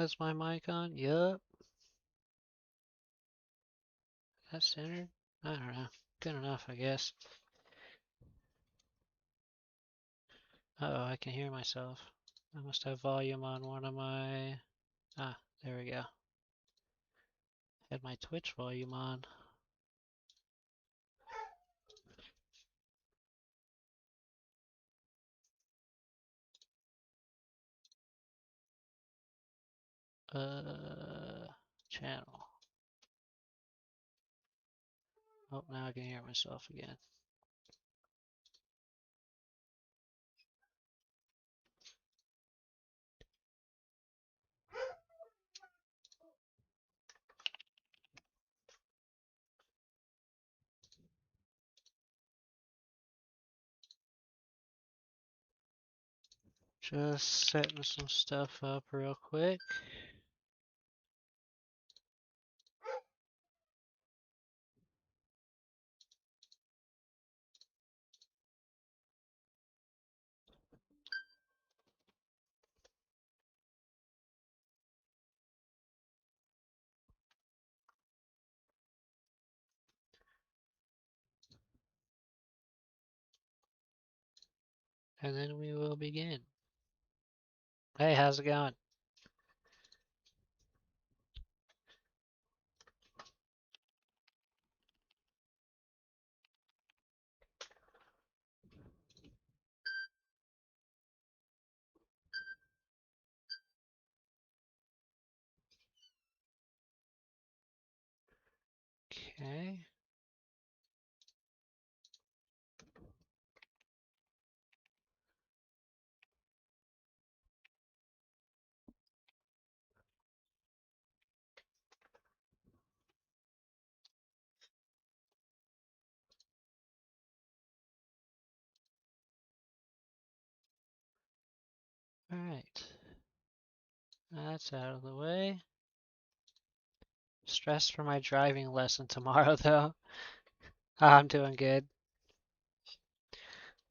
Is my mic on? Yup. That's centered? I don't know. Good enough, I guess. Uh-oh, I can hear myself. I must have volume on one of my... Ah, there we go. Had my Twitch volume on. Channel. Oh, now I can hear myself again. Just setting some stuff up real quick. And then we will begin. Hey, how's it going? Okay. Alright. That's out of the way. Stressed for my driving lesson tomorrow, though. I'm doing good.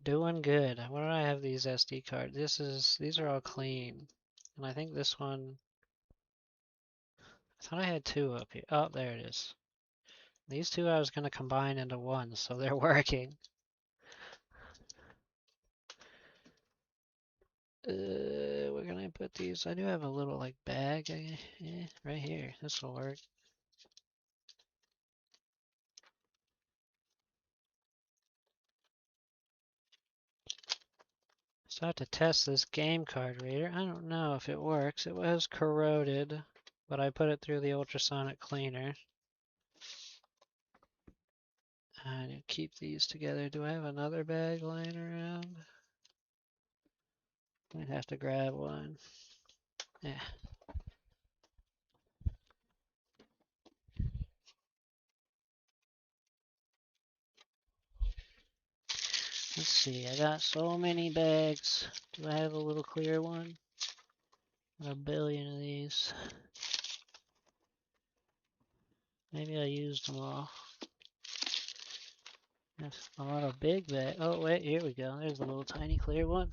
Doing good. Why do I have these SD cards? These are all clean. And I think this one, I thought I had two up here. Oh, there it is. These two I was going to combine into one, so they're working. Where can I put these? I do have a little like bag right here. This will work. So I have to test this game card reader. I don't know if it works. It was corroded, but I put it through the ultrasonic cleaner. I need to keep these together. Do I have another bag lying around? Might have to grab one. Yeah. Let's see. I got so many bags. Do I have a little clear one? A billion of these. Maybe I used them all. That's a lot of big bags. Oh, wait. Here we go. There's a little tiny clear one.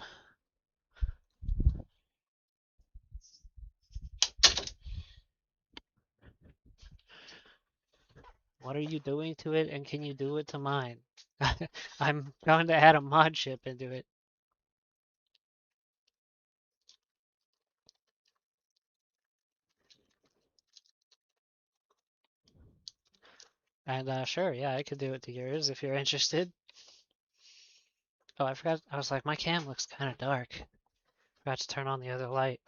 What are you doing to it, and can you do it to mine? I'm going to add a mod chip into it. And sure, yeah, I could do it to yours if you're interested. Oh, I forgot. I was like, my cam looks kind of dark. Forgot to turn on the other light.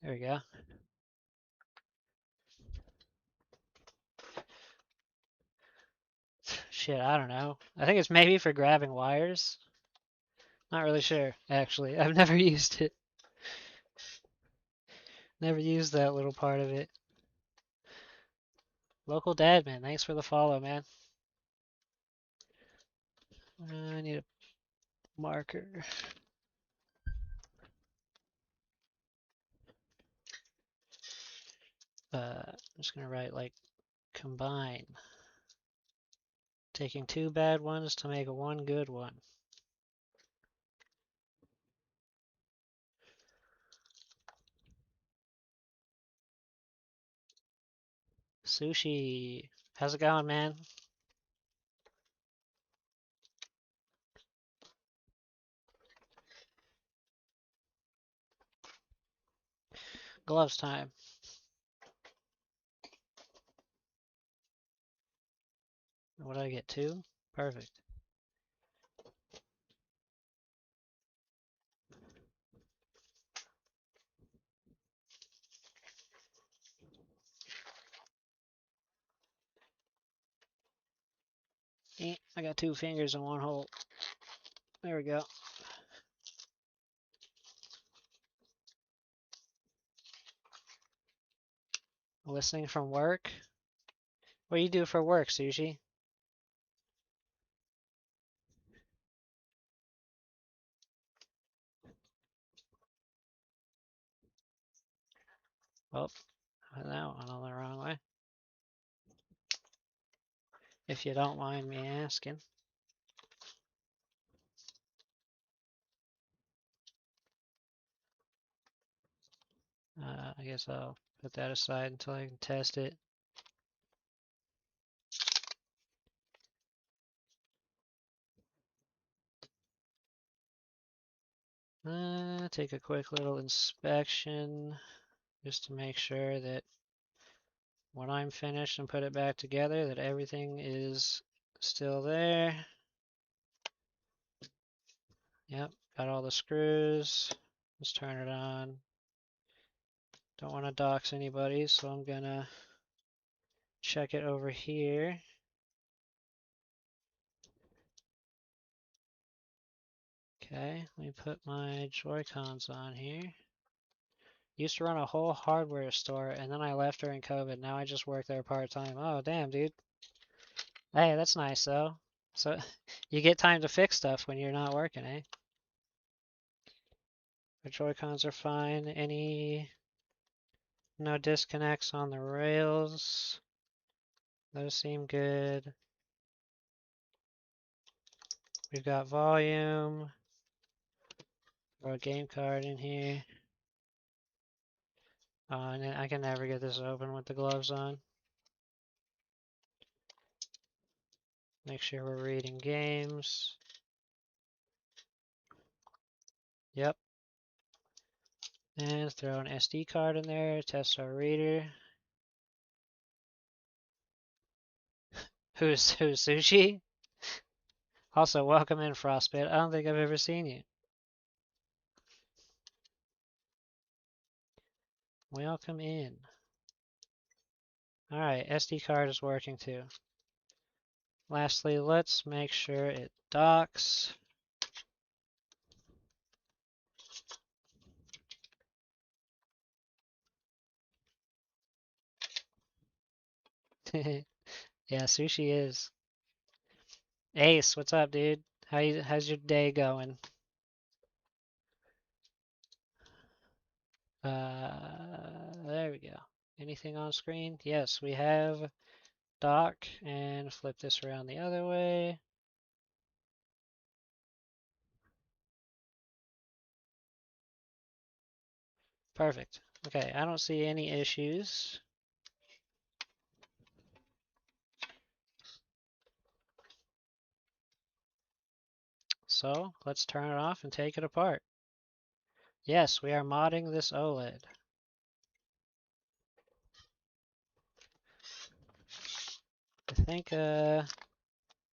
There we go. Shit, I don't know. I think it's maybe for grabbing wires. Not really sure, actually. I've never used it. Never used that little part of it. Local dad, man. Thanks for the follow, man. I need a marker. I'm just gonna write like combine. Taking two bad ones to make one good one. Sushi. How's it going, man? Gloves time. What did I get? 2? Perfect. I got 2 fingers in one hole. There we go. Listening from work? What do you do for work, Sushi? Oh, that went on the wrong way. If you don't mind me asking. I guess I'll put that aside until I can test it. Take a quick little inspection just to make sure that when I'm finished and put it back together that everything is still there. Yep, got all the screws. Let's turn it on. Don't want to dox anybody, so I'm gonna check it over here. Okay, let me put my Joy-Cons on here. Used to run a whole hardware store, and then I left during COVID. Now I just work there part-time. Oh, damn, dude. Hey, that's nice, though. So, you get time to fix stuff when you're not working, eh? The Joy-Cons are fine. No disconnects on the rails. Those seem good. We've got volume. Throw a game card in here. And I can never get this open with the gloves on. Make sure we're reading games. Yep. And throw an SD card in there, test our reader. Who's Sushi? Also, welcome in, Frostbit. I don't think I've ever seen you. Welcome in. Alright, SD card is working too. Lastly, let's make sure it docks. Yeah, Sushi is. Ace, what's up, dude? How's your day going? There we go. Anything on screen? Yes, we have dock, and flip this around the other way. Perfect. Okay, I don't see any issues. So let's turn it off and take it apart. Yes, we are modding this OLED. I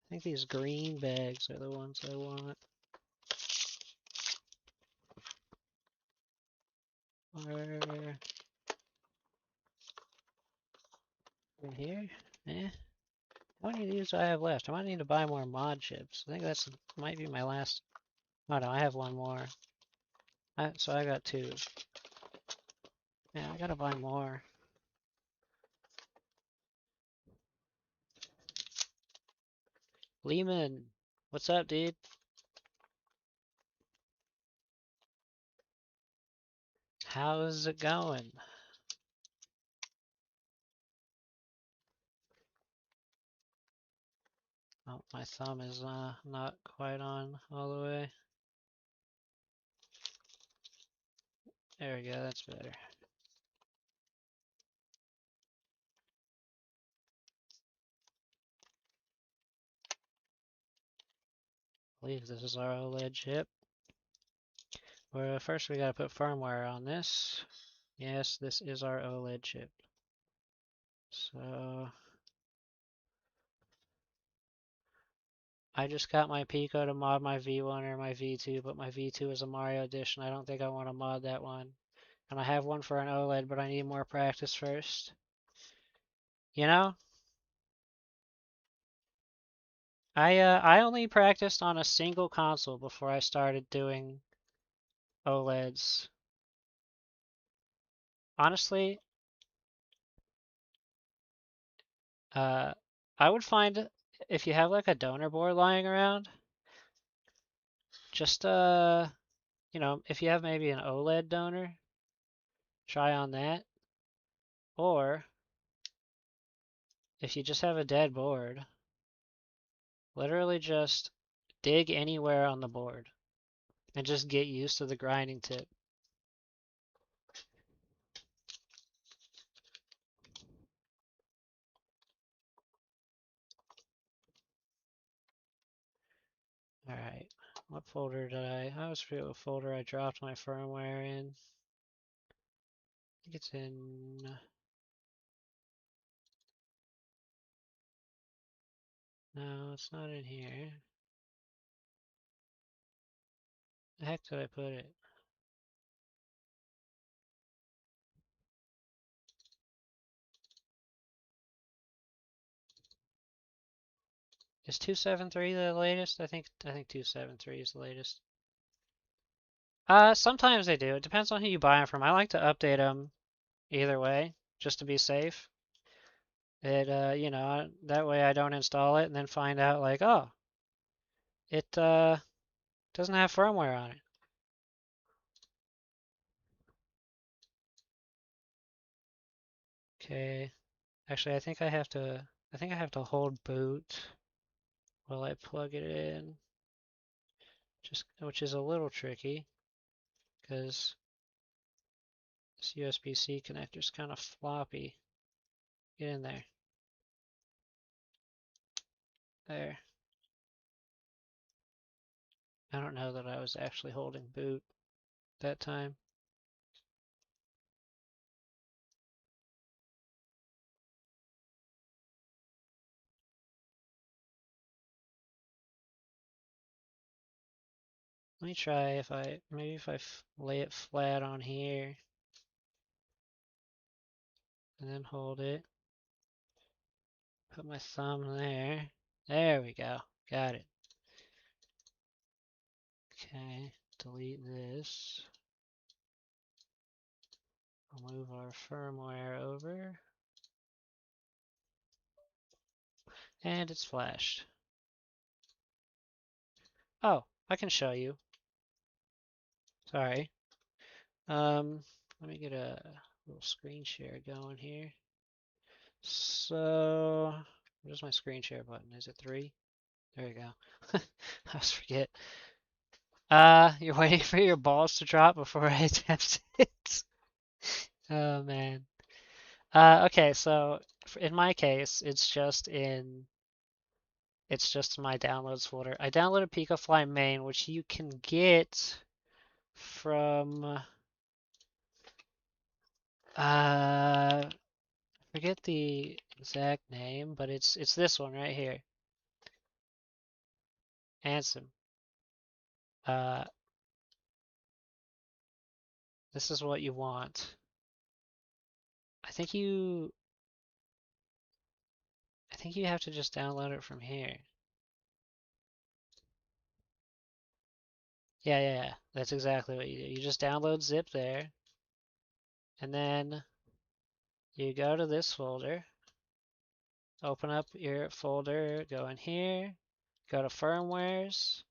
think these green bags are the ones I want. Or in here? Eh. How many of these do I have left? I might need to buy more mod chips. I think that's might be my last. Oh no, I have one more. So I got 2. Yeah, I gotta buy more. Lehman, what's up, dude? How's it going? Oh, my thumb is not quite on all the way. There we go, that's better. believe this is our OLED chip. Well, first we gotta put firmware on this. Yes, this is our OLED chip. So I just got my Pico to mod my V1 or my V2, but my V2 is a Mario edition. I don't think I want to mod that one. And I have one for an OLED, but I need more practice first. You know, I only practiced on a single console before I started doing OLEDs. Honestly, I would find if you have like a donor board lying around, just you know, if you have maybe an OLED donor, try on that. Or if you just have a dead board, literally just dig anywhere on the board and just get used to the grinding tip. Alright, what folder did I always forget what folder I dropped my firmware in. I think it's in, no, it's not in here. The heck did I put it? Is 273 the latest? I think 273 is the latest. Sometimes they do. It depends on who you buy them from. I like to update them either way, just to be safe. You know, that way I don't install it and then find out like, oh, it doesn't have firmware on it. Okay. Actually, I think I have to hold boot while I plug it in, just which is a little tricky because this USB-C connector is kind of floppy. Get in there. There. I don't know that I was actually holding boot that time. Let me try if I, maybe if I lay it flat on here and then hold it. Put my thumb there. There we go. Got it. Okay, delete this. I'll move our firmware over. And it's flashed. Oh, I can show you. Sorry. Let me get a little screen share going here. So, where's my screen share button? Is it 3? There you go. I always forget. You're waiting for your balls to drop before I attempt it. Oh man. Okay, so in my case, it's just my downloads folder. I downloaded Picofly main, which you can get from forget the exact name, but it's this one right here. Ansem. Uh, this is what you want. I think you have to just download it from here. Yeah. That's exactly what you do. You just download zip there, and then you go to this folder, open up your folder, go in here, go to firmwares,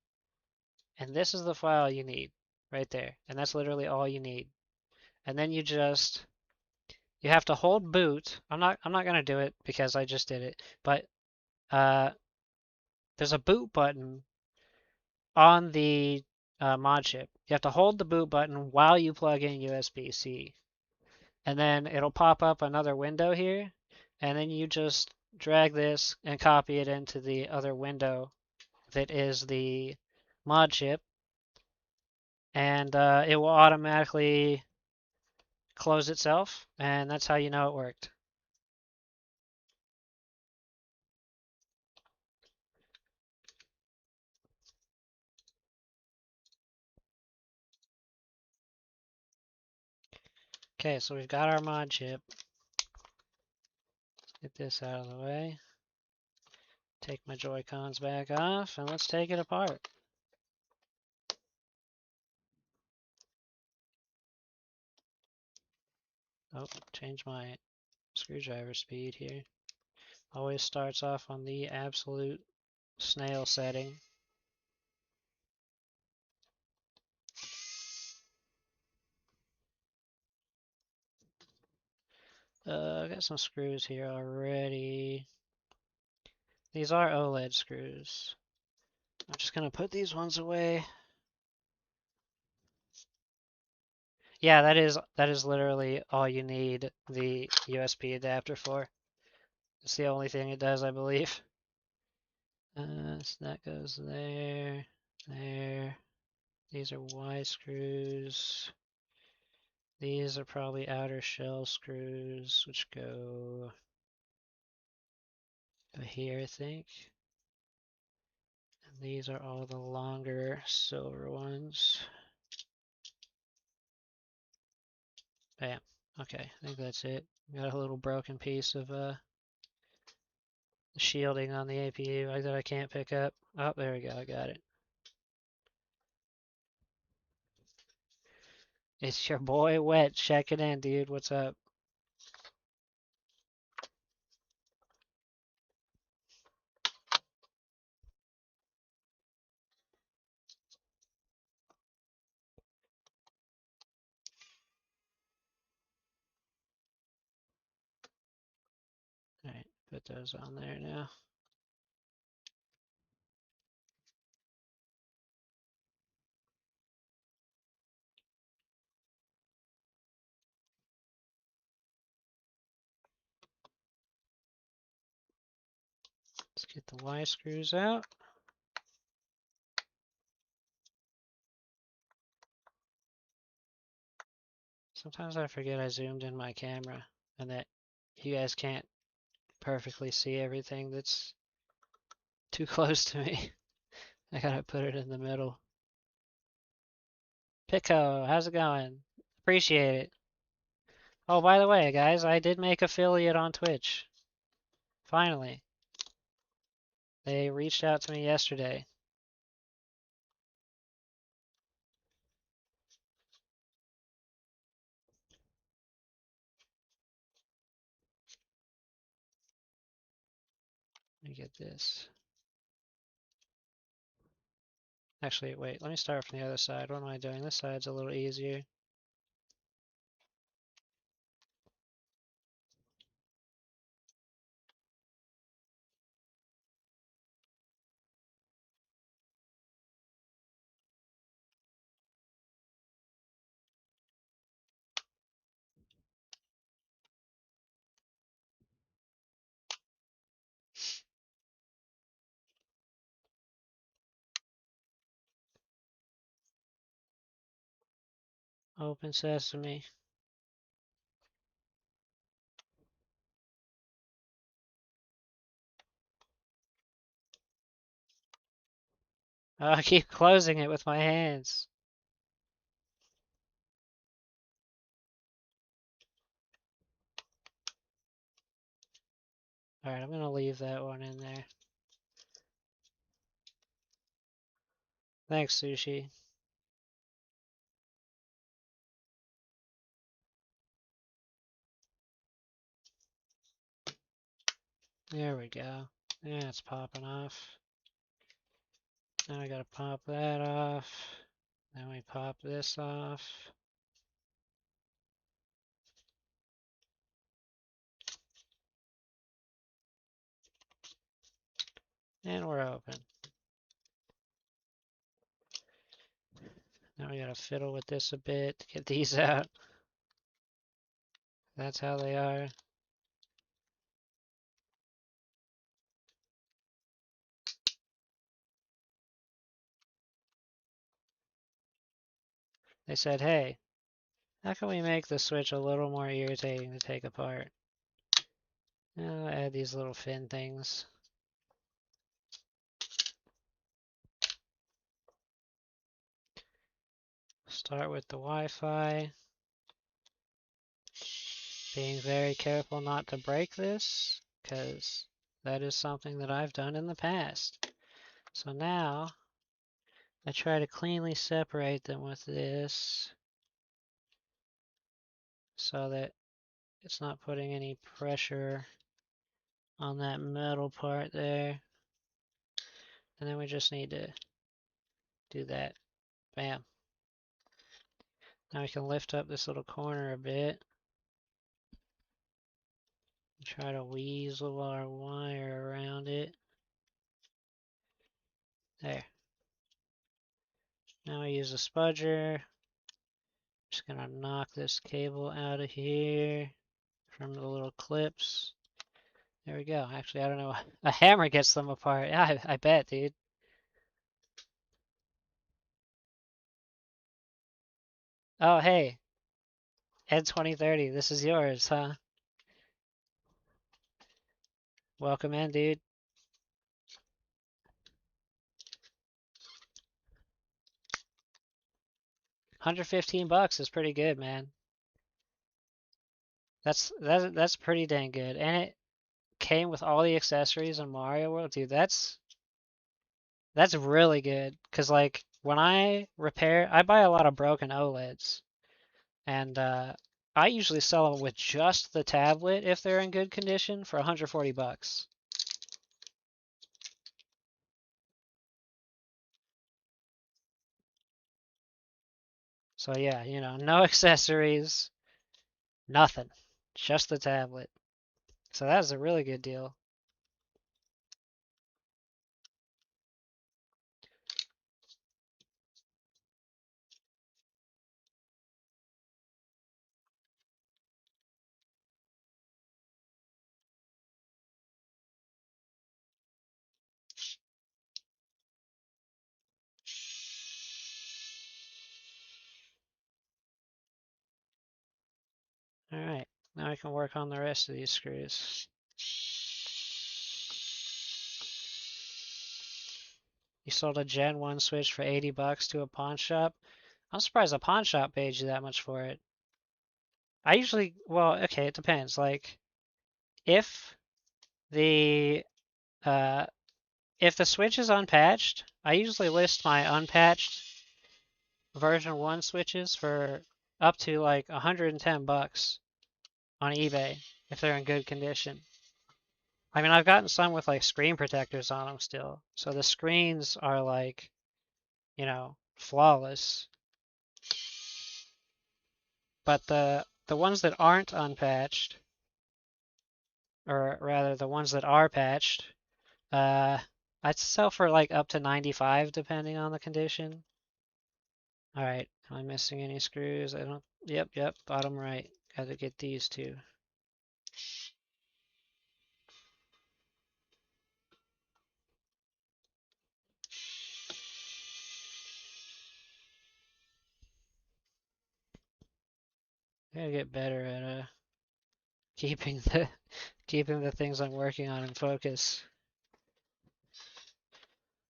and this is the file you need right there. And that's literally all you need. And then you have to hold boot. I'm not gonna do it because I just did it, but there's a boot button on the mod chip. You have to hold the boot button while you plug in USB-C. And then it'll pop up another window here, and then you just drag this and copy it into the other window that is the mod chip, and it will automatically close itself, and that's how you know it worked. Okay, so we've got our mod chip. Get this out of the way. Take my Joy-Cons back off, and let's take it apart. Oh, change my screwdriver speed here. Always starts off on the absolute snail setting. I got some screws here already. These are OLED screws. I'm just gonna put these ones away. Yeah, that is literally all you need the USB adapter for. It's the only thing it does, I believe. So that goes there, there. These are Y screws. These are probably outer shell screws, which go here, I think. And these are all the longer silver ones. Bam. Okay, I think that's it. Got a little broken piece of shielding on the APU that I can't pick up. Oh, there we go. I got it. It's your boy Wet checking in, dude. What's up? All right, put those on there now. Let's get the Y screws out. Sometimes I forget I zoomed in my camera and that you guys can't perfectly see everything that's too close to me. I gotta put it in the middle. Pico, how's it going? Appreciate it. Oh, by the way, guys, I did make affiliate on Twitch. Finally. They reached out to me yesterday. Let me get this. Actually, wait, let me start from the other side. What am I doing? This side's a little easier. Open sesame. Oh, I keep closing it with my hands. Alright, I'm gonna leave that one in there. Thanks, Sushi. There we go. Yeah, it's popping off. Now I gotta pop that off. Then we pop this off. And we're open. Now we gotta fiddle with this a bit to get these out. That's how they are. They said, hey, how can we make the Switch a little more irritating to take apart? I'll add these little fin things. Start with the Wi-Fi. Being very careful not to break this, because that is something that I've done in the past. So now, I try to cleanly separate them with this so that it's not putting any pressure on that metal part there. And then we just need to do that. Bam. Now we can lift up this little corner a bit. Try to weasel our wire around it. There. Now we use a spudger. Just gonna knock this cable out of here from the little clips. There we go. Actually, I don't know. A hammer gets them apart. Yeah, I bet, dude. Oh, hey. Ed 2030, this is yours, huh? Welcome in, dude. 115 bucks is pretty good, man. That's pretty dang good. And it came with all the accessories in Mario World. Dude, that's really good. Cause like when I buy a lot of broken OLEDs. And I usually sell them with just the tablet if they're in good condition for 140 bucks. So yeah, you know, no accessories, nothing, just the tablet. So that was a really good deal. All right, now I can work on the rest of these screws. You sold a Gen 1 Switch for 80 bucks to a pawn shop. I'm surprised a pawn shop paid you that much for it. I usually, well, okay, it depends. Like, if the uh, if the Switch is unpatched, I usually list my unpatched version 1 Switches for up to like 110 bucks on eBay if they're in good condition. I mean, I've gotten some with like screen protectors on them still. So the screens are like, you know, flawless. But the ones that aren't unpatched, or rather the ones that are patched, uh, I'd sell for like up to 95 depending on the condition. All right, am I missing any screws? I don't. Yep, bottom right. Got to get these two. Gotta get better at keeping the things I'm working on in focus.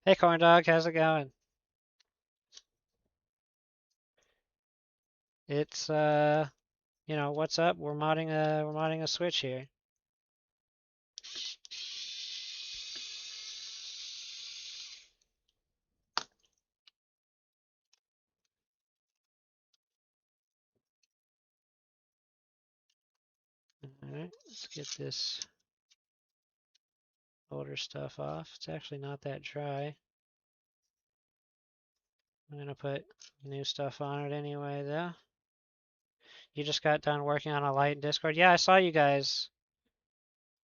Hey corn dog, how's it going? It's you know, what's up? We're modding a Switch here. Alright, let's get this older stuff off. It's actually not that dry. I'm gonna put new stuff on it anyway though. You just got done working on a light in Discord? Yeah, I saw you guys.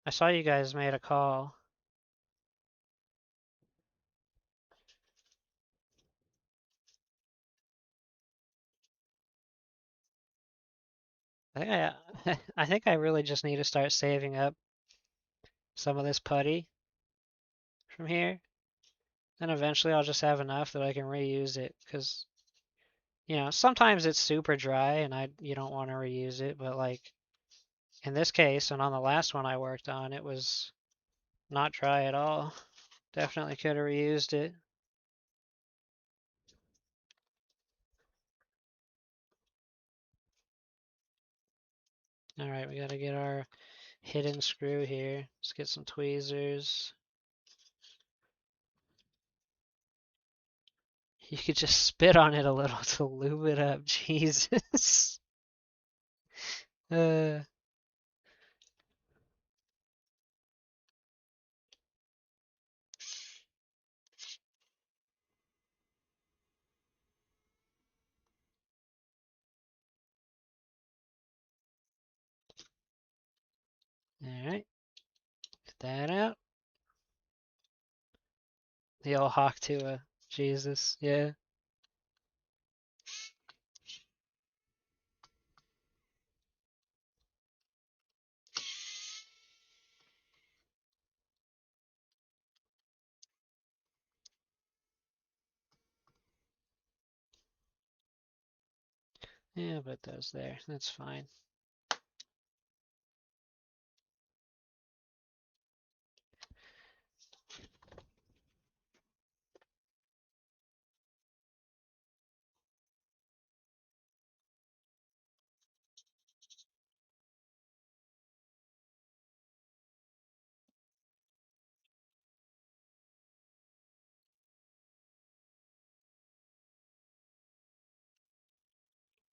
I saw you guys made a call. I think I think I really just need to start saving up some of this putty from here. Then eventually I'll just have enough that I can reuse it, because You know, sometimes it's super dry and you don't want to reuse it, but like in this case and on the last one I worked on, it was not dry at all. Definitely could have reused it. All right, we gotta get our hidden screw here. Let's get some tweezers. You could just spit on it a little to lube it up. Jesus. Uh, all right, get that out. The old hawk to Jesus, yeah. Yeah, but those there, that's fine.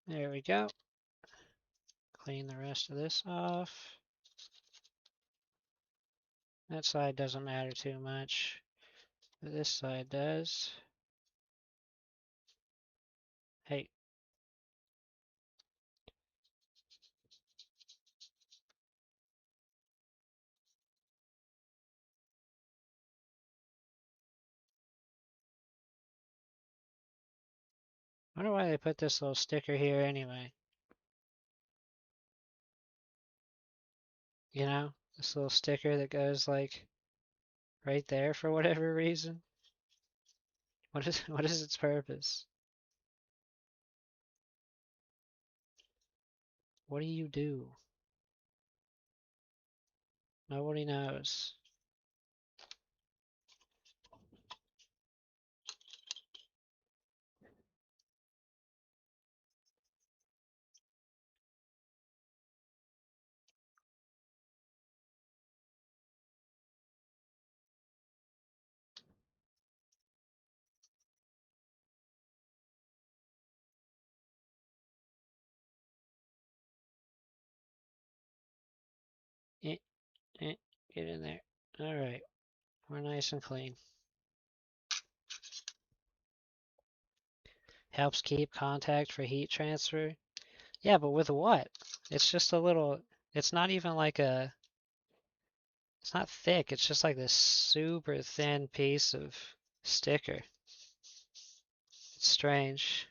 There we go. Clean the rest of this off. That side doesn't matter too much, but this side does. Hey, wonder why they put this little sticker here anyway. You know, this little sticker that goes like right there for whatever reason. What is its purpose? What do you do? Nobody knows. Eh, eh, get in there. All right, we're nice and clean. Helps keep contact for heat transfer. Yeah, but with what? It's just a little, it's not even like it's not thick. It's just like this super thin piece of sticker. It's strange.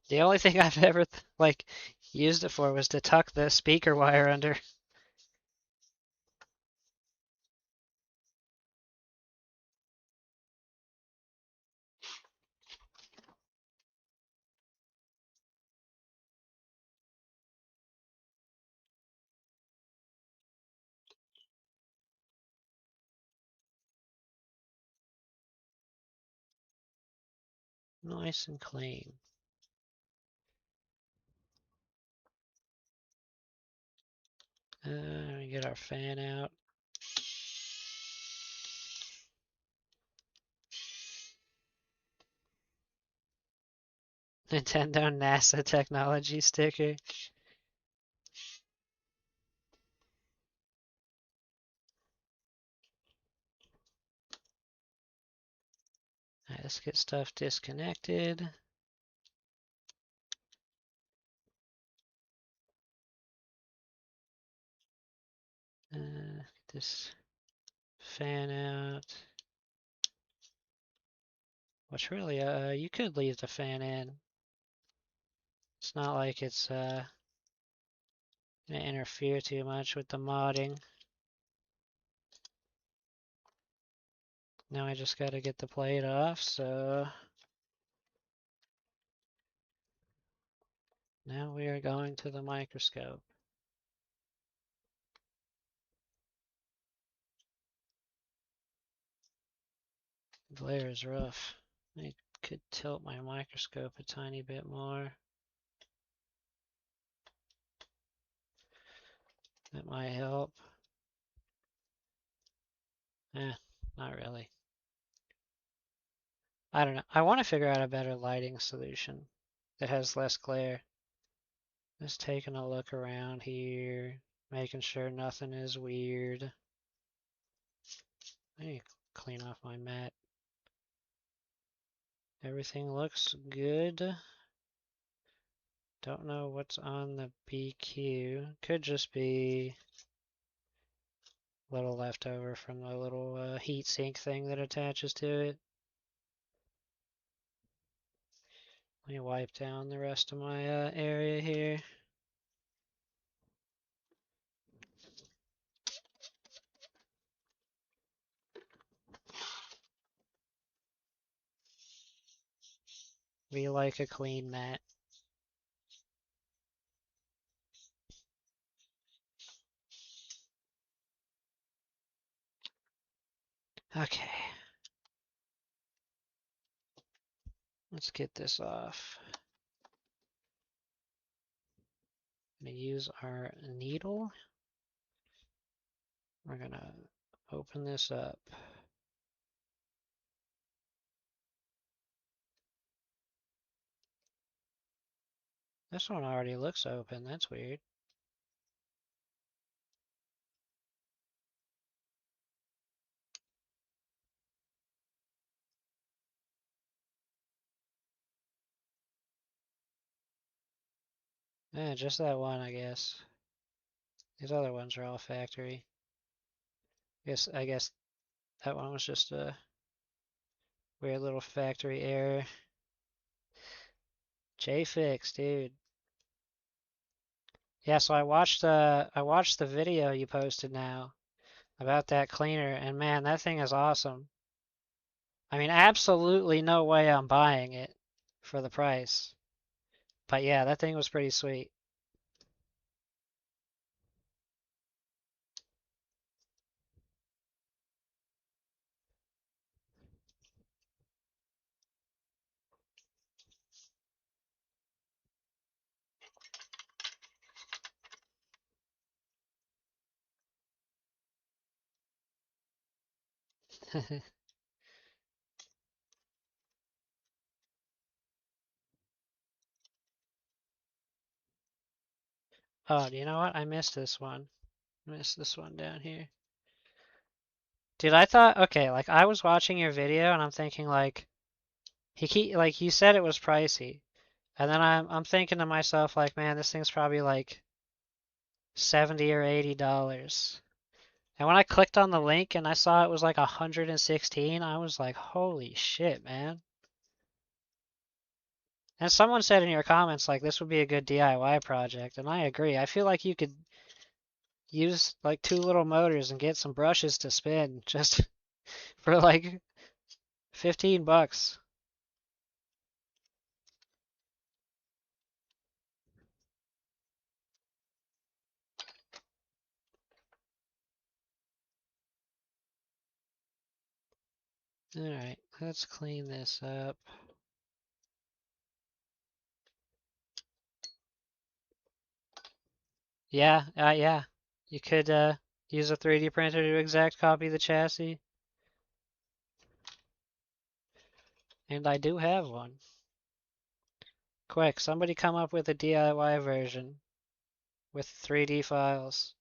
The only thing I've ever like used it for was to tuck the speaker wire under. Nice and clean. We get our fan out. Nintendo NASA technology sticker. Alright, let's get stuff disconnected. Get this fan out. Which really, you could leave the fan in. It's not like it's gonna interfere too much with the modding. Now I just gotta get the plate off, so now we are going to the microscope. Glare is rough. I could tilt my microscope a tiny bit more. That might help. Not really. I don't know. I want to figure out a better lighting solution that has less glare. Just taking a look around here, making sure nothing is weird. I need to clean off my mat. Everything looks good. Don't know what's on the BQ. Could just be a little leftover from the little heat sink thing that attaches to it. Let me wipe down the rest of my area here. We like a clean mat. Okay. Let's get this off. I'm gonna use our needle. We're gonna open this up. This one already looks open. That's weird. Yeah, just that one, I guess. These other ones are all factory. I guess that one was just a weird little factory error. J-Fix, dude. Yeah, so I watched the video you posted now about that cleaner, and man, that thing is awesome. I mean, absolutely no way I'm buying it for the price. But yeah, that thing was pretty sweet. Oh, do you know what? I missed this one. I missed this one down here. Dude, I thought, okay, like I was watching your video and I'm thinking like like you said it was pricey. And then I'm thinking to myself like, man, this thing's probably like 70 or $80. And when I clicked on the link and I saw it was like 116, I was like, holy shit, man. And someone said in your comments like this would be a good DIY project, and I agree. I feel like you could use like two little motors and get some brushes to spin just for like 15 bucks. Alright, let's clean this up. Yeah. You could use a 3D printer to exact copy the chassis. And I do have one. Quick, somebody come up with a DIY version with 3D files.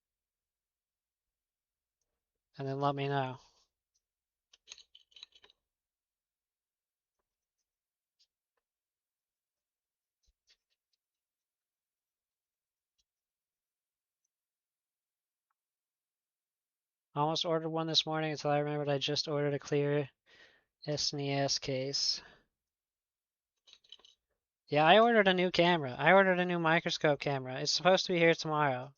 And then let me know. Almost ordered one this morning until I remembered I just ordered a clear SNES case. Yeah, I ordered a new camera. I ordered a new microscope camera. It's supposed to be here tomorrow.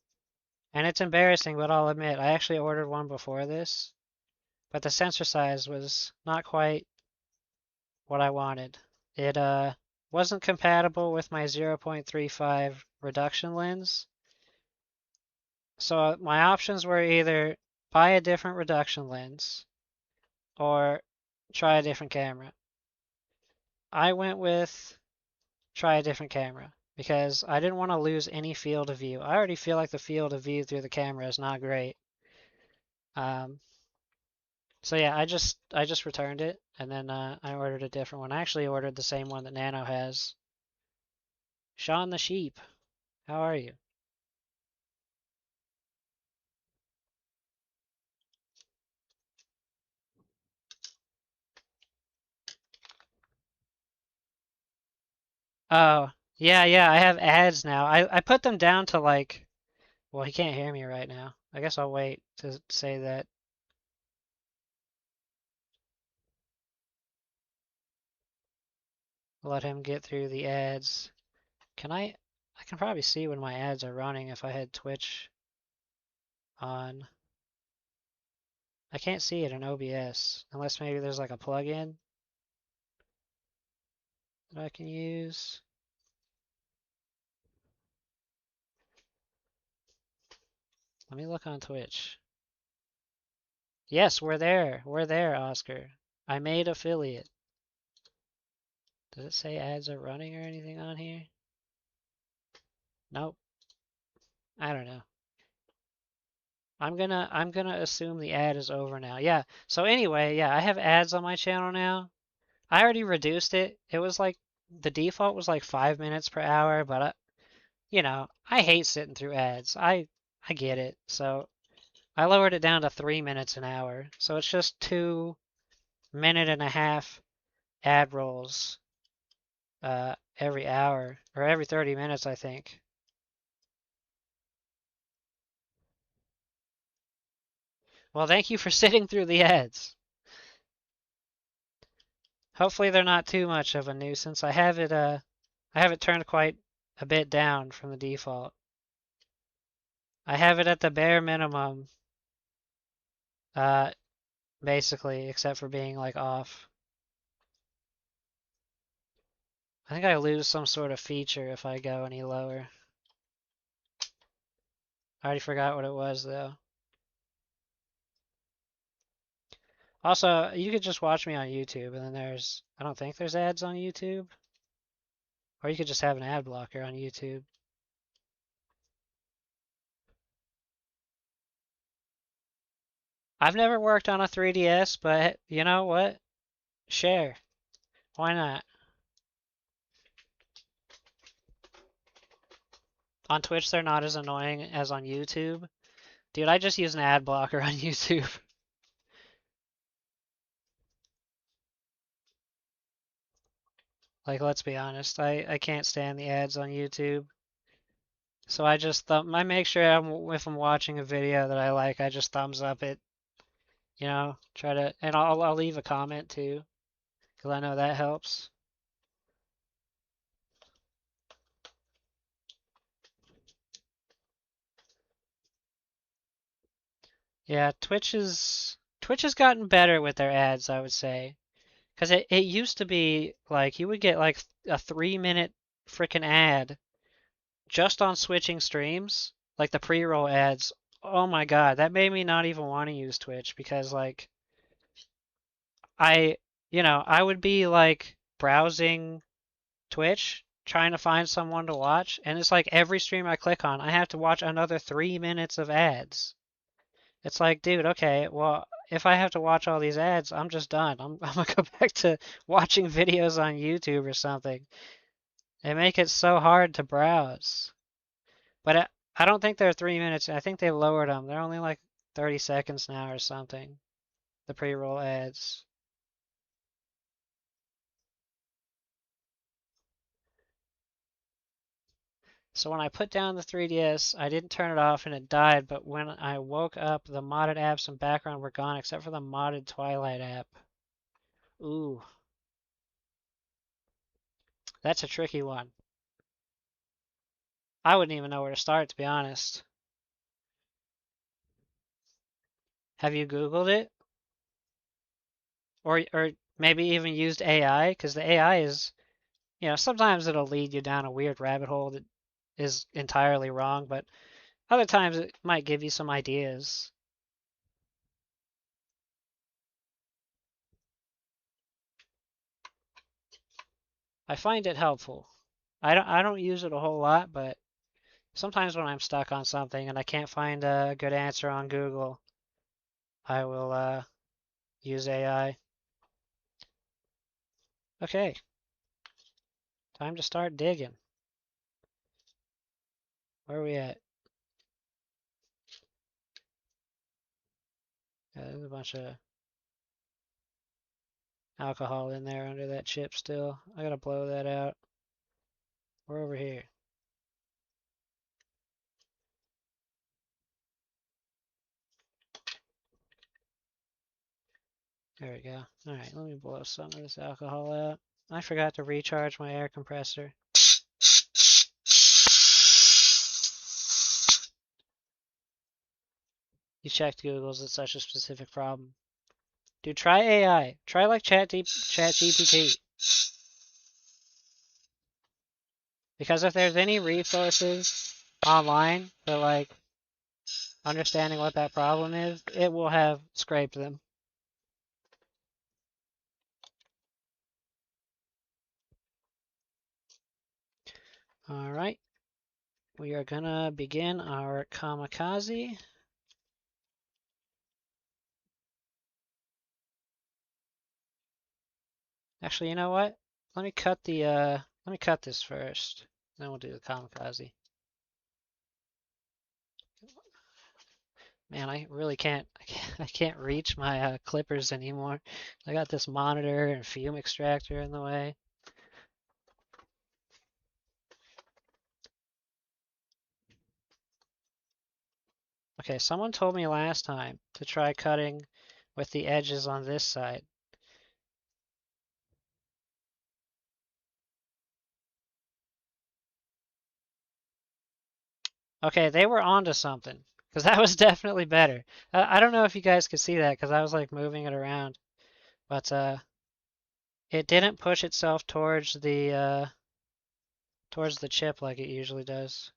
And it's embarrassing, but I'll admit, I actually ordered one before this. but the sensor size was not quite what I wanted. It wasn't compatible with my 0.35 reduction lens. So my options were either buy a different reduction lens or try a different camera. I went with try a different camera because I didn't want to lose any field of view. I already feel like the field of view through the camera is not great. Um, so yeah, I just returned it and then I ordered a different one. I actually ordered the same one that Nano has. Sean the Sheep, how are you? Oh, yeah, yeah, I have ads now. I put them down to like, well, he can't hear me right now. I guess I'll wait to say that. Let him get through the ads. Can I can probably see when my ads are running if I had Twitch on. I can't see it in OBS unless maybe there's like a plugin that I can use. Let me look on Twitch. Yes, we're there. We're there, Oscar. I made affiliate. Does it say ads are running or anything on here? Nope. I don't know. I'm gonna assume the ad is over now. Yeah. So anyway, yeah, I have ads on my channel now. I already reduced it. It was like the default was like 5 minutes per hour, but I hate sitting through ads. I get it. So I lowered it down to 3 minutes an hour. So it's just 2 minute and a half ad rolls every hour or every 30 minutes, I think. Well, thank you for sitting through the ads. Hopefully they're not too much of a nuisance. I have it turned quite a bit down from the default. I have it at the bare minimum, uh, basically, except for being like off. I think I lose some sort of feature if I go any lower. I already forgot what it was though. Also, you could just watch me on YouTube and then I don't think there's ads on YouTube. Or you could just have an ad blocker on YouTube. I've never worked on a 3DS, but you know what? Share. Why not? On Twitch, they're not as annoying as on YouTube. Dude, I just use an ad blocker on YouTube. Like, let's be honest, I can't stand the ads on YouTube. So I make sure if I'm watching a video that I like, I just thumbs up it, try to, and I'll leave a comment too, because I know that helps. Yeah, Twitch has gotten better with their ads, I would say. Because it used to be like you would get like a 3 minute freaking ad just on switching streams, like the pre-roll ads. Oh my God, that made me not even want to use Twitch because like I, I would be like browsing Twitch trying to find someone to watch, and it's like every stream I click on, I have to watch another 3 minutes of ads. It's like, dude, okay, well, if I have to watch all these ads, I'm just done. I'm gonna go back to watching videos on YouTube or something. They make it so hard to browse. But I don't think they're 3 minutes. I think they lowered them. They're only like 30 seconds now or something. The pre-roll ads. So when I put down the 3DS, I didn't turn it off and it died, but when I woke up, the modded apps and background were gone except for the modded Twilight app. Ooh, that's a tricky one. I wouldn't even know where to start, to be honest. Have you Googled it? or maybe even used AI, because the AI is, sometimes it'll lead you down a weird rabbit hole that is entirely wrong, but other times it might give you some ideas. I find it helpful. I don't use it a whole lot, but sometimes when I'm stuck on something and I can't find a good answer on Google, I will use AI. Okay, time to start digging. Where are we at? There's a bunch of alcohol in there under that chip still. I gotta blow that out. We're over here. There we go. Alright, let me blow some of this alcohol out. I forgot to recharge my air compressor. You checked Google's, it's such a specific problem. Dude, try AI. Try like ChatGPT. Because if there's any resources online for like understanding what that problem is, it will have scraped them. Alright. We are gonna begin our kamikaze. Actually, you know what? Let me cut this first. Then we'll do the kamikaze. Man, I really can't I can't reach my clippers anymore. I got this monitor and fume extractor in the way. Okay, someone told me last time to try cutting with the edges on this side. Okay, they were onto something, because that was definitely better. I don't know if you guys could see that, because I was like moving it around, but it didn't push itself towards the chip like it usually does.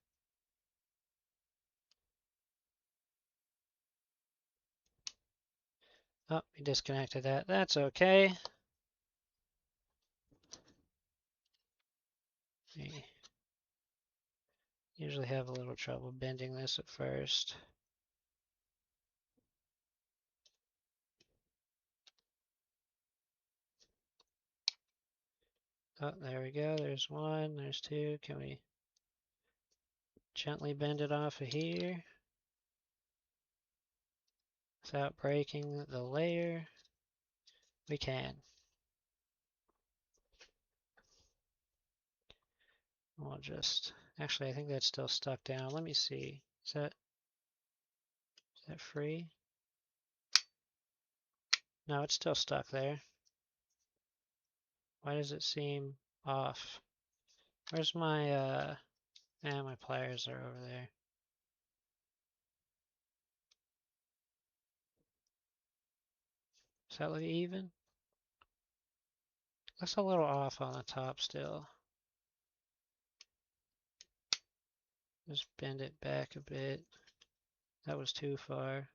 Oh, we disconnected that. That's okay. We usually have a little trouble bending this at first. Oh, there we go. There's one, there's two. Can we gently bend it off of here without breaking the layer? We can. We'll just, actually, I think that's still stuck down. Let me see. Is that free? No, it's still stuck there. Why does it seem off? Where's my, my pliers are over there. Does that look even? Looks a little off on the top still. Just bend it back a bit. That was too far.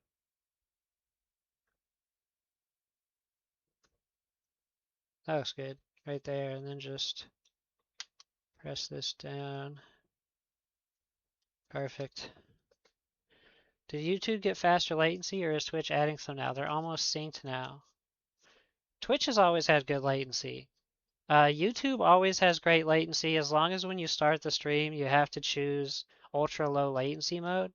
That looks good. Right there, and then just press this down. Perfect. Did YouTube get faster latency, or is Twitch adding some now? They're almost synced now. Twitch has always had good latency. YouTube always has great latency as long as when you start the stream you have to choose ultra low latency mode.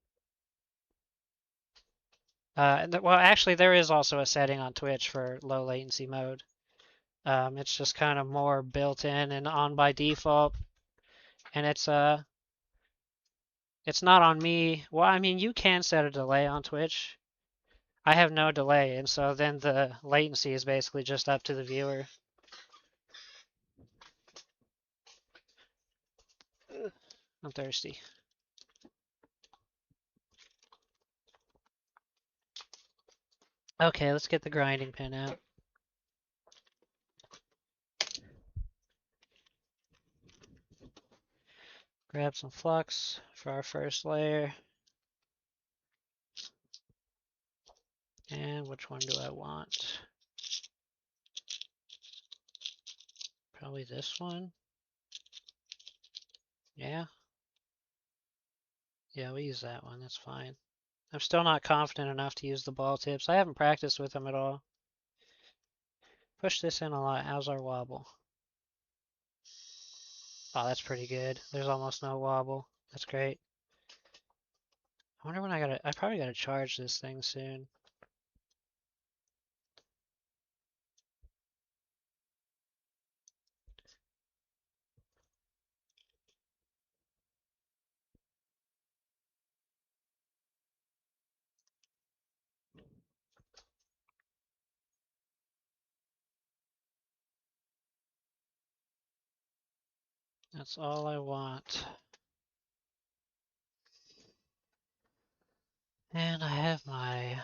Well, actually, there is also a setting on Twitch for low latency mode. It's just kind of more built in and on by default, and it's not on me. Well, I mean, you can set a delay on Twitch. I have no delay, and so then the latency is basically just up to the viewer. I'm thirsty. Okay, let's get the grinding pin out. Grab some flux for our first layer. And which one do I want? Probably this one. Yeah. Yeah, we use that one. That's fine. I'm still not confident enough to use the ball tips. I haven't practiced with them at all. Push this in a lot. How's our wobble? Oh, that's pretty good. There's almost no wobble. That's great. I wonder when I probably gotta charge this thing soon. That's all I want. And I have my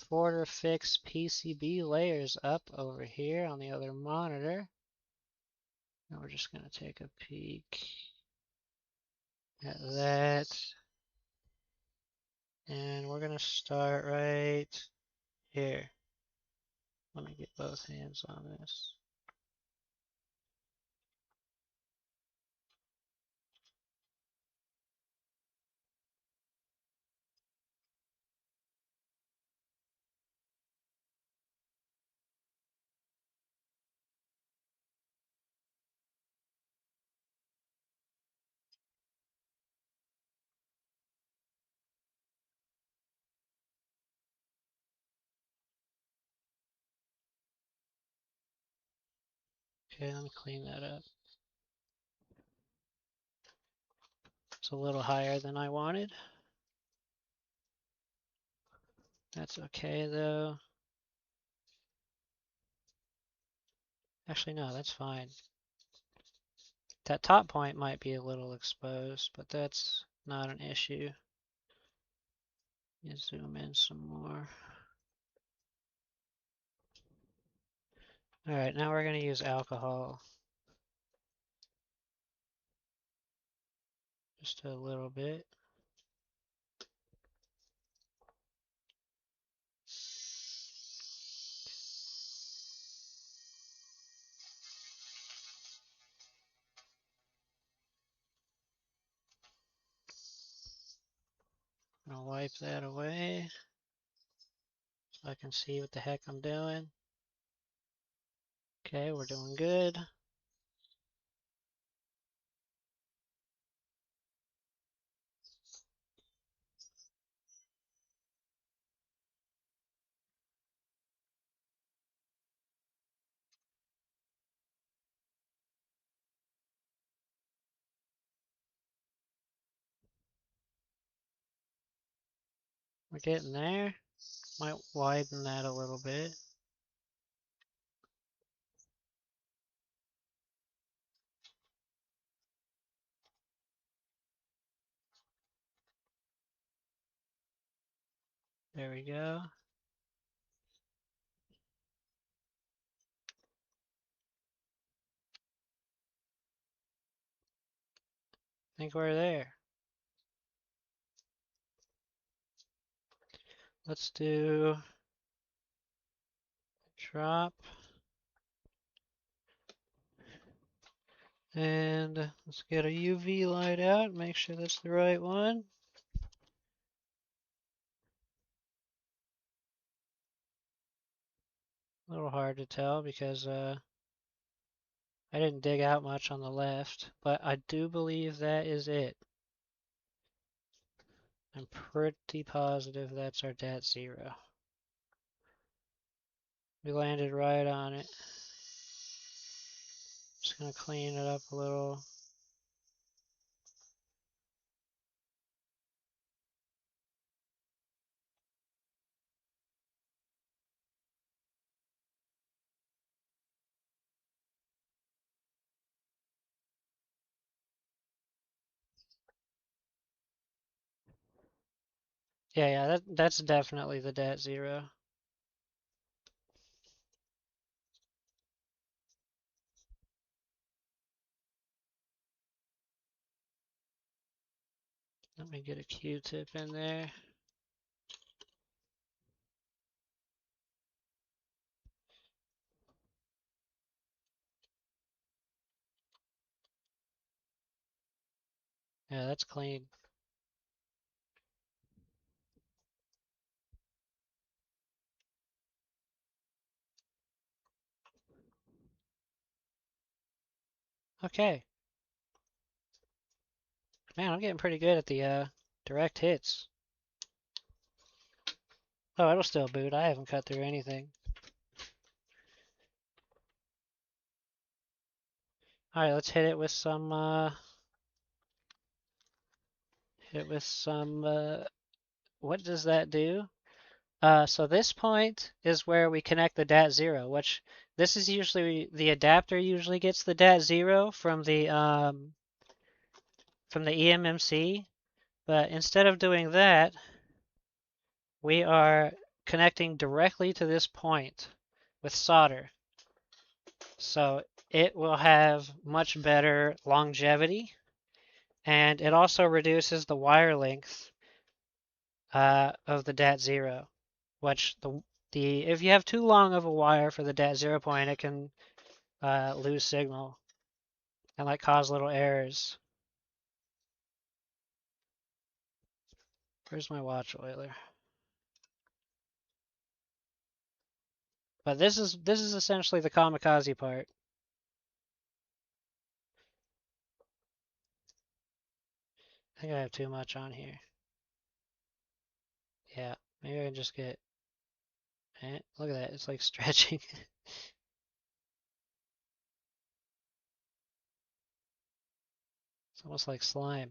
Forter Fix PCB layers up over here on the other monitor. And we're just gonna take a peek at that. And we're gonna start right here. Let me get both hands on this. Okay, let me clean that up. It's a little higher than I wanted. That's okay though. Actually, no, that's fine. That top point might be a little exposed, but that's not an issue. You zoom in some more. All right, now we're going to use alcohol. Just a little bit. I'm going to wipe that away so I can see what the heck I'm doing. Okay, we're doing good. We're getting there. Might widen that a little bit. There we go. I think we're there. Let's do drop. And let's get a UV light out, make sure that's the right one. A little hard to tell because I didn't dig out much on the left, but I do believe that is it. I'm pretty positive that's our DAT 0. We landed right on it. Just gonna clean it up a little. Yeah, that's definitely the DAT 0. Let me get a Q-tip in there. Yeah, that's clean. Okay. Man, I'm getting pretty good at the direct hits. Oh, it'll still boot. I haven't cut through anything. Alright, let's hit it with some what does that do? So this point is where we connect the DAT0, which this is usually the adapter usually gets the DAT0 from the eMMC, but instead of doing that, we are connecting directly to this point with solder. So it will have much better longevity, and it also reduces the wire length of the DAT0, which if you have too long of a wire for the DAT0 point, it can lose signal and like cause little errors. Where's my watch oiler? But this is essentially the kamikaze part. I think I have too much on here. Yeah, maybe I can just get. Look at that, it's like stretching. It's almost like slime.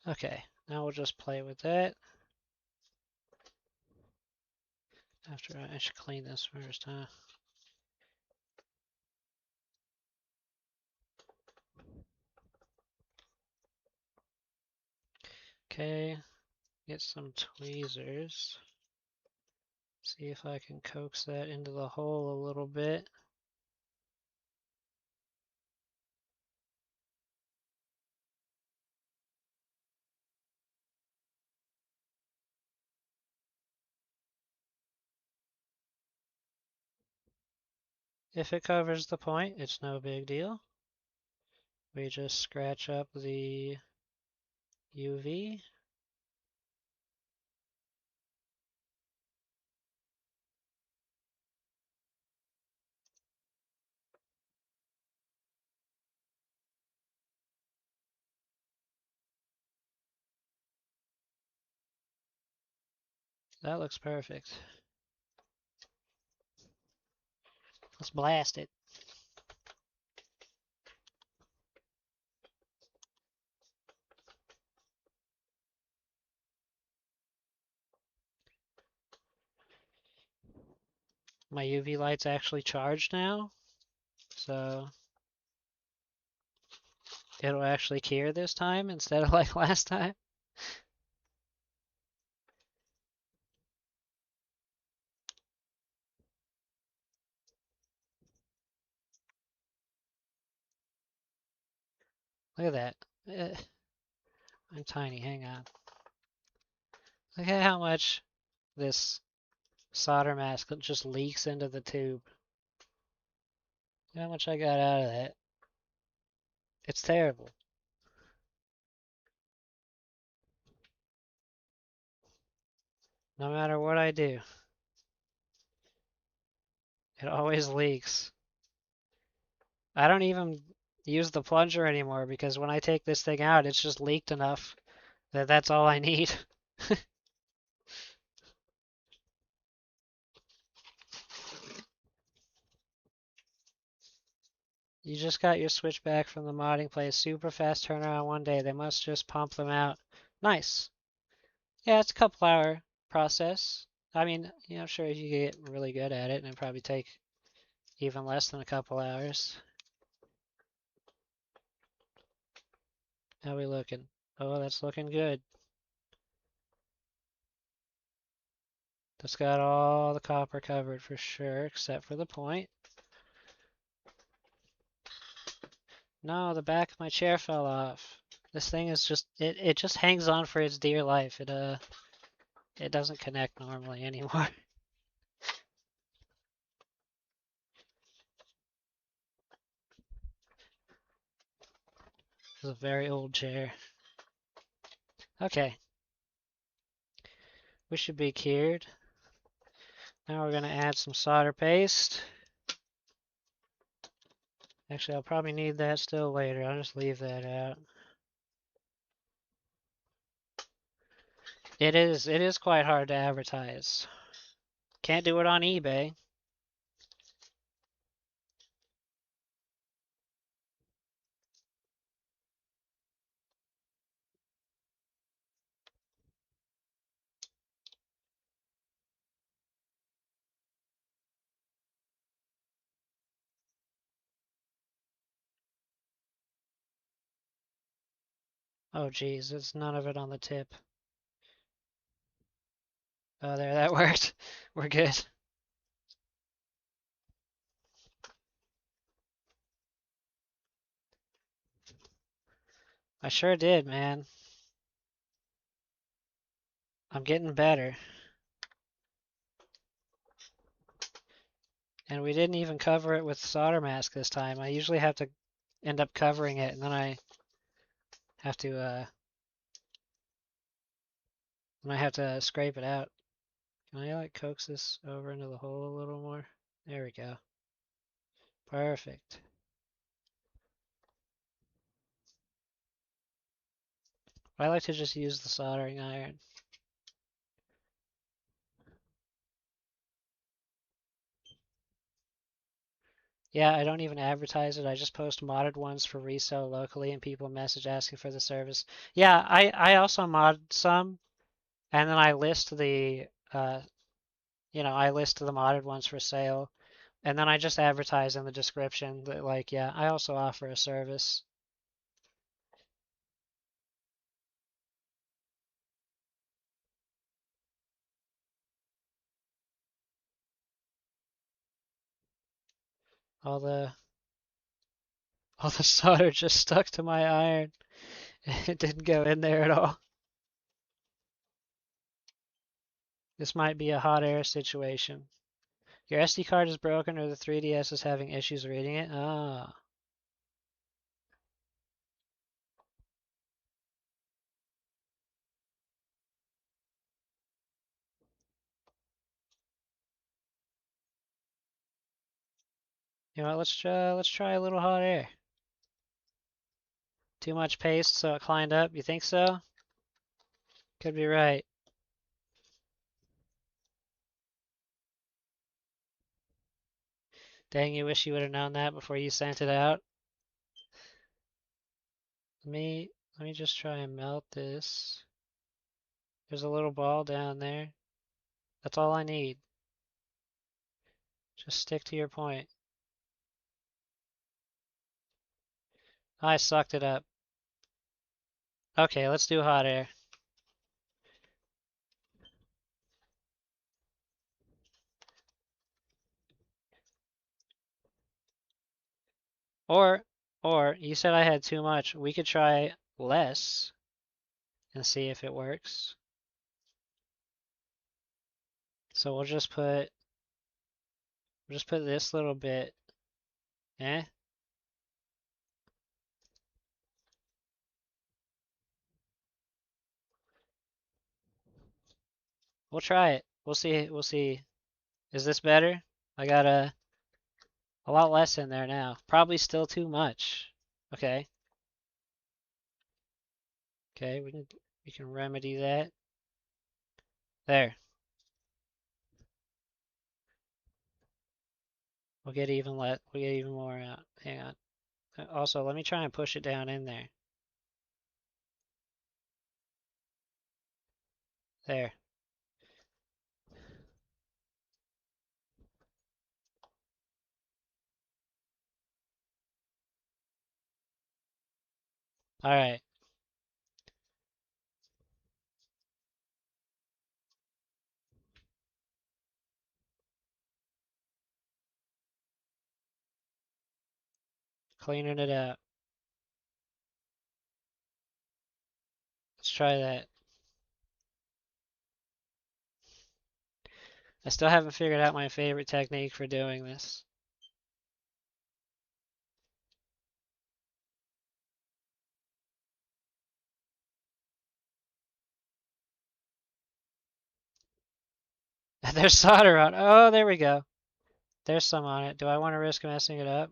Okay, now we'll just play with that. After I should clean this first, huh? Okay, get some tweezers. See if I can coax that into the hole a little bit. If it covers the point, it's no big deal. We just scratch up the UV. That looks perfect. Let's blast it. My UV light's actually charged now, so it'll actually cure this time instead of like last time. Look at that. I'm tiny, hang on. Look at how much this solder mask just leaks into the tube. Look how much I got out of that. It's terrible. No matter what I do, it always leaks. I don't even use the plunger anymore because when I take this thing out, it's just leaked enough that that's all I need. You just got your switch back from the modding place. Super fast turnaround one day. They must just pump them out. Nice. Yeah, it's a couple hour process. I mean, I'm sure if you get really good at it, it'd probably take even less than a couple hours. How we looking? Oh, that's looking good. That's got all the copper covered for sure, except for the point. No, the back of my chair fell off. This thing is just it just hangs on for its dear life. It doesn't connect normally anymore. It's a very old chair. Okay, we should be cured. Now we're gonna add some solder paste. Actually, I'll probably need that still later. I'll just leave that out. It is quite hard to advertise. Can't do it on eBay. Oh geez, there's none of it on the tip. Oh, there, that worked. We're good. I sure did, man. I'm getting better. And we didn't even cover it with solder mask this time. I usually have to end up covering it, and then I have to scrape it out. Can I like coax this over into the hole a little more? There we go. Perfect. I like to just use the soldering iron. Yeah, I don't even advertise it. I just post modded ones for resale locally, and people message asking for the service. Yeah, I also mod some, and then I list I list the modded ones for sale, and then I just advertise in the description that like, yeah, I also offer a service. All the all the solder just stuck to my iron. It didn't go in there at all. This might be a hot air situation. Your SD card is broken or the 3DS is having issues reading it? Ah. You know what, let's try a little hot air. Too much paste so it climbed up, you think so? Could be right. Dang, you wish you would have known that before you sent it out. Let me just try and melt this. There's a little ball down there. That's all I need. Just stick to your point. I sucked it up. Okay, let's do hot air. Or, or you said I had too much. We could try less and see if it works. So we'll just put this little bit. Eh? We'll try it. We'll see. We'll see. Is this better? I got a lot less in there now. Probably still too much. Okay. Okay, we can remedy that. There. We'll get even more out. Hang on. Also, let me try and push it down in there. There. All right. Cleaning it out. Let's try that. I still haven't figured out my favorite technique for doing this. There's solder on. Oh, there we go. There's some on it. Do I want to risk messing it up?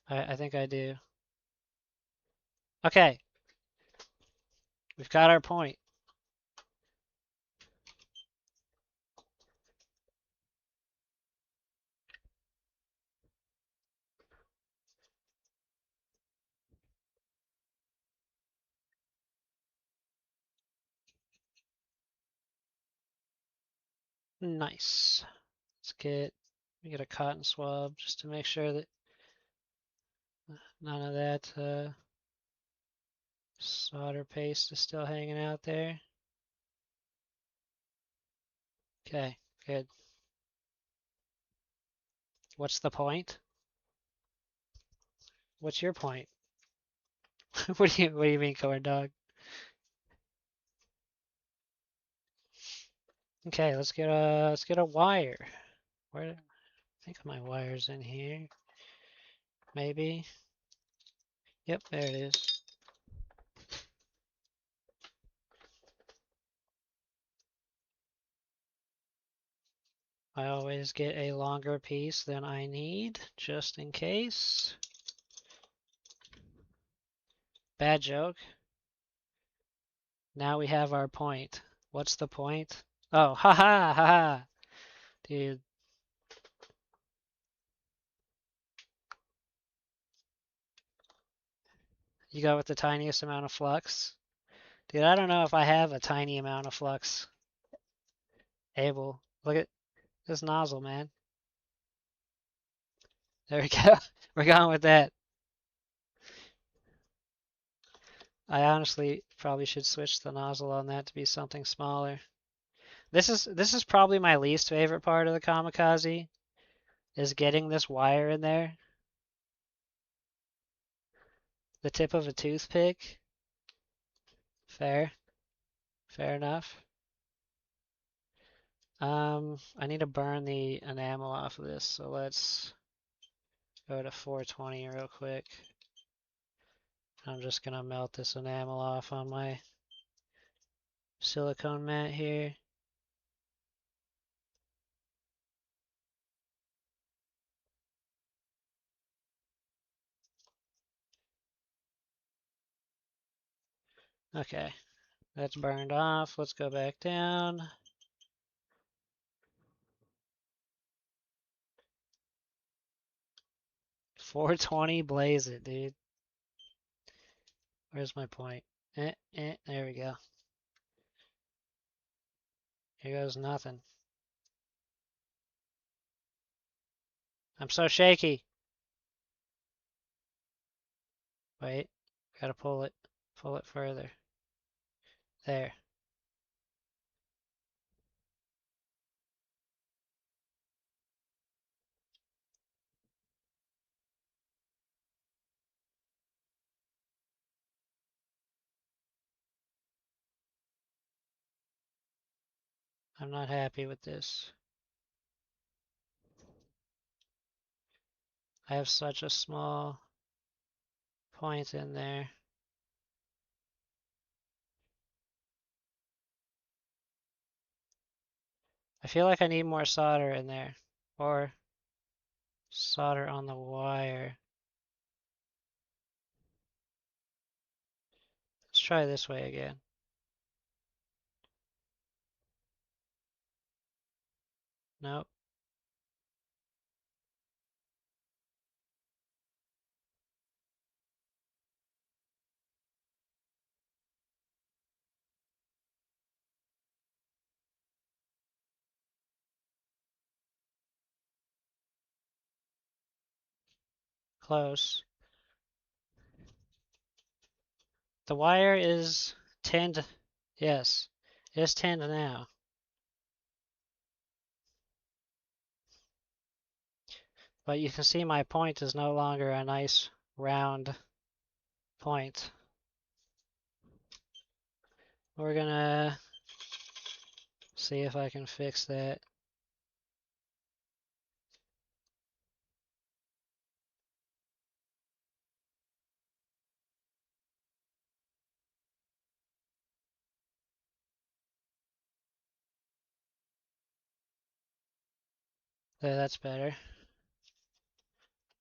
I think I do. Okay, we've got our point. Nice. We get a cotton swab just to make sure that none of that solder paste is still hanging out there. Okay, good. What's the point? What's your point? What do you mean, corn dog? Okay, let's get a wire. Where I think my wire's in here. Maybe. Yep, there it is. I always get a longer piece than I need, just in case. Bad joke. Now we have our point. What's the point? Oh, haha, haha. Dude. You go with the tiniest amount of flux? Dude, I don't know if I have a tiny amount of flux able. Look at this nozzle, man. There we go. We're going with that. I honestly probably should switch the nozzle on that to be something smaller. This is probably my least favorite part of the kamikaze, is getting this wire in there. The tip of a toothpick. Fair. Fair enough. I need to burn the enamel off of this, so let's go to 420 real quick. I'm just gonna melt this enamel off on my silicone mat here. Okay, that's burned off. Let's go back down. 420, blaze it, dude. Where's my point? There we go. Here goes nothing. I'm so shaky. Wait, gotta pull it. Pull it further. There. I'm not happy with this. I have such a small point in there. I feel like I need more solder in there. Or solder on the wire. Let's try this way again. Nope. Close. The wire is tinned. Yes, it is tinned now. But you can see my point is no longer a nice round point. We're gonna see if I can fix that. There, that's better.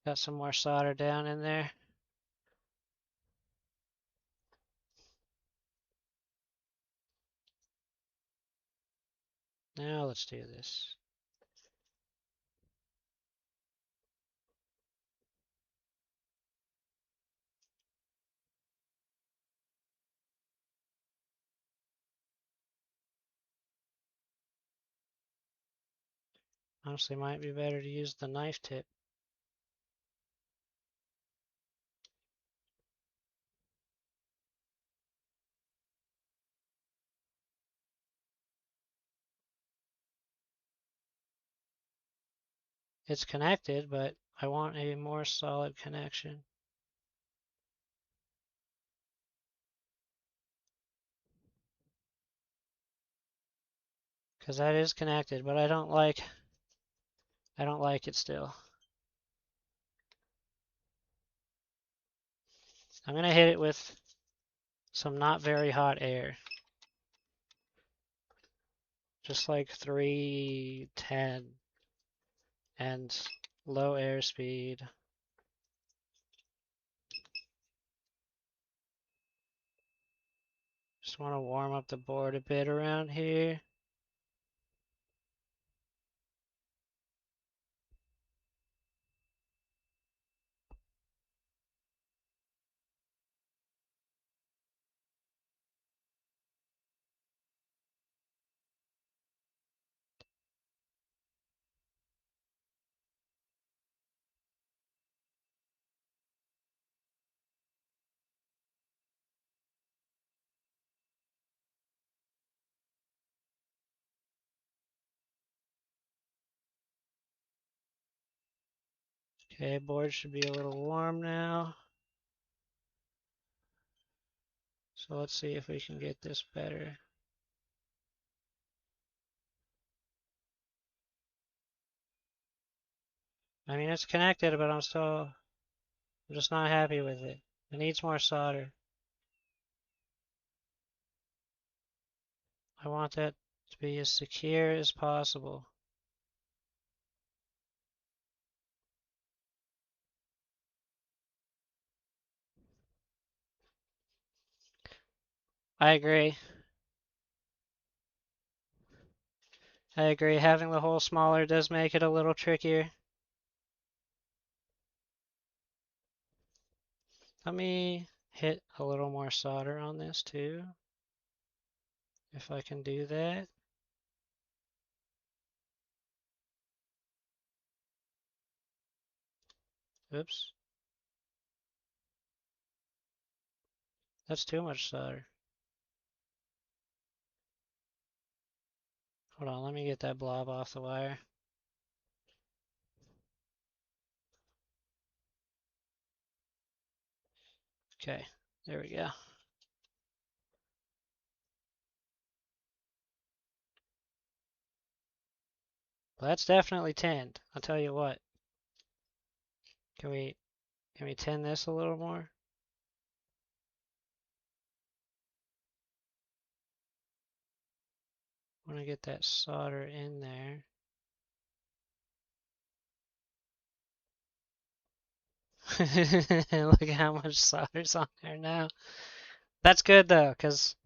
Got some more solder down in there. Now let's do this. Honestly, might be better to use the knife tip. It's connected, but I want a more solid connection. Because that is connected, but I don't like it still. I'm gonna hit it with some not very hot air. Just like 310 and low airspeed. Just want to warm up the board a bit around here. Okay, board should be a little warm now. So let's see if we can get this better. I mean, it's connected, but I'm just not happy with it. It needs more solder. I want that to be as secure as possible. I agree. I agree. Having the hole smaller does make it a little trickier. Let me hit a little more solder on this too, if I can do that. Oops. That's too much solder. Hold on, let me get that blob off the wire. Okay, there we go. Well, that's definitely tinned. I'll tell you what. Can we tin this a little more? I want to get that solder in there. Look at how much solder's on there now. That's good though, because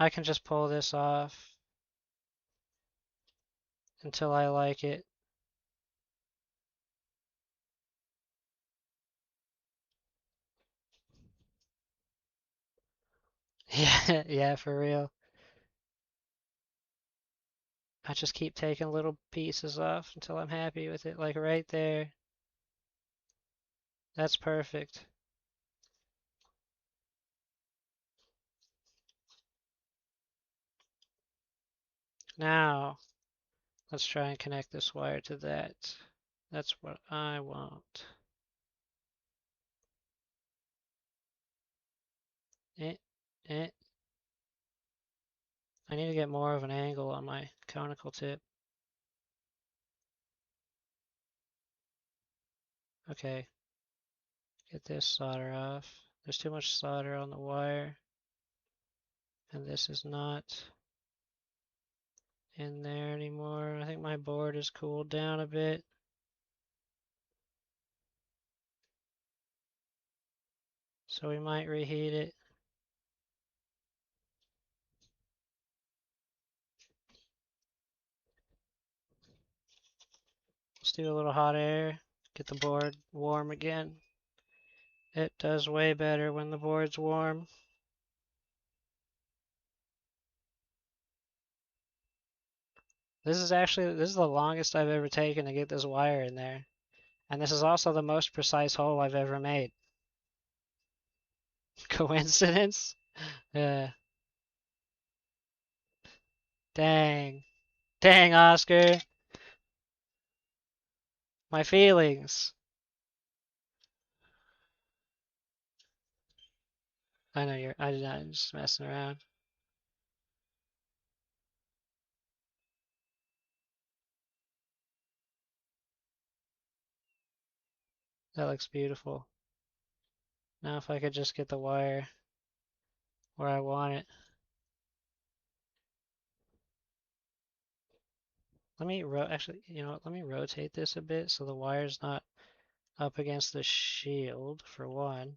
I can just pull this off until I like it. Yeah, yeah, for real. I just keep taking little pieces off until I'm happy with it, like right there. That's perfect. Now, let's try and connect this wire to that. That's what I want. Eh, eh. I need to get more of an angle on my conical tip. Okay, get this solder off. There's too much solder on the wire, and this is not in there anymore. I think my board has cooled down a bit. So we might reheat it. Let's do a little hot air, get the board warm again. It does way better when the board's warm. This is the longest I've ever taken to get this wire in there. And this is also the most precise hole I've ever made. Coincidence? Yeah. Dang. Dang, Oscar. My feelings. I know I'm just messing around. That looks beautiful. Now if I could just get the wire where I want it. Actually, you know what? Let me rotate this a bit so the wire's not up against the shield for one.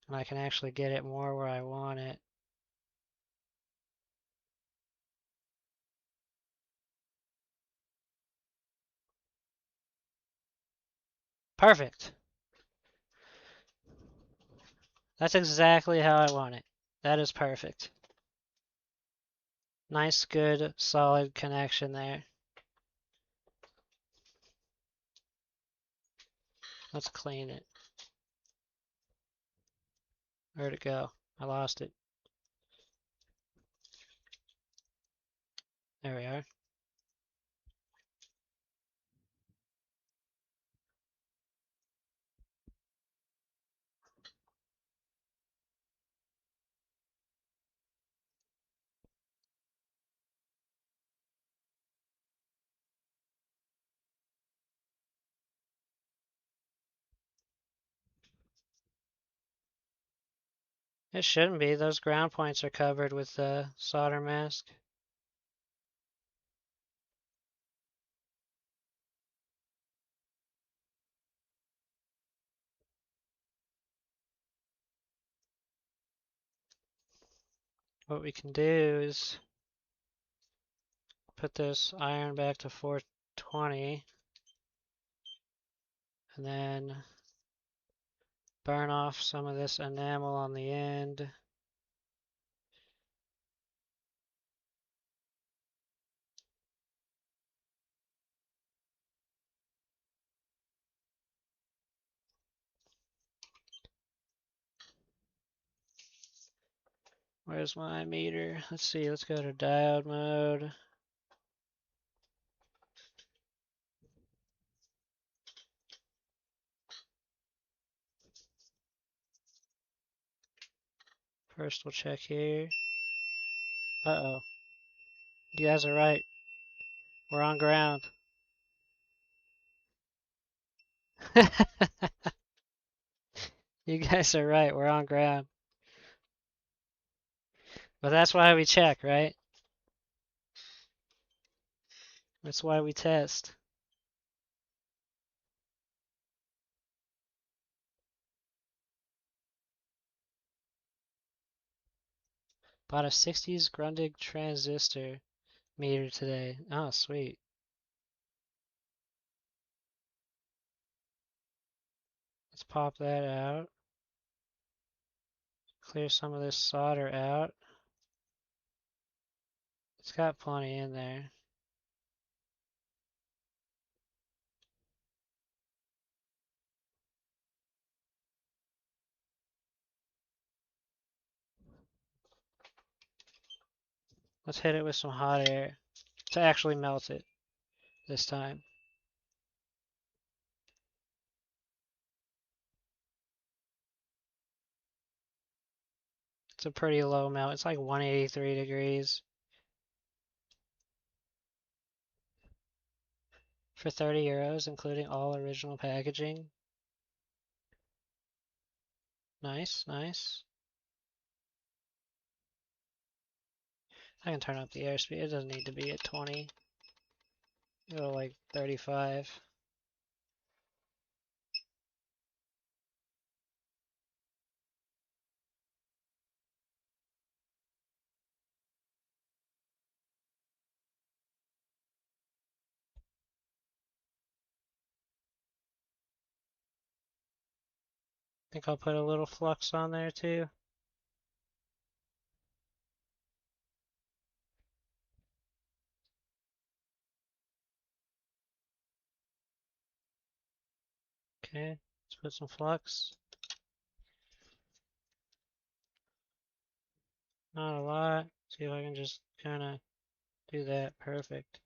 And I can actually get it more where I want it. Perfect. That's exactly how I want it. That is perfect. Nice, good, solid connection there. Let's clean it. Where'd it go? I lost it. There we are. It shouldn't be. Those ground points are covered with the solder mask. What we can do is put this iron back to 420 and then burn off some of this enamel on the end. Where's my meter? Let's see, let's go to diode mode. First we'll check here. Uh-oh. You guys are right. We're on ground. You guys are right. We're on ground. But that's why we check, right? That's why we test. Bought a 60s Grundig transistor meter today. Oh, sweet. Let's pop that out. Clear some of this solder out. It's got plenty in there. Let's hit it with some hot air to actually melt it this time. It's a pretty low melt. It's like 183 degrees. For 30 euros, including all original packaging. Nice, nice. I can turn up the airspeed. It doesn't need to be at 20. Go like 35. I think I'll put a little flux on there too. Okay, let's put some flux. Not a lot. See if I can just kind of do that. Perfect.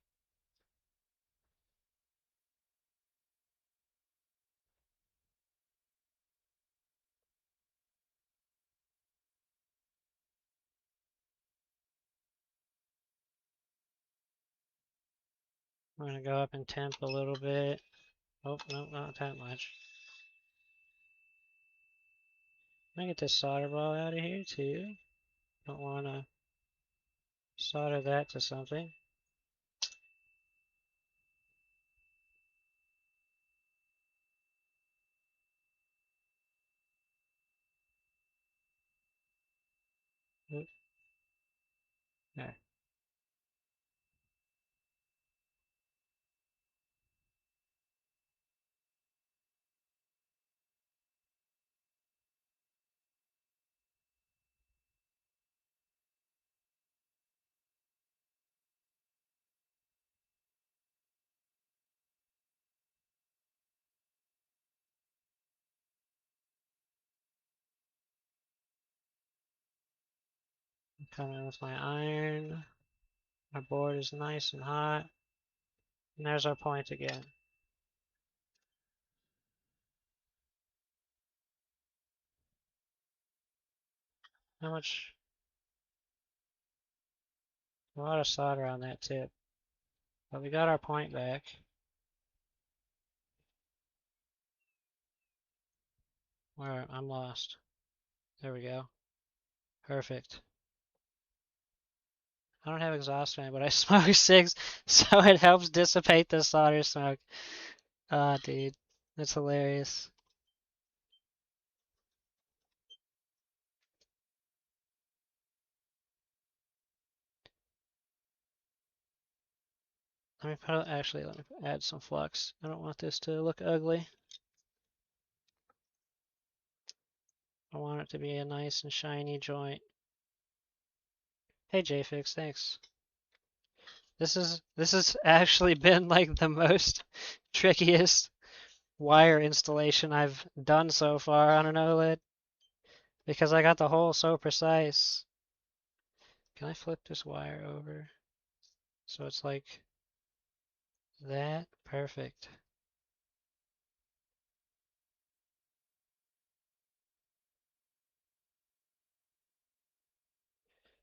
I'm gonna go up in temp a little bit. Oh, no, not that much. I'm gonna get this solder ball out of here too. Don't want to solder that to something. Oop. There. I'm coming with my iron. Our board is nice and hot. And there's our point again. How much? A lot of solder on that tip. But we got our point back. Where? I'm lost. There we go. Perfect. I don't have exhaust fan, but I smoke cigs, so it helps dissipate the solder smoke. Ah, dude. That's hilarious. Actually, let me add some flux. I don't want this to look ugly. I want it to be a nice and shiny joint. Hey JFix, thanks. This has actually been like the most trickiest wire installation I've done so far on an OLED because I got the hole so precise. Can I flip this wire over so it's like that? Perfect.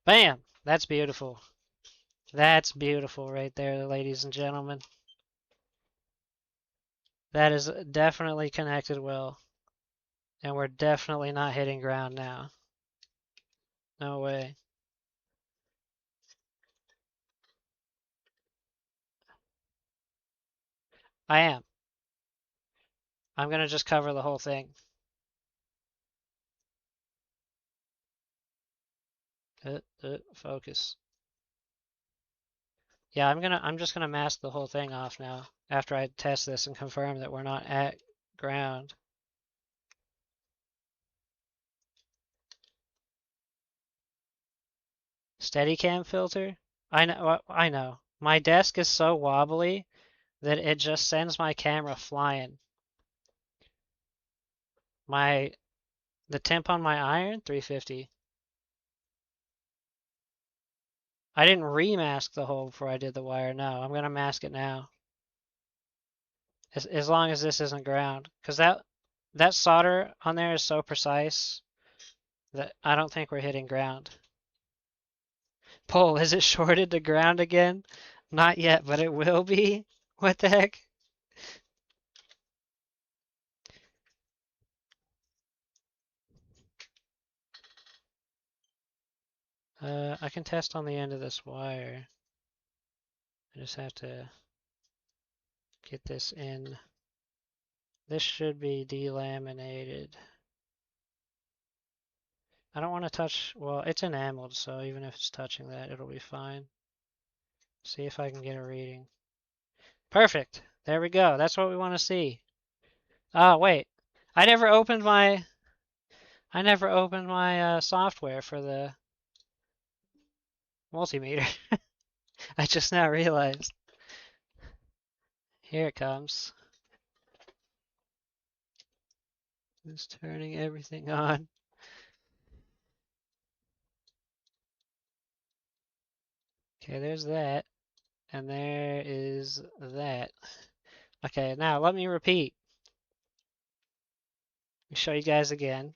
Bam! That's beautiful. That's beautiful right there, ladies and gentlemen. That is definitely connected well. And we're definitely not hitting ground now. No way. I am. I'm gonna just cover the whole thing. Focus. Yeah, I'm just gonna mask the whole thing off now after I test this and confirm that we're not at ground. Steadicam filter? I know. My desk is so wobbly that it just sends my camera flying. The temp on my iron, 350. I didn't remask the hole before I did the wire. No, I'm gonna mask it now. As long as this isn't ground, because that solder on there is so precise. That I don't think we're hitting ground. Pole, is it shorted to ground again? Not yet, but it will be. What the heck? I can test on the end of this wire. I just have to get this in. This should be delaminated. I don't want to touch, well, it's enameled, so even if it's touching that, it'll be fine. See if I can get a reading. Perfect. There we go. That's what we want to see. Oh, wait. I never opened my software for the multimeter. I just now realized. Here it comes. Just turning everything on. Okay, there's that. And there is that. Okay, now let me repeat. Let me show you guys again.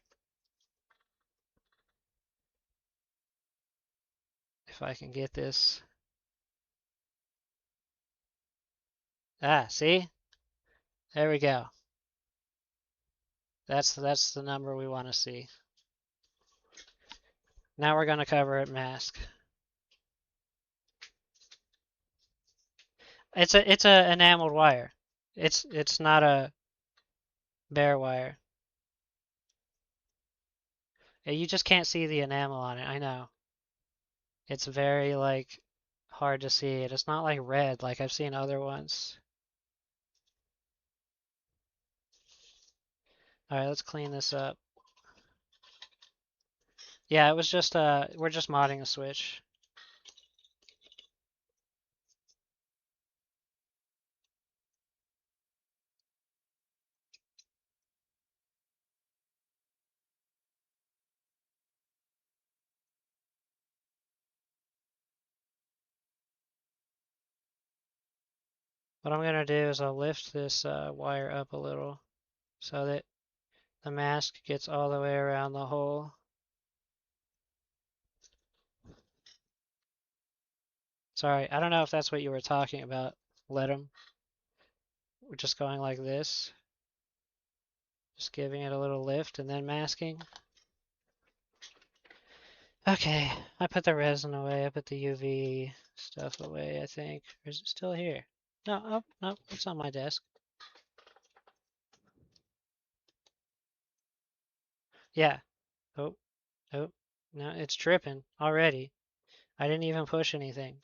If I can get this. Ah, see? There we go. That's the number we want to see. Now we're going to cover it mask. It's a enameled wire. It's not a bare wire. You just can't see the enamel on it. I know. It's very like hard to see it. It's not like red like I've seen other ones. All right, let's clean this up. Yeah, it was just we're just modding a switch. What I'm gonna do is I'll lift this wire up a little so that the mask gets all the way around the hole. Sorry, I don't know if that's what you were talking about. Let them. We're just going like this. Just giving it a little lift and then masking. Okay, I put the resin away. I put the UV stuff away, I think. Or is it still here? No, oh, no, it's on my desk. Yeah. Oh, oh, no, it's tripping already. I didn't even push anything.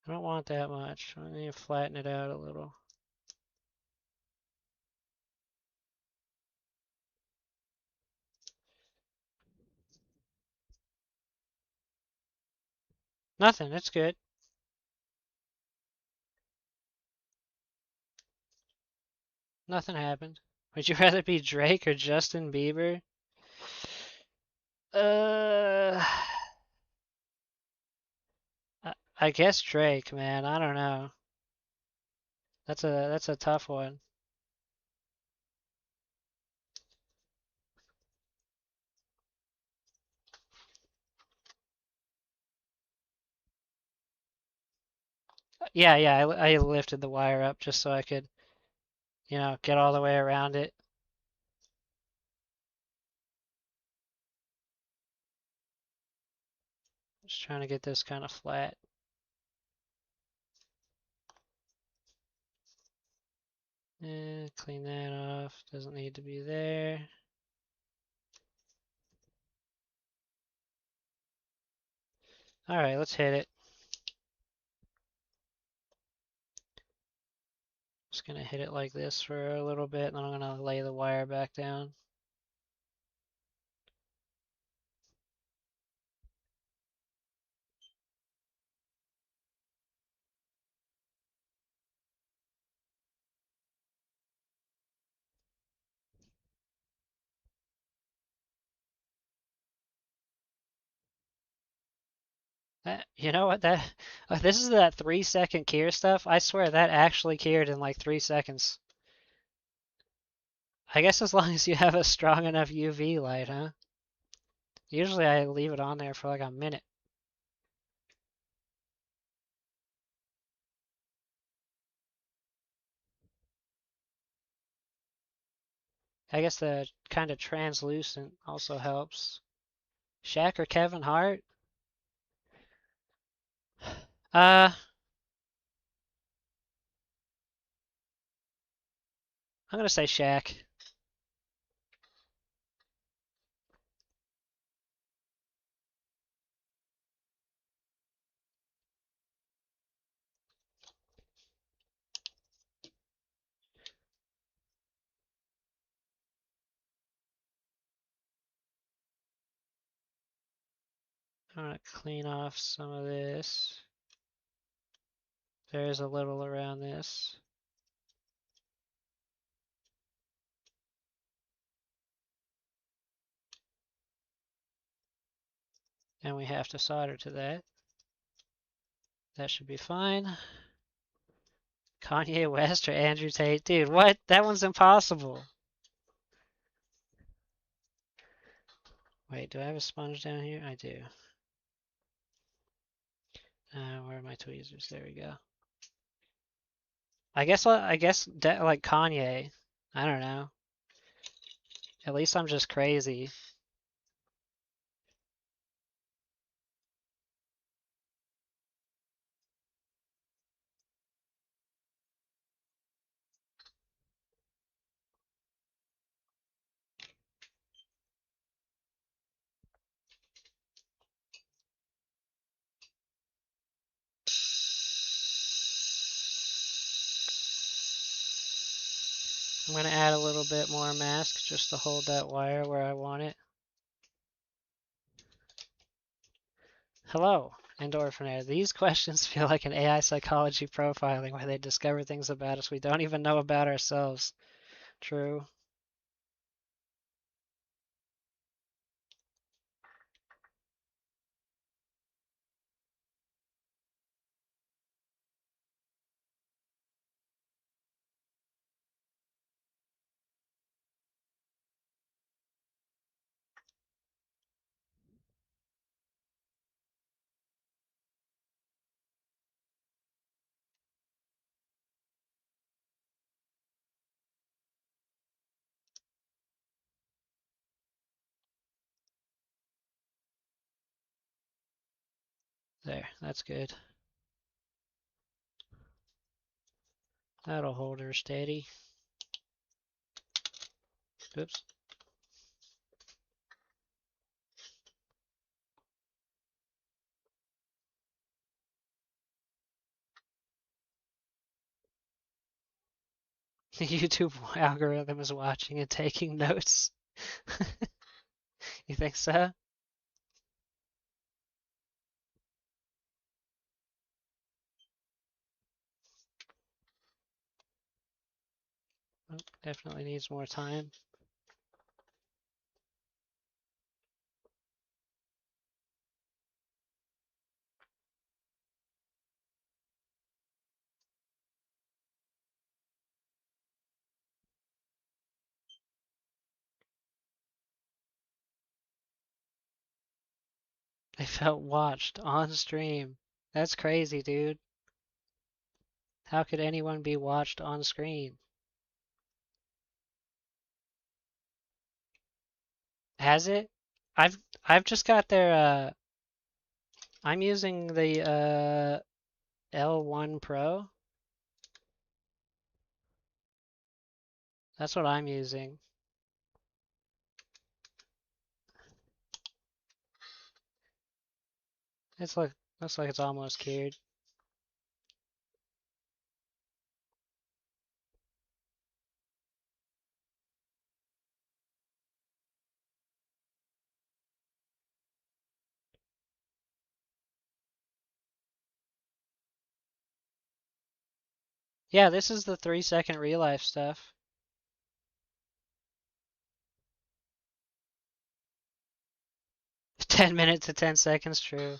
I don't want that much. I need to flatten it out a little. Nothing, it's good. Nothing happened. Would you rather be Drake or Justin Bieber? Uh, I guess Drake, man. I don't know. That's a tough one. Yeah, yeah. I lifted the wire up just so I could, get all the way around it. Just trying to get this kind of flat. Clean that off. Doesn't need to be there. All right, let's hit it. Just gonna hit it like this for a little bit, and then I'm gonna lay the wire back down. You know what? This is that 3 second cure stuff. I swear that actually cured in like 3 seconds. I guess as long as you have a strong enough UV light, huh? Usually I leave it on there for like a minute. I guess the kind of translucent also helps. Shaq or Kevin Hart? Uh, I'm gonna say Shaq. I'm gonna clean off some of this. There's a little around this. And we have to solder to that. That should be fine. Kanye West or Andrew Tate? Dude, what? That one's impossible. Wait, do I have a sponge down here? I do. Where are my tweezers? There we go. I guess like Kanye. I don't know. At least I'm just crazy. I'm gonna add a little bit more mask just to hold that wire where I want it. Hello, Endorphinator. These questions feel like an AI psychology profiling where they discover things about us we don't even know about ourselves. True. There, that's good. That'll hold her steady. Oops. The YouTube algorithm is watching and taking notes. You think so? Oh, definitely needs more time. I felt watched on stream. That's crazy, dude. How could anyone be watched on screen? Has it? I've just got their I'm using the L1 Pro. That's what I'm using. It's like looks like it's almost cured. Yeah, this is the 3 second real life stuff. 10 minutes to 10 seconds, true.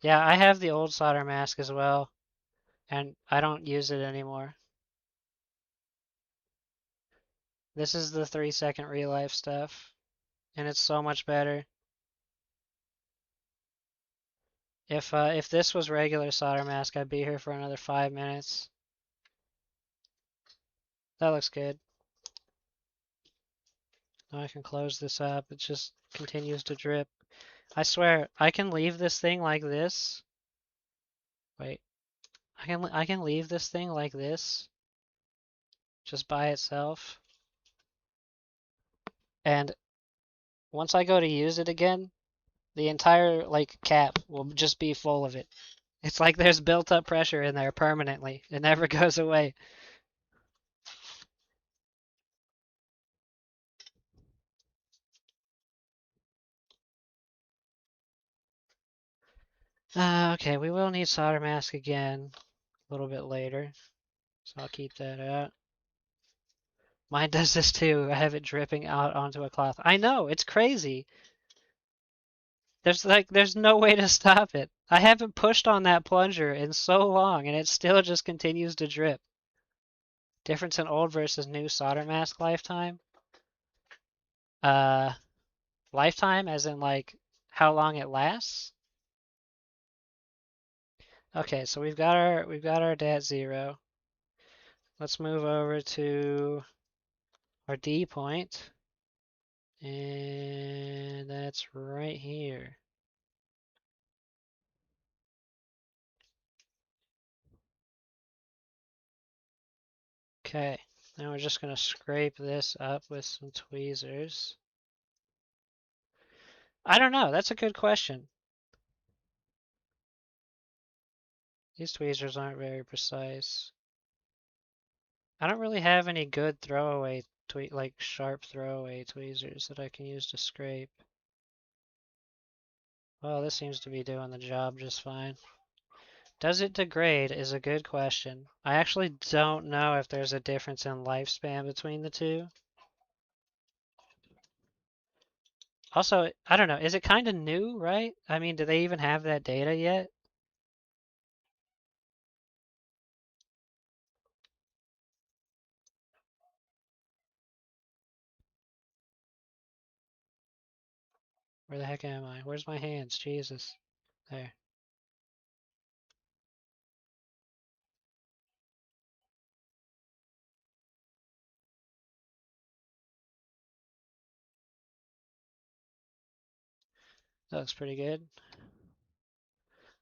Yeah, I have the old solder mask as well, and I don't use it anymore. This is the 3-second real life stuff, and it's so much better. If this was regular solder mask, I'd be here for another 5 minutes. That looks good. Now I can close this up. It just continues to drip. I swear, I can leave this thing like this. Wait, I can leave this thing like this, just by itself. And once I go to use it again, the entire like cap will just be full of it. It's like there's built up pressure in there permanently. It never goes away. Okay, we will need solder mask again a little bit later, so I'll keep that out. Mine does this too. I have it dripping out onto a cloth. I know, it's crazy. There's no way to stop it. I haven't pushed on that plunger in so long and it still just continues to drip. Difference in old versus new solder mask lifetime. Uh, Lifetime as in like how long it lasts. Okay, so we've got our DAT 0. Let's move over to our D point, and that's right here. Okay, now we're just gonna scrape this up with some tweezers. I don't know, that's a good question. These tweezers aren't very precise. I don't really have any good throwaway like sharp throwaway tweezers that I can use to scrape. Well, this seems to be doing the job just fine. Does it degrade is a good question. I actually don't know if there's a difference in lifespan between the two. Also, I don't know, is it kind of new, right? I mean, do they even have that data yet? Where the heck am I? Where's my hands? Jesus. There. That looks pretty good.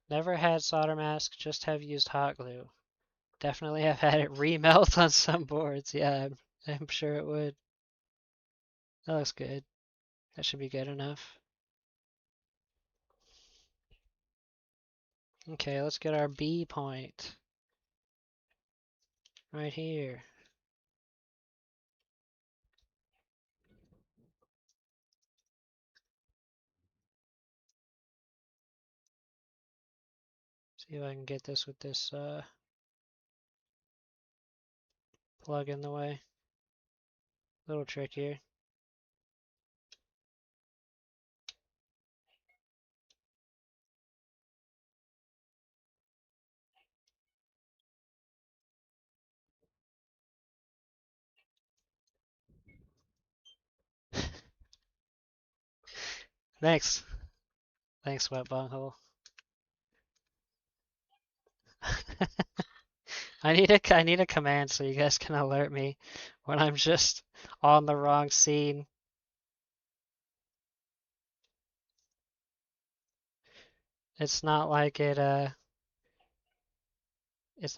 Never had solder mask, just have used hot glue. Definitely have had it remelt on some boards. Yeah, I'm sure it would. That looks good. That should be good enough. Okay, let's get our B point. Right here. See if I can get this with this plug in the way. A little trickier. Thanks. Thanks, wet bunghole. I need a command so you guys can alert me when I'm just on the wrong scene. It's not like it's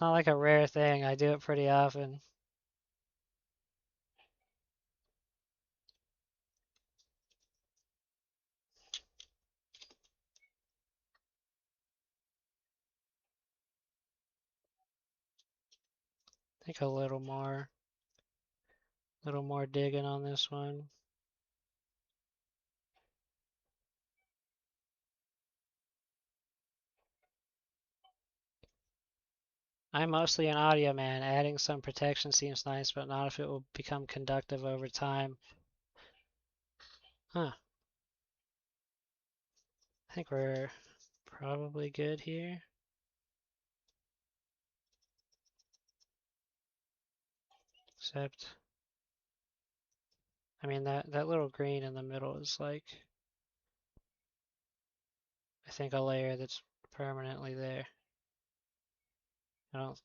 not like a rare thing. I do it pretty often. I think a little more digging on this one. I'm mostly an audio man. Adding some protection seems nice, but not if it will become conductive over time. Huh. I think we're probably good here. Except, I mean, that little green in the middle is like, I think a layer that's permanently there. I don't,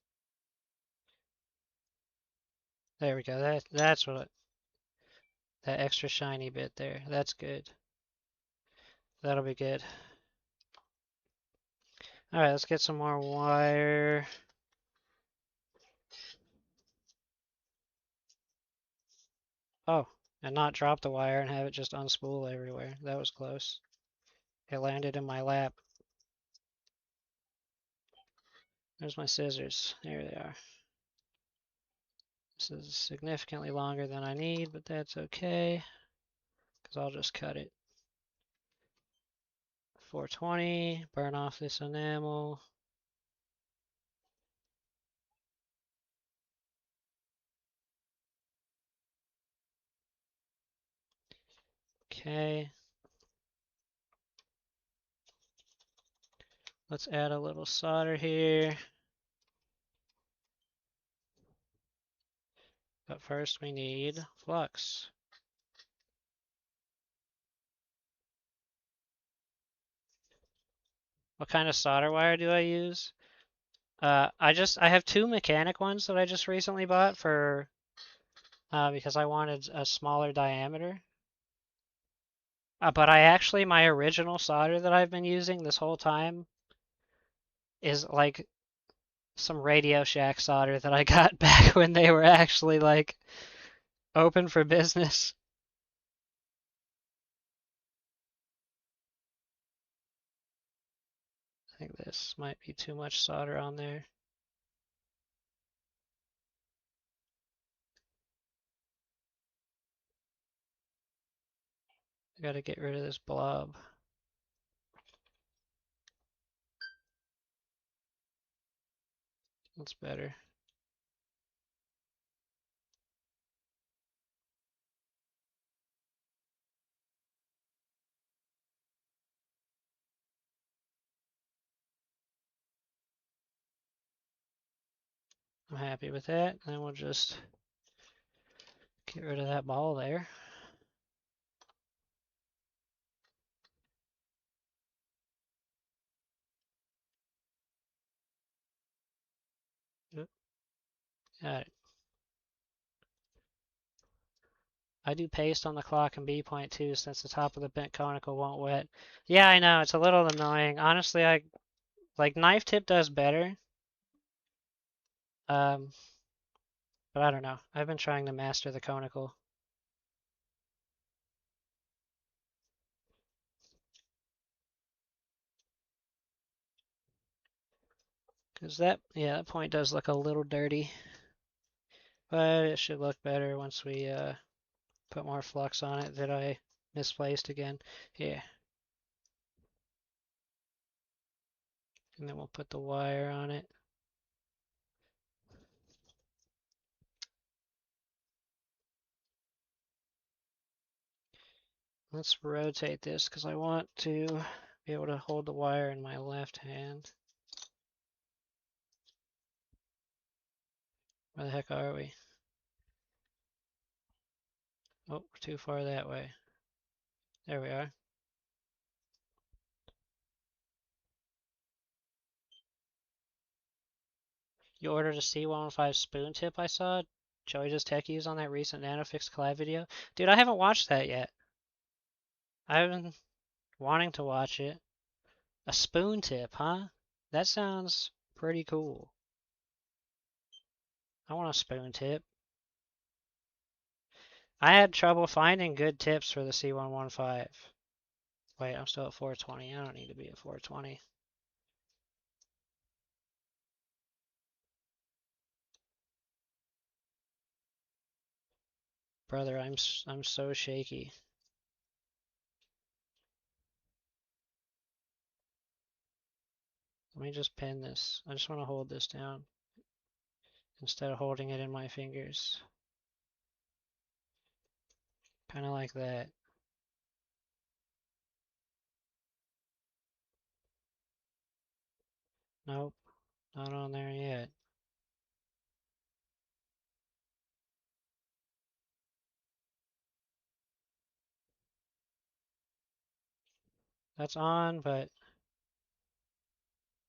there we go. That's what, that extra shiny bit there. That's good. That'll be good. All right, let's get some more wire. Oh, and not drop the wire and have it just unspool everywhere. That was close. It landed in my lap. There's my scissors. There they are. This is significantly longer than I need, but that's okay, because I'll just cut it. 420, burn off this enamel. Okay. Let's add a little solder here. But first we need flux. What kind of solder wire do I use? I have two mechanic ones that I just recently bought for because I wanted a smaller diameter. But my original solder that I've been using this whole time is like some Radio Shack solder that I got back when they were actually like open for business. I think this might be too much solder on there. I gotta get rid of this blob. That's better. I'm happy with that. Then we'll just get rid of that ball there. Yep. Got it. I do paste on the clock and B point too since the top of the bent conical won't wet. Yeah, I know, it's a little annoying. Honestly, I like knife tip does better. Um, but I don't know. I've been trying to master the conical. Because that point does look a little dirty. But it should look better once we put more flux on it that I misplaced again. Yeah. And then we'll put the wire on it. Let's rotate this because I want to be able to hold the wire in my left hand. Where the heck are we? Oh, we're too far that way. There we are. You ordered a C115 spoon tip I saw Joey Does Techies on that recent NanoFix collab video. Dude, I haven't watched that yet. I've been wanting to watch it. A spoon tip, huh? That sounds pretty cool. I want a spoon tip. I had trouble finding good tips for the C115. Wait, I'm still at 420. I don't need to be at 420. Brother, I'm so shaky. Let me just pin this. I just want to hold this down instead of holding it in my fingers. Kind of like that. Nope, not on there yet. That's on, but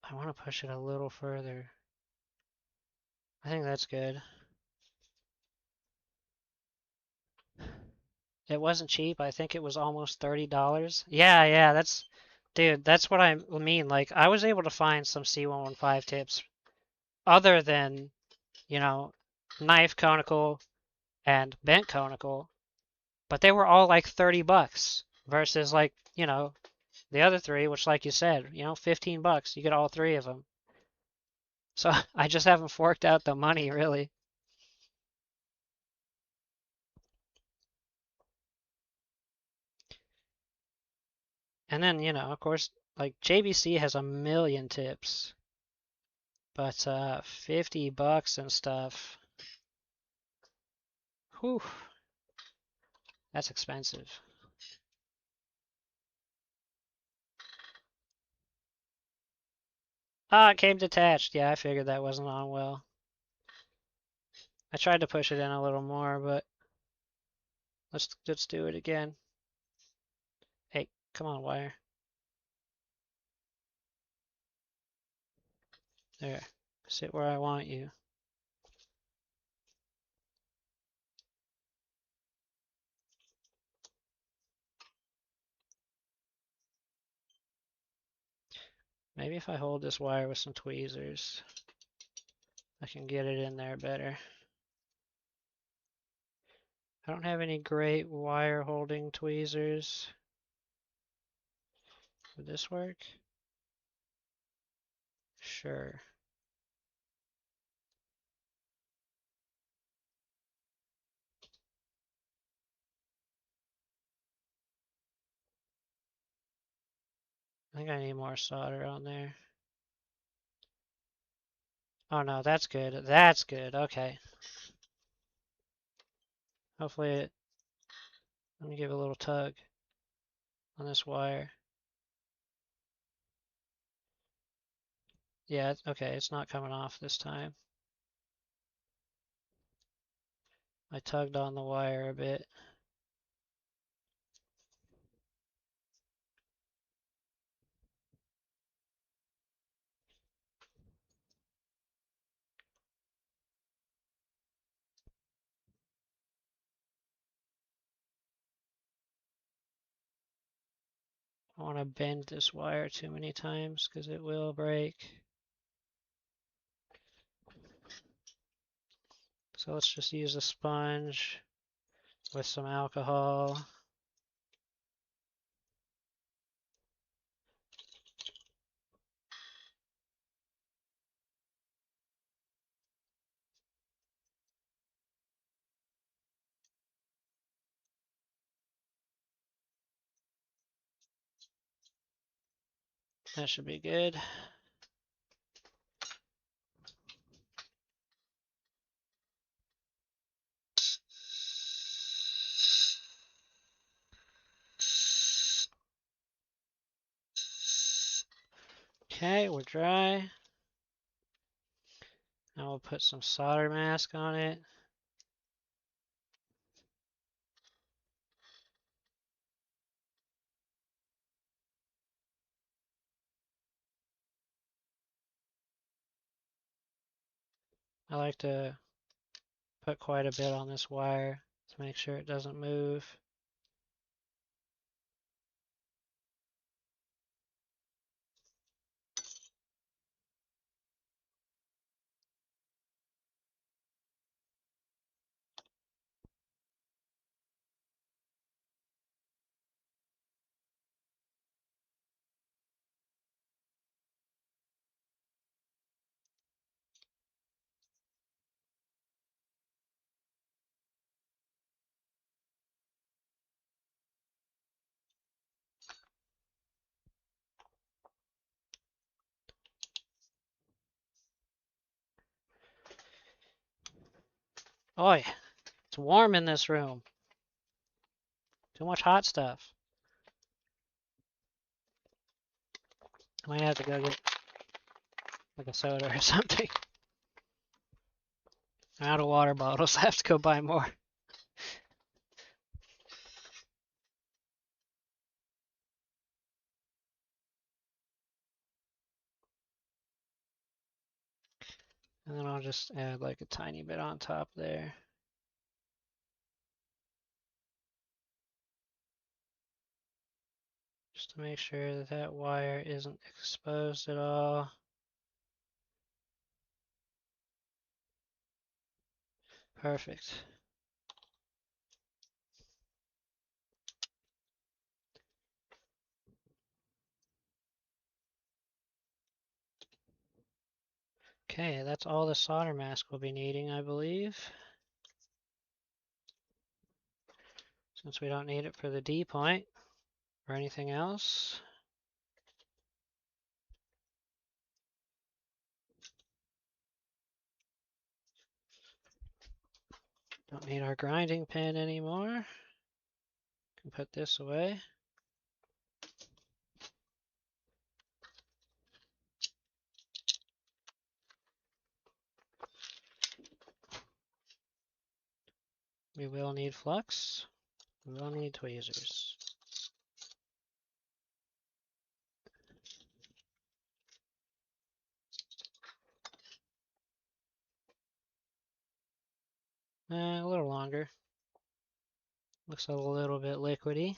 I want to push it a little further. I think that's good. It wasn't cheap. I think it was almost $30. Yeah, dude, that's what I mean. Like, I was able to find some C115 tips other than, you know, knife conical and bent conical, but they were all like $30 versus like, the other three, which like you said, $15. You get all three of them. So I just haven't forked out the money really. And then, of course, like JBC has a million tips, but $50 and stuff. Whew, that's expensive. Ah, it came detached. Yeah, I figured that wasn't on well. I tried to push it in a little more, but let's do it again. Hey, come on, wire. There. Sit where I want you. Maybe if I hold this wire with some tweezers, I can get it in there better. I don't have any great wire holding tweezers. Would this work? Sure. I think I need more solder on there. Oh no, that's good. That's good. Okay. Hopefully let me give it a little tug on this wire. Yeah, okay, it's not coming off this time. I tugged on the wire a bit. I don't want to bend this wire too many times because it will break. So let's just use a sponge with some alcohol. That should be good. Okay, we're dry. Now we'll put some solder mask on it. I like to put quite a bit on this wire to make sure it doesn't move. Oh, yeah, it's warm in this room. Too much hot stuff. I might have to go get like a soda or something. I'm out of water bottles. I have to go buy more. And then I'll just add like a tiny bit on top there. Just to make sure that that wire isn't exposed at all. Perfect. Okay, that's all the solder mask we'll be needing, I believe. Since we don't need it for the D point or anything else. Don't need our grinding pen anymore. Can put this away. We will need flux. We will need tweezers. A little longer. Looks a little bit liquidy.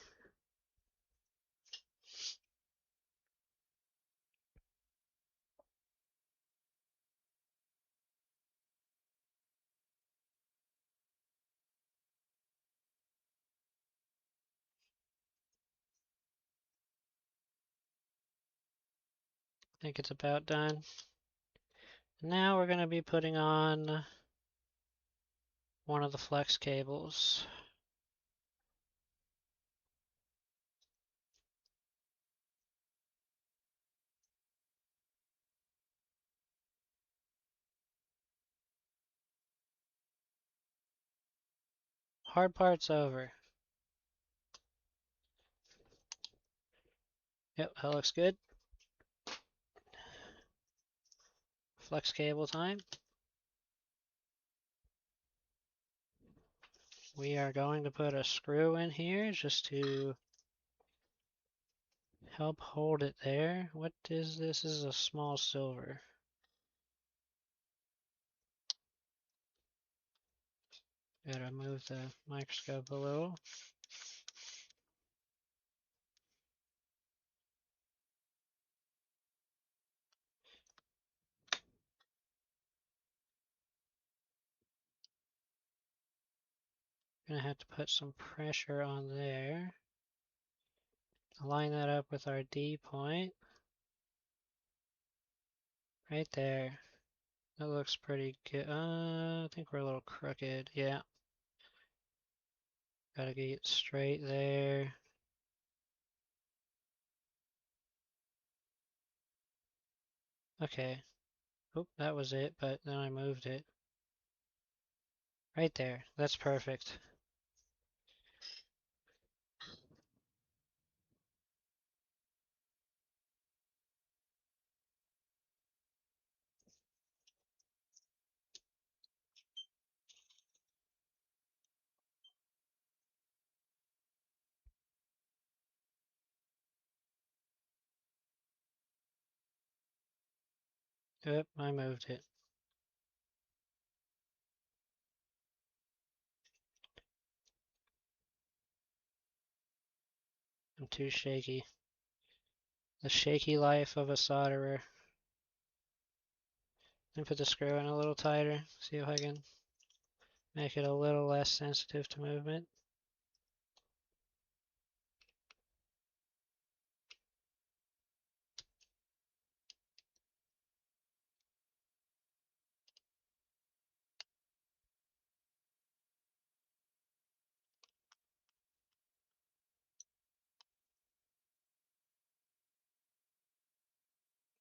I think it's about done. Now we're going to be putting on one of the flex cables. Hard part's over. Yep, that looks good. Flex cable time. We are going to put a screw in here just to help hold it there. What is this? This is a small silver. Gotta move the microscope a little. Gonna have to put some pressure on there. Line that up with our D point. Right there. That looks pretty good. I think we're a little crooked. Yeah. Gotta get straight there. Okay. Oop, that was it, but then I moved it. Right there. That's perfect. Yep, I moved it. I'm too shaky. The shaky life of a solderer. Let me put the screw in a little tighter. See if I can make it a little less sensitive to movement.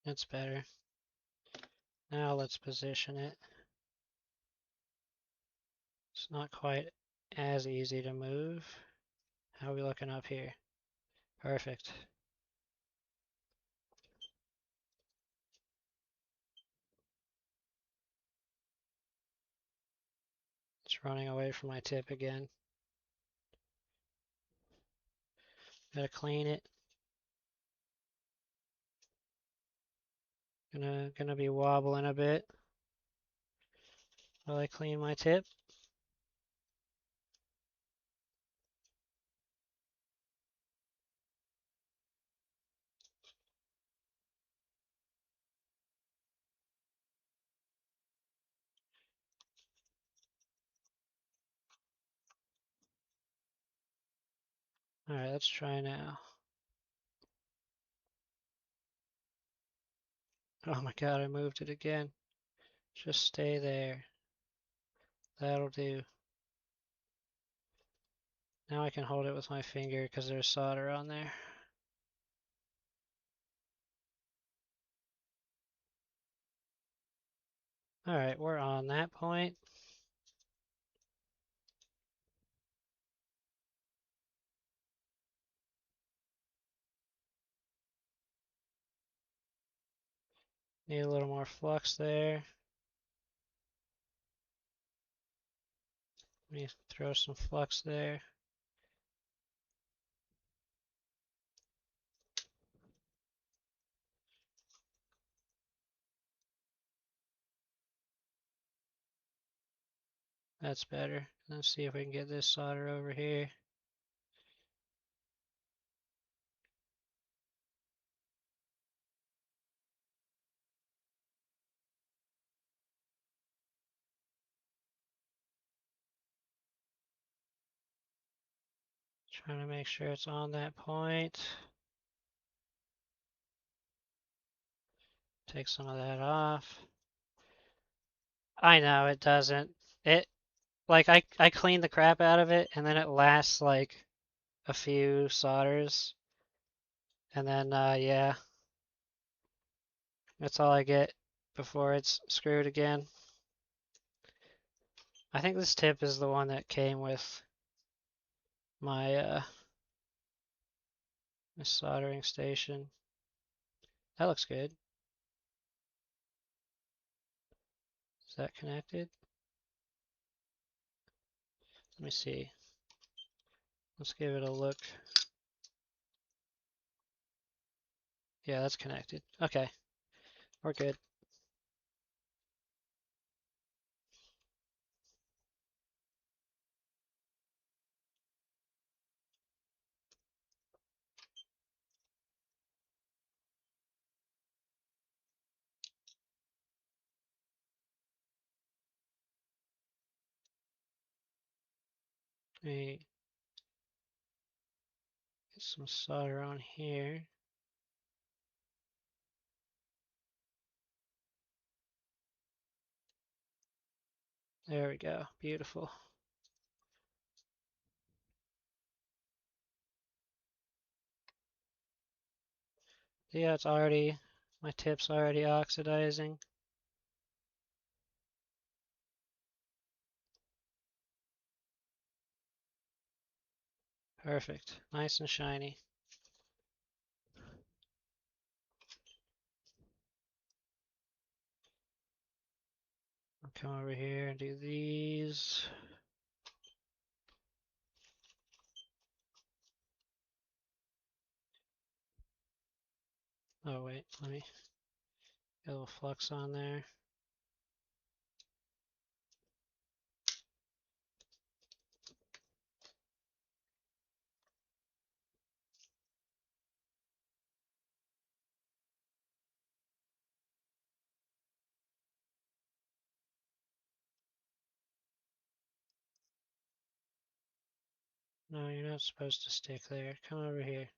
That's better. Now let's position it. It's not quite as easy to move. How are we looking up here? Perfect. It's running away from my tip again. Gotta clean it. Gonna be wobbling a bit while I clean my tip. Alright, let's try now. Oh my god, I moved it again. Just stay there. That'll do. Now I can hold it with my finger because there's solder on there. Alright, we're on that point. Need a little more flux there. Let me throw some flux there. That's better. Let's see if we can get this solder over here. Trying to make sure it's on that point. Take some of that off. I know it doesn't. Like I cleaned the crap out of it and then it lasts like a few solders. And then yeah, that's all I get before it's screwed again. I think this tip is the one that came with my my soldering station. That looks good. Is that connected? Let me see. Let's give it a look. Yeah, that's connected. Okay, we're good. Let me get some solder on here. There we go. Beautiful. Yeah, it's already, my tip's already oxidizing. Perfect. Nice and shiny. I'll come over here and do these. Oh wait, let me get a little flux on there. No, you're not supposed to stick there. Come over here.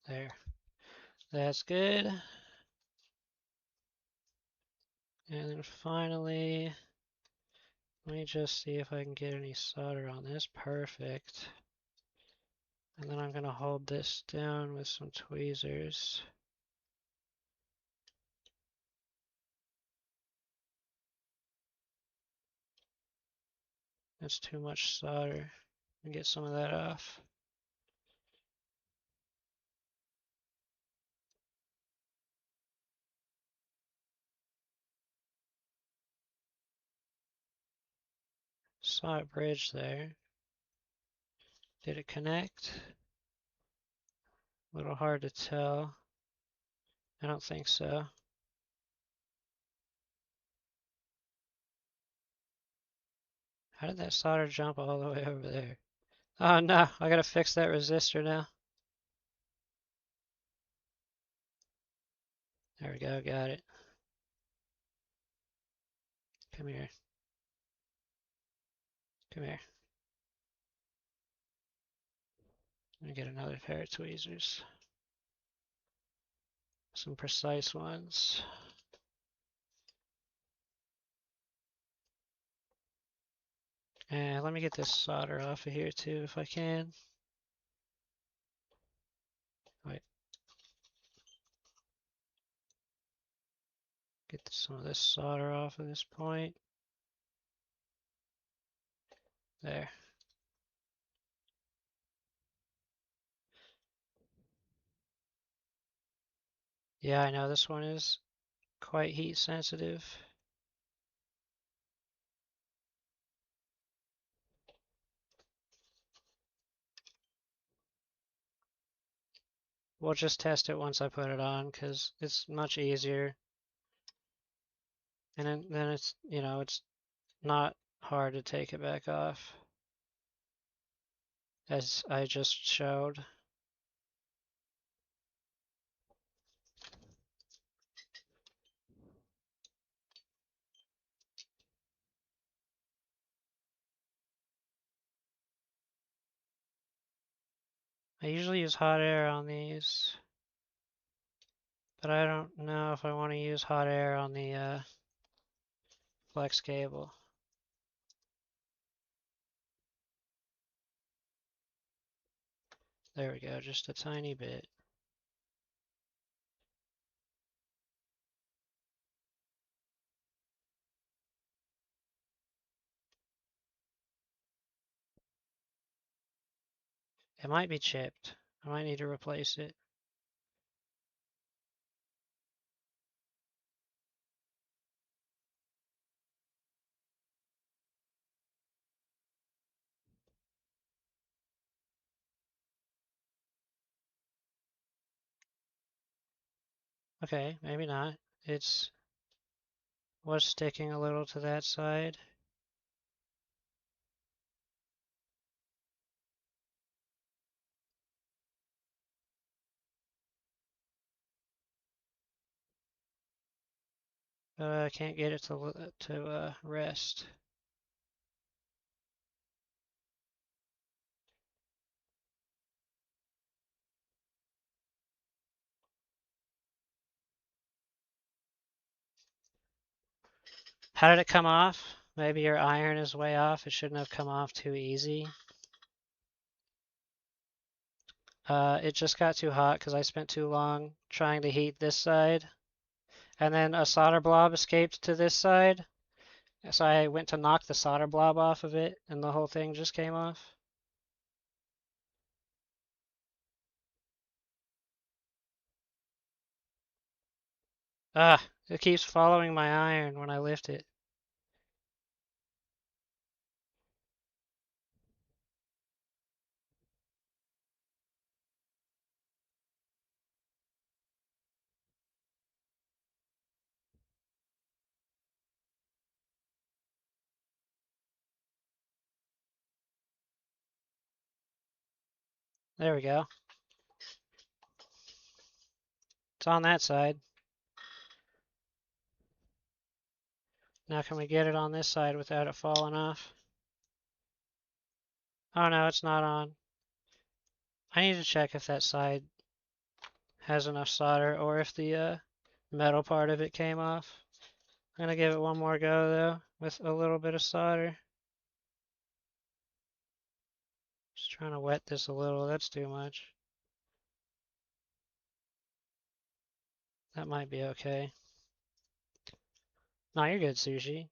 There. That's good. And then finally, let me just see if I can get any solder on this. Perfect. And then I'm going to hold this down with some tweezers. That's too much solder. Get some of that off. Saw it bridge there. Did it connect? A little hard to tell. I don't think so. How did that solder jump all the way over there? Oh no, I gotta fix that resistor now. There we go, got it. Come here. Come here. Let me get another pair of tweezers. Some precise ones. And let me get this solder off of here too if I can. Wait. Get some of this solder off of this point. There. Yeah, I know this one is quite heat sensitive. We'll just test it once I put it on because it's much easier. And then it's, it's not hard to take it back off, as I just showed. I usually use hot air on these, but I don't know if I want to use hot air on the flex cable. There we go, just a tiny bit. It might be chipped. I might need to replace it. Okay, maybe not. It's was sticking a little to that side. But I can't get it to rest. How did it come off? Maybe your iron is way off. It shouldn't have come off too easy. It just got too hot because I spent too long trying to heat this side. And then a solder blob escaped to this side. So I went to knock the solder blob off of it and the whole thing just came off. Ah, it keeps following my iron when I lift it. There we go. It's on that side. Now can we get it on this side without it falling off? Oh no, it's not on. I need to check if that side has enough solder or if the metal part of it came off. I'm gonna give it one more go though with a little bit of solder. Just trying to wet this a little, that's too much. That might be okay. No, you're good, Sushi.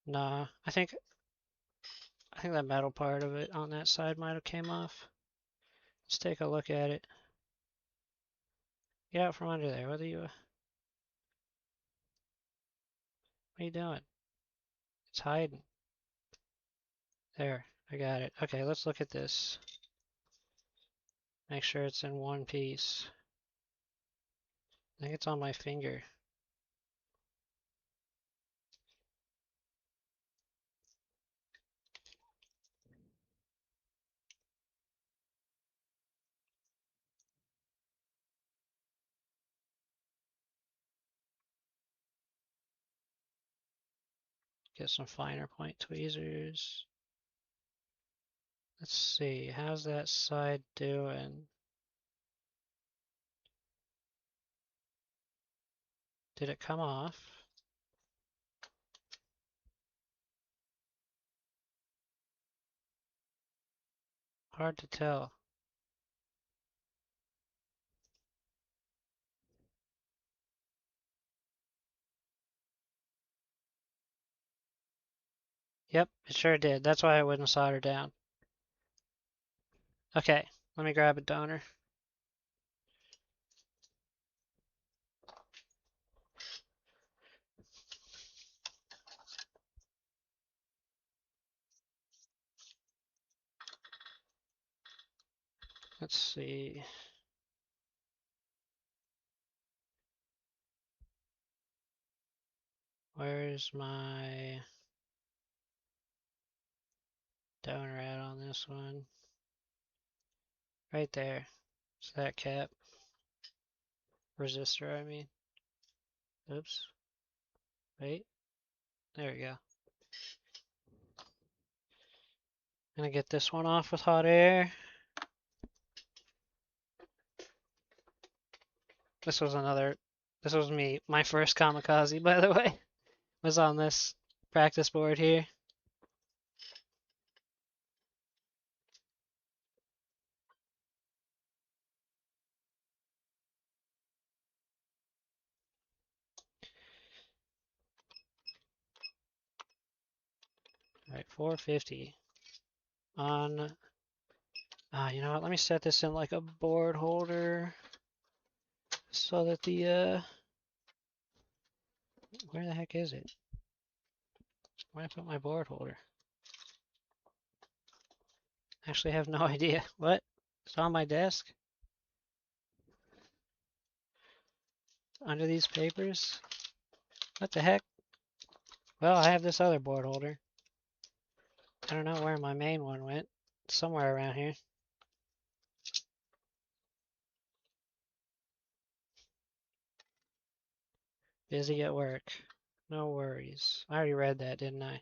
Nah, I think that metal part of it on that side might have came off. Let's take a look at it. Get out from under there. What are you doing? It's hiding. There, I got it. Okay, let's look at this. Make sure it's in one piece. I think it's on my finger. Get some finer point tweezers. Let's see, how's that side doing? Did it come off? Hard to tell. Yep, it sure did. That's why I wouldn't solder down. Okay, let me grab a donor. Let's see. Where's my donor at on this one? Right there. It's that cap. Resistor, I mean. Oops. Wait. There we go. Gonna get this one off with hot air. This was me, my first kamikaze, by the way, was on this practice board here. All right, 450 on, you know what, let me set this in like a board holder so that where the heck is it? Where did I put my board holder? Actually, I have no idea. What? It's on my desk? Under these papers? What the heck? Well, I have this other board holder. I don't know where my main one went. It's somewhere around here. Busy at work. No worries. I already read that, didn't I?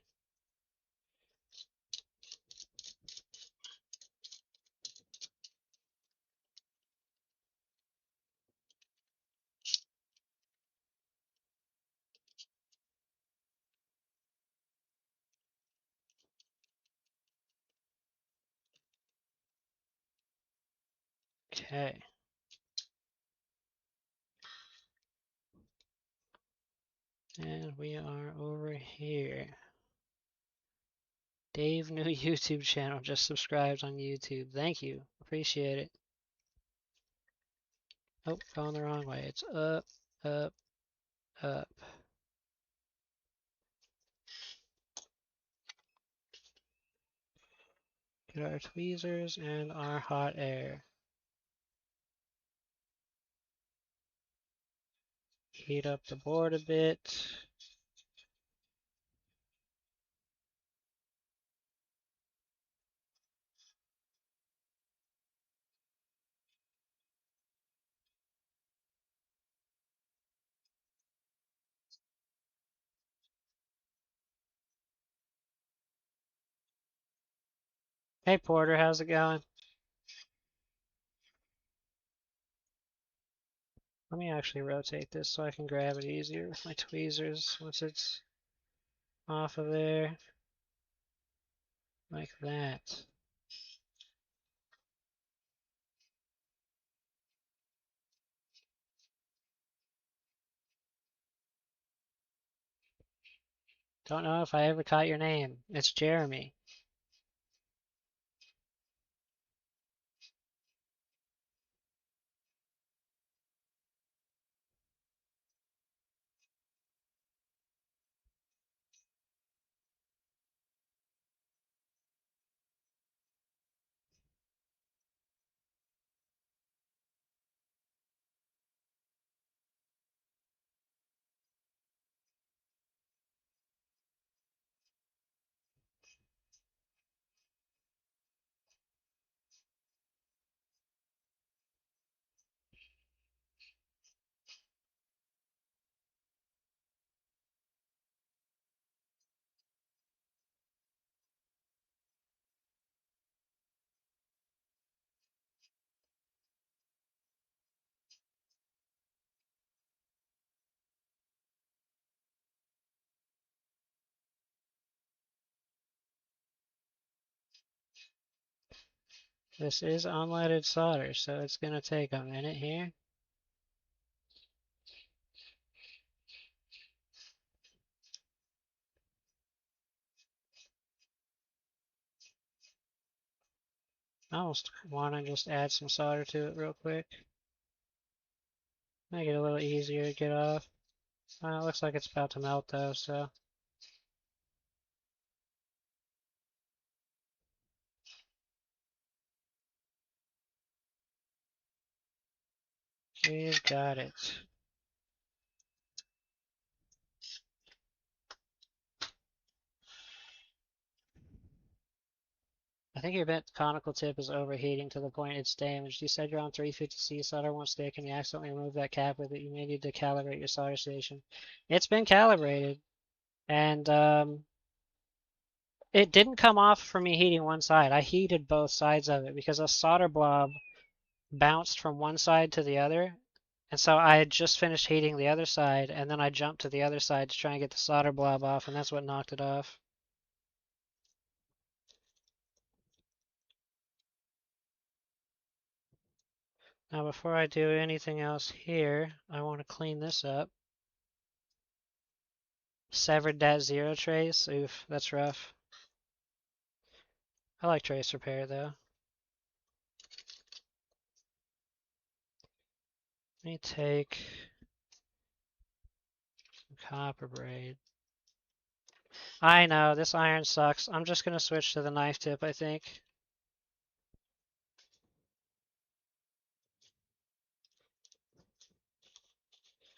Okay. And we are over here. Dave, new YouTube channel, just subscribed on YouTube. Thank you. Appreciate it. Oh, going the wrong way. It's up, up, up. Get our tweezers and our hot air. Heat up the board a bit. Hey Porter, how's it going? Let me actually rotate this so I can grab it easier with my tweezers once it's off of there. Like that. Don't know if I ever caught your name. It's Jeremy. This is unleaded solder, so it's going to take a minute here. I almost want to just add some solder to it real quick. Make it a little easier to get off. It looks like it's about to melt though, so. We've got it. I think your bent conical tip is overheating to the point it's damaged. You said you're on 350C solder won't stick and you accidentally removed that cap with it. You may need to calibrate your solder station. It's been calibrated, and it didn't come off from me heating one side. I heated both sides of it because a solder blob bounced from one side to the other. And so I had just finished heating the other side, and then I jumped to the other side to try and get the solder blob off, and that's what knocked it off. Now before I do anything else here, I want to clean this up. Severed that zero trace. Oof, that's rough. I like trace repair though. Let me take some copper braid. I know, this iron sucks. I'm just going to switch to the knife tip, I think.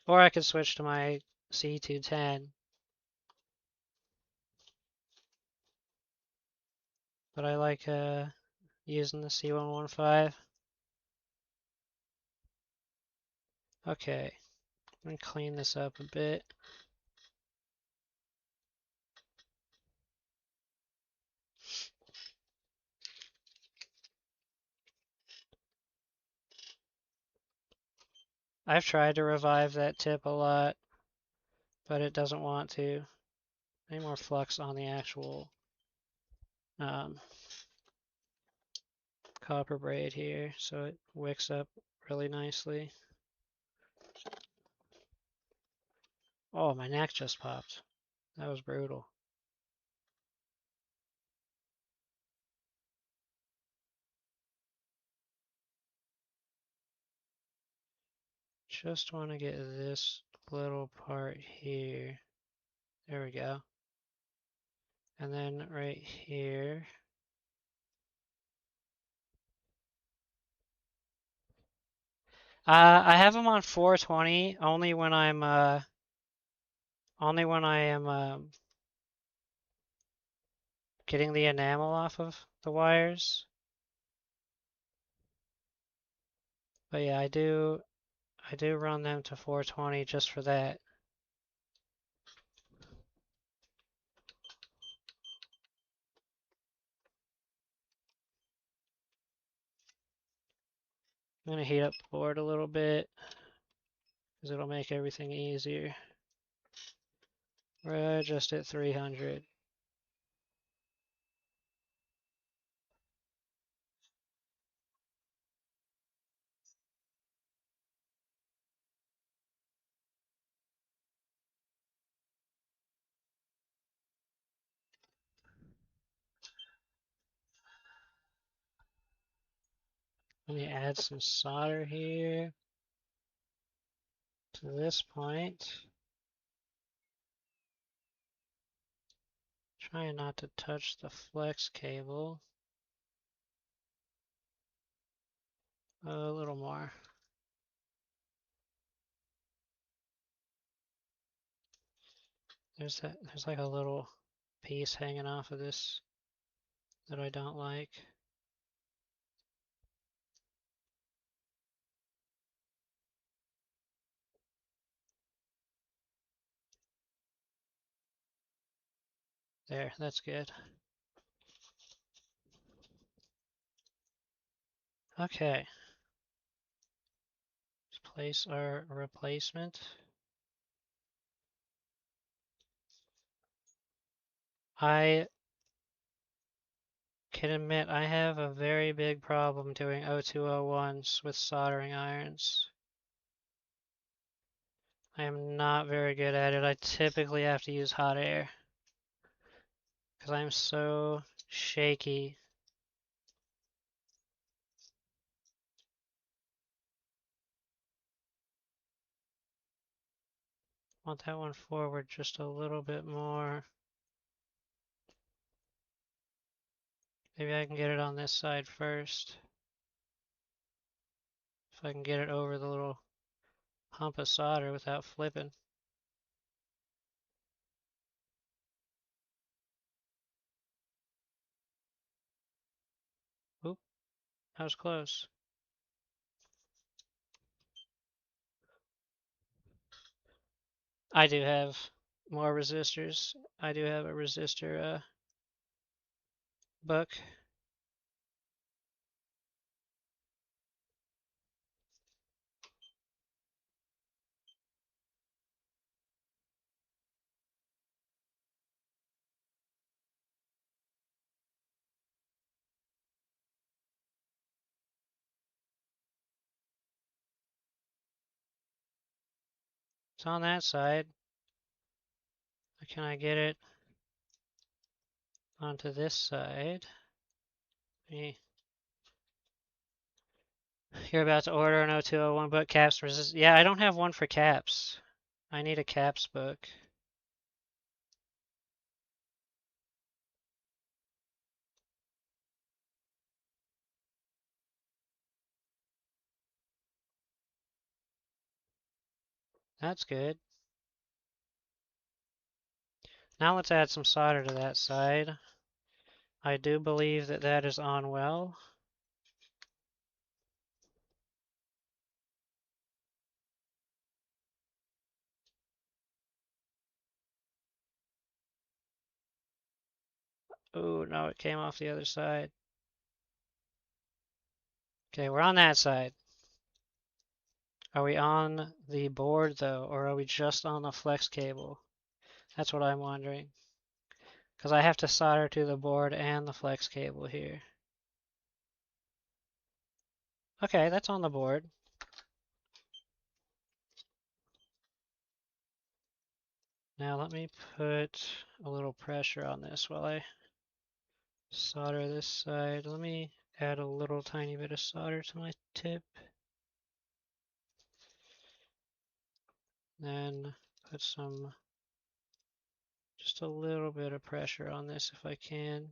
Or I could switch to my C210. But I like using the C115. Okay, let me clean this up a bit. I've tried to revive that tip a lot, but it doesn't want to. Any more flux on the actual copper braid here, so it wicks up really nicely. Oh, my neck just popped. That was brutal. Just want to get this little part here. There we go. And then right here. I have them on 420 only when I am getting the enamel off of the wires. But yeah, I do run them to 420 just for that. I'm gonna heat up the board a little bit because it'll make everything easier. We're just at 300. Let me add some solder here to this point. Trying not to touch the flex cable. A little more. There's like a little piece hanging off of this that I don't like. There, that's good. Okay. Let's place our replacement. I can admit I have a very big problem doing 0201s with soldering irons. I am not very good at it. I typically have to use hot air because I'm so shaky. Want that one forward just a little bit more. Maybe I can get it on this side first. If I can get it over the little hump of solder without flipping. Oop, that was close. I do have more resistors. I do have a resistor book. It's on that side. Can I get it onto this side? You're about to order an 0201 book, caps resist. Yeah, I don't have one for caps. I need a caps book. That's good. Now let's add some solder to that side. I do believe that that is on well. Oh, no, it came off the other side. Okay, we're on that side. Are we on the board though, or are we just on the flex cable? That's what I'm wondering. Because I have to solder to the board and the flex cable here. Okay, that's on the board. Now let me put a little pressure on this while I solder this side. Let me add a little tiny bit of solder to my tip. Then put just a little bit of pressure on this if I can.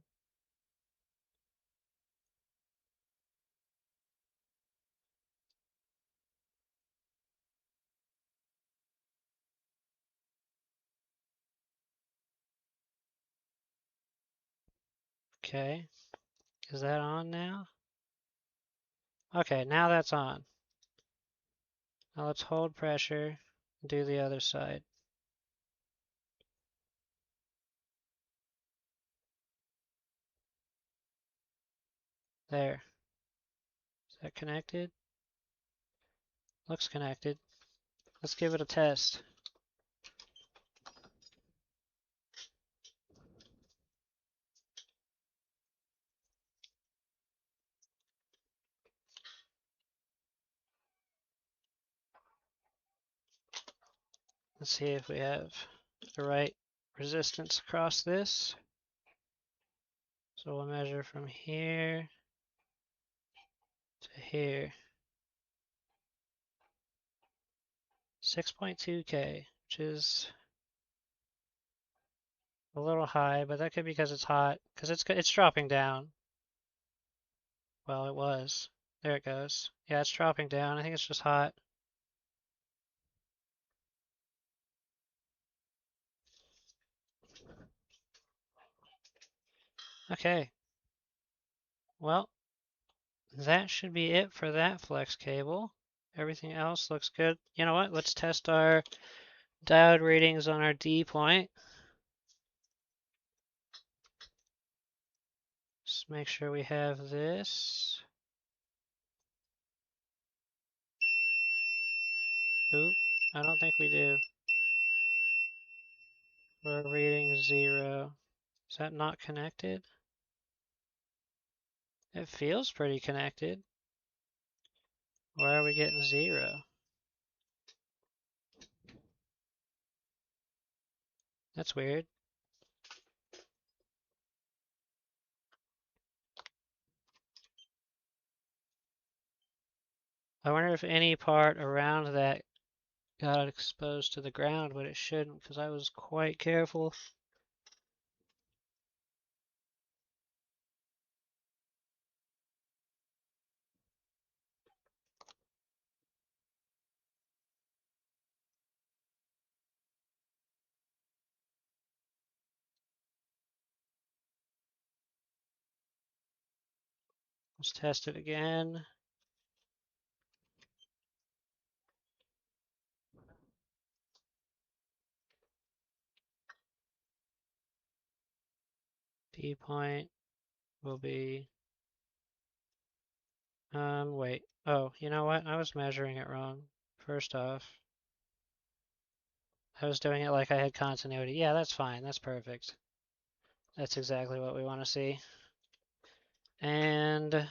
Okay, is that on now? Okay, now that's on. Now let's hold pressure and do the other side. There. Is that connected? Looks connected. Let's give it a test. Let's see if we have the right resistance across this. So we'll measure from here to here. 6.2K, which is a little high, but that could be because it's hot, because it's dropping down. Well, it was. There it goes. Yeah, it's dropping down. I think it's just hot. Okay. Well, that should be it for that flex cable. Everything else looks good. You know what? Let's test our diode readings on our D point. Just make sure we have this. Oop, I don't think we do. We're reading 0. Is that not connected? It feels pretty connected. Why are we getting 0? That's weird. I wonder if any part around that got exposed to the ground, but it shouldn't because I was quite careful. Let's test it again. D point will be, wait. Oh, you know what? I was measuring it wrong. First off, I was doing it like I had continuity. Yeah, that's fine. That's perfect. That's exactly what we want to see. And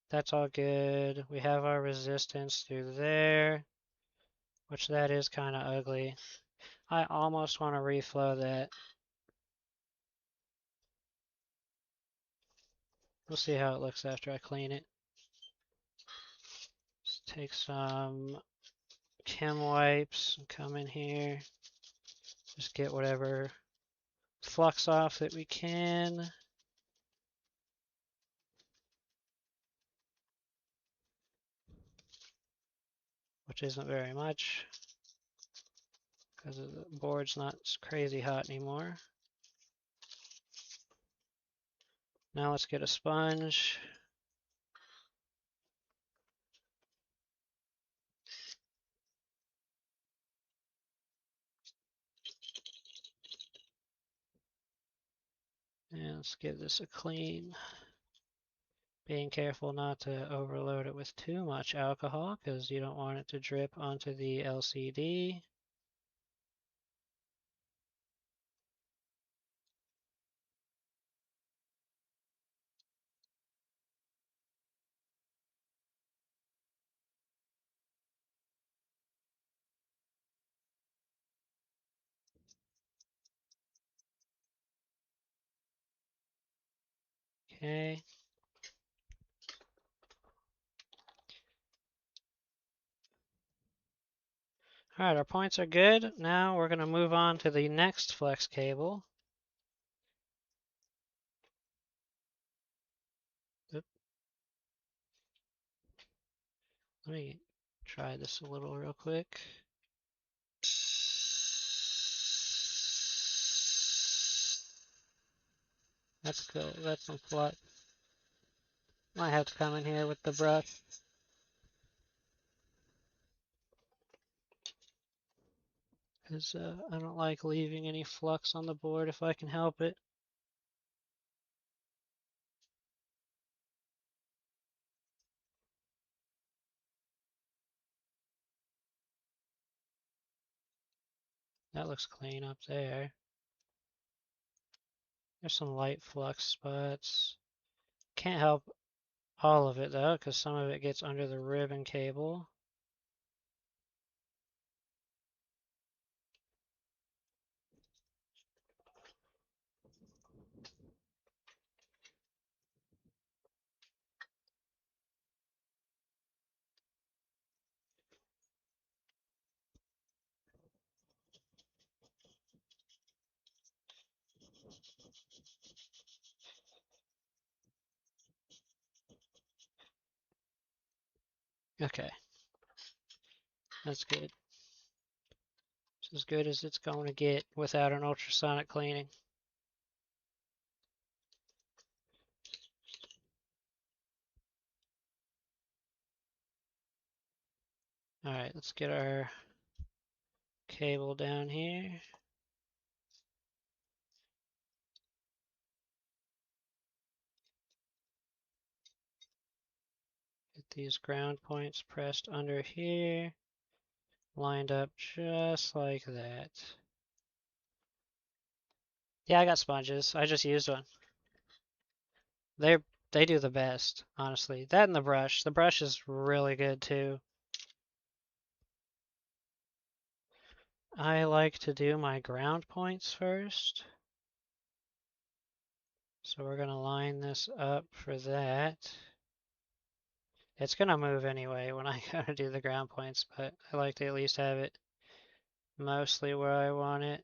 that's all good. We have our resistance through there, which that is kind of ugly. I almost want to reflow that. We'll see how it looks after I clean it. Just take some chem wipes and come in here. Just get whatever flux off that we can. Which isn't very much because the board's not crazy hot anymore. Now let's get a sponge. And let's give this a clean. Being careful not to overload it with too much alcohol because you don't want it to drip onto the LCD. Okay. All right, our points are good. Now we're going to move on to the next flex cable. Oop. Let me try this a little real quick. That's good. That's some flux. Might have to come in here with the brush. Because I don't like leaving any flux on the board if I can help it. That looks clean up there. There's some light flux spots. Can't help all of it though, because some of it gets under the ribbon cable. Okay, that's good. It's as good as it's going to get without an ultrasonic cleaning. Alright, let's get our cable down here. Get these ground points pressed under here, lined up just like that. Yeah, I got sponges. I just used one. They do the best, honestly. That and the brush. The brush is really good too. I like to do my ground points first. So we're gonna line this up for that. It's gonna move anyway when I gotta do the ground points, but I like to at least have it mostly where I want it.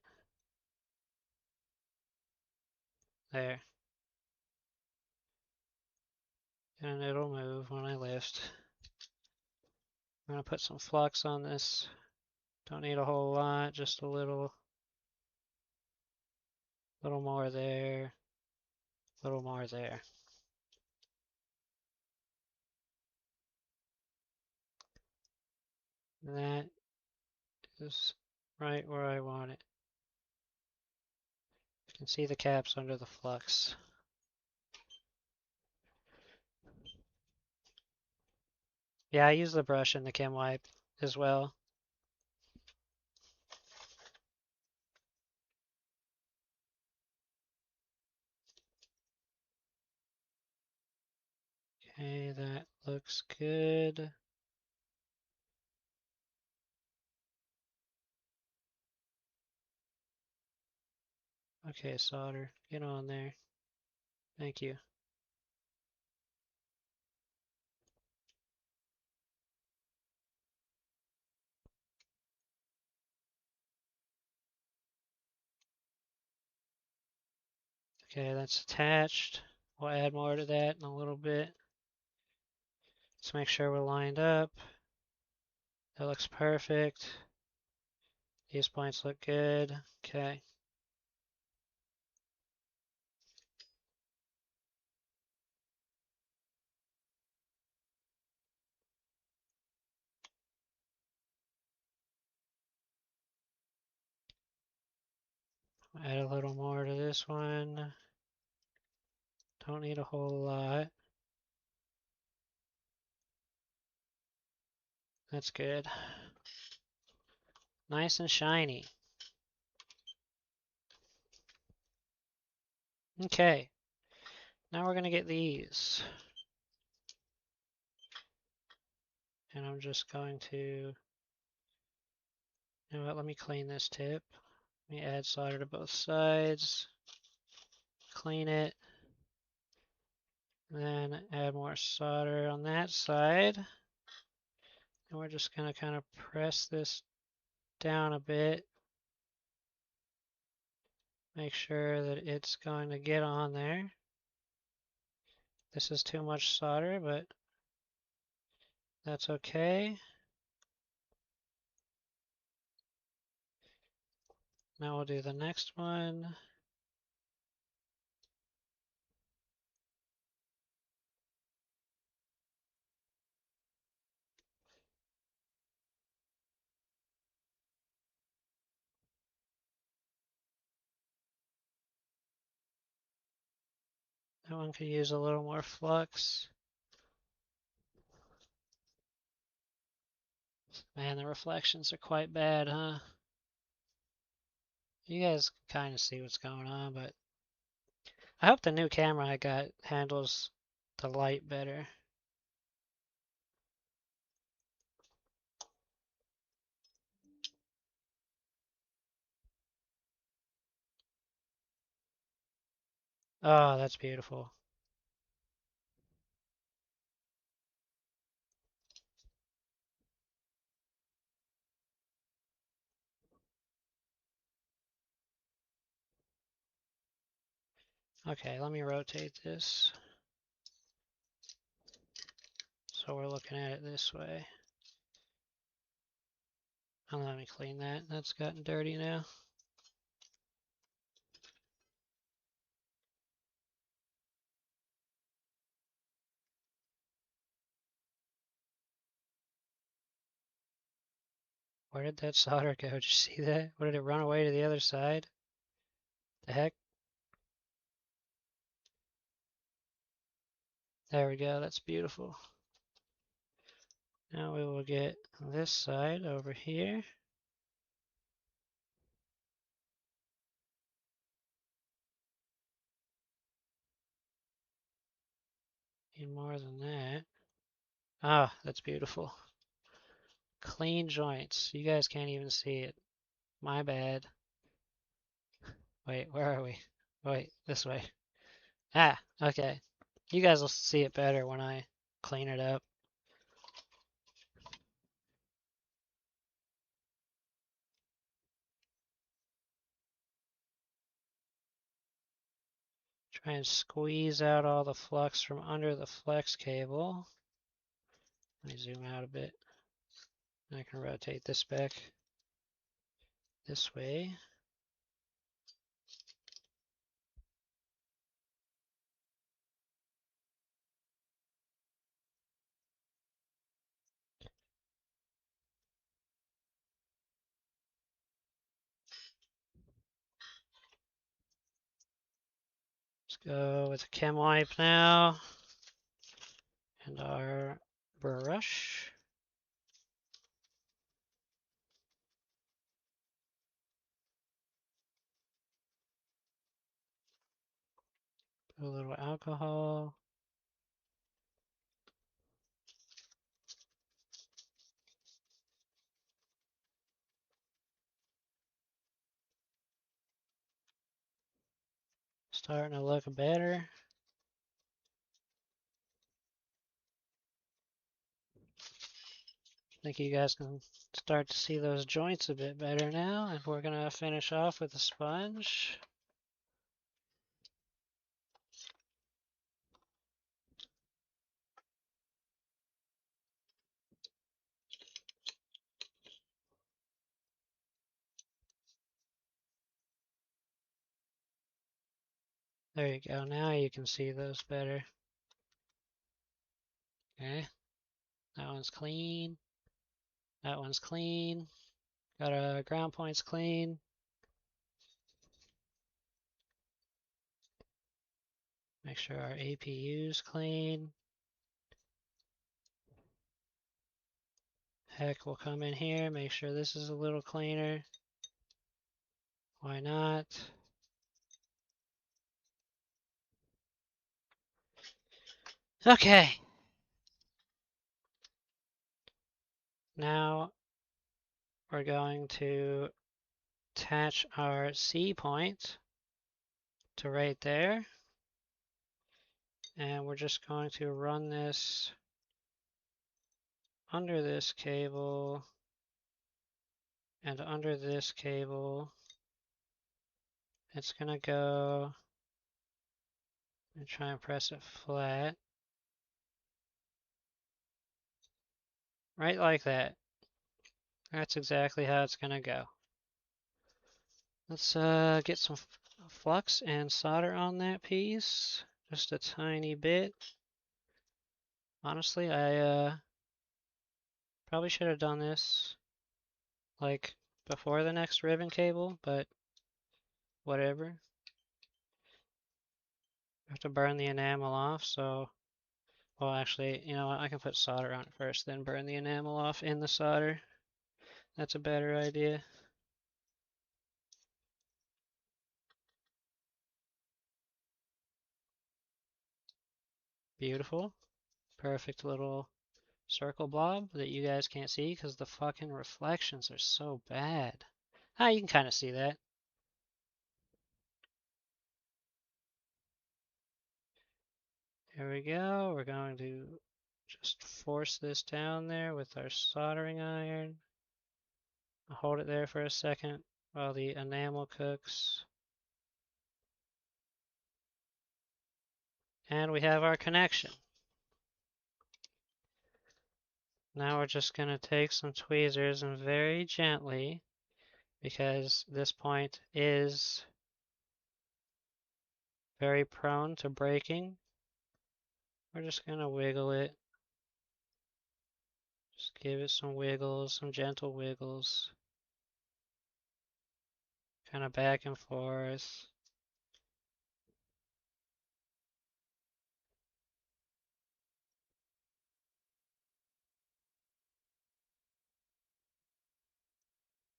There. And it'll move when I lift. I'm gonna put some flux on this. Don't need a whole lot, just a little more there, a little more there. And that is right where I want it. You can see the caps under the flux. Yeah, I use the brush and the chem wipe as well. Okay, that looks good. Okay, solder, get on there. Thank you. Okay, that's attached. We'll add more to that in a little bit. Let's make sure we're lined up. That looks perfect. These points look good. Okay. Add a little more to this one. Don't need a whole lot. That's good. Nice and shiny. Okay. Now we're gonna get these. And I'm just going to, you know what, let me clean this tip. Let me add solder to both sides. Clean it. Then add more solder on that side. And we're just gonna kind of press this down a bit. Make sure that it's going to get on there. This is too much solder, but that's okay. Now we'll do the next one. That one could use a little more flux. Man, the reflections are quite bad, huh? You guys kind of see what's going on, but I hope the new camera I got handles the light better. Oh, that's beautiful. Okay, let me rotate this so so we're looking at it this way. And let me clean that. That's gotten dirty now. Where did that solder go? Did you see that? What, did it run away to the other side? The heck? There we go. That's beautiful. Now we will get this side over here. Need more than that. Ah, that's beautiful. Clean joints. You guys can't even see it. My bad. Wait, where are we? Wait, this way. Ah, okay. You guys will see it better when I clean it up. Try and squeeze out all the flux from under the flex cable. Let me zoom out a bit. I can rotate this back this way. Let's go with a chem wipe now. And our brush. Put a little alcohol. Starting to look better. I think you guys can start to see those joints a bit better now. And we're going to finish off with a sponge. There you go. Now you can see those better. Okay. That one's clean. That one's clean. Got our ground points clean. Make sure our APU's clean. Heck, we'll come in here, make sure this is a little cleaner. Why not? Okay. Now we're going to attach our C point to right there. And we're just going to run this under this cable and under this cable. It's going to go and try and press it flat. Right like that. That's exactly how it's going to go. Let's get some flux and solder on that piece. Just a tiny bit. Honestly, I probably should have done this like before the next ribbon cable, but whatever. I have to burn the enamel off, so, well, actually, you know what, I can put solder on it first, then burn the enamel off in the solder. That's a better idea. Beautiful. Perfect little circle blob that you guys can't see because the fucking reflections are so bad. Ah, you can kind of see that. There we go. We're going to just force this down there with our soldering iron. Hold it there for a second while the enamel cooks. And we have our connection. Now we're just going to take some tweezers and very gently, because this point is very prone to breaking, we're just going to wiggle it. Just give it some wiggles, some gentle wiggles. Kind of back and forth.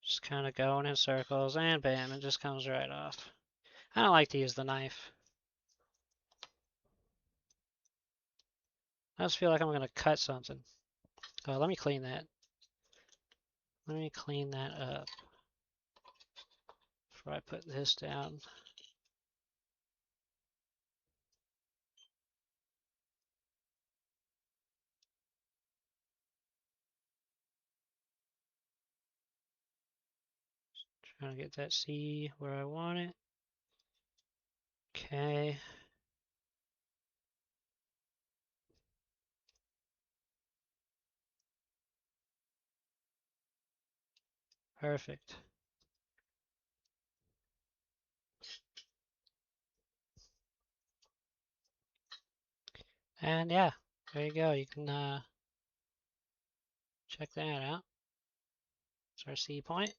Just kind of going in circles, and bam, it just comes right off. I don't like to use the knife. I just feel like I'm going to cut something. Let me clean that. Let me clean that up before I put this down. Trying to get that C where I want it. Okay. Perfect. And yeah, there you go. You can check that out. It's our C point.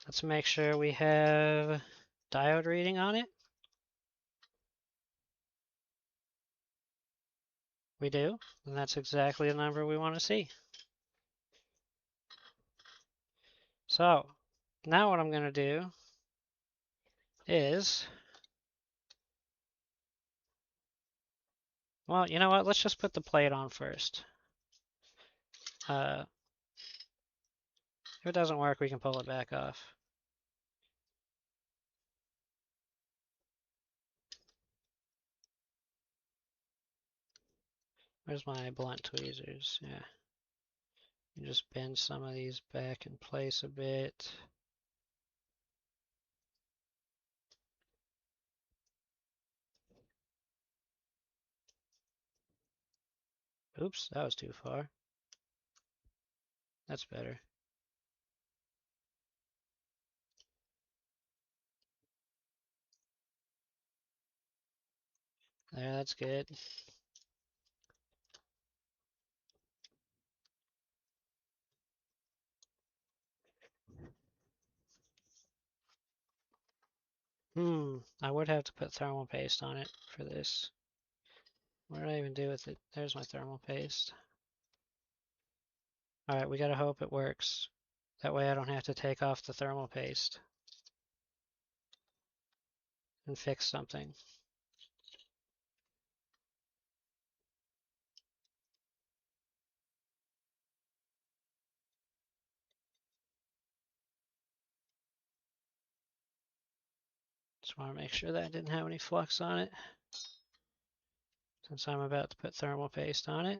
Let's make sure we have diode reading on it. We do, and that's exactly the number we want to see. So now what I'm going to do is, well, you know what? Let's just put the plate on first. If it doesn't work, we can pull it back off. Where's my blunt tweezers? Yeah. You just bend some of these back in place a bit. Oops, that was too far. That's better. There, that's good. I would have to put thermal paste on it for this. What did I even do with it? There's my thermal paste. Alright, we gotta hope it works. That way I don't have to take off the thermal paste and fix something. Just want to make sure that I didn't have any flux on it, since I'm about to put thermal paste on it.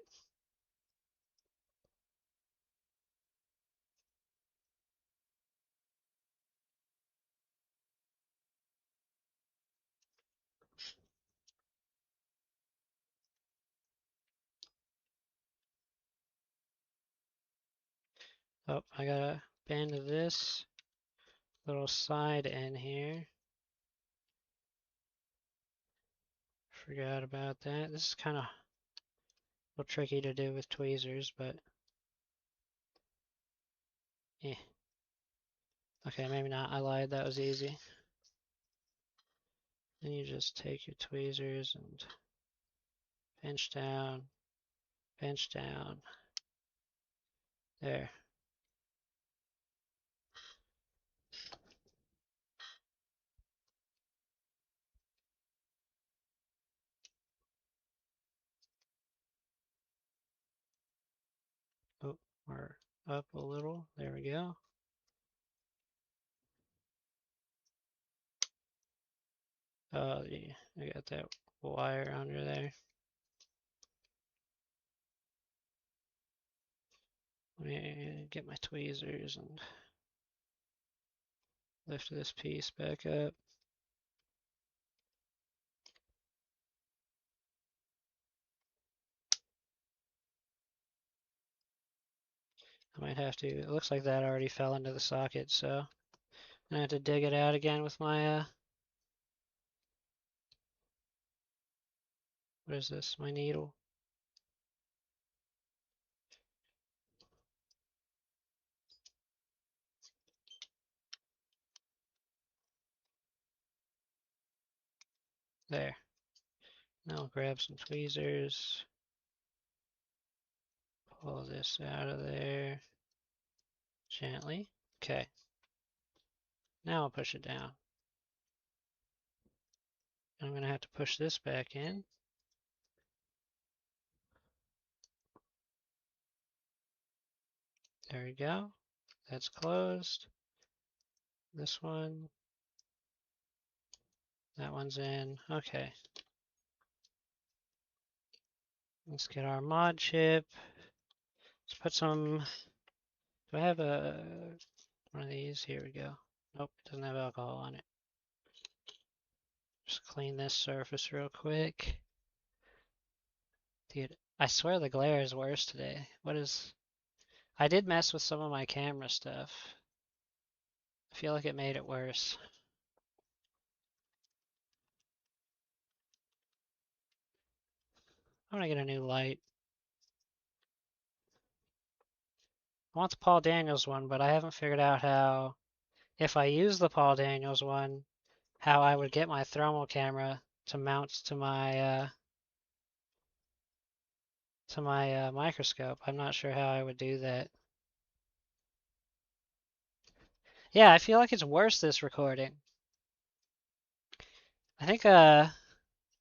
Oh, I gotta bend this little side end here. Forgot about that. This is kind of a little tricky to do with tweezers, but eh. Okay, maybe not. I lied. That was easy. Then you just take your tweezers and pinch down, pinch down. There. Oh, we're up a little. There we go. Oh, yeah, I got that wire under there. Let me get my tweezers and lift this piece back up. I might have to, it looks like that already fell into the socket, so I'm gonna have to dig it out again with my, what is this, my needle. There. Now I'll grab some tweezers, pull this out of there gently. Okay. Now I'll push it down. I'm going to have to push this back in. There we go. That's closed. This one. That one's in. Okay. Let's get our mod chip. Let's put some. Do I have one of these? Here we go. Nope, doesn't have alcohol on it. Just clean this surface real quick. Dude, I swear the glare is worse today. What is... I did mess with some of my camera stuff. I feel like it made it worse. I want to get a new light. I want the Paul Daniels one, but I haven't figured out how, if I use the Paul Daniels one, how I would get my thermal camera to mount to my microscope. I'm not sure how I would do that. Yeah, I feel like it's worse this recording. I think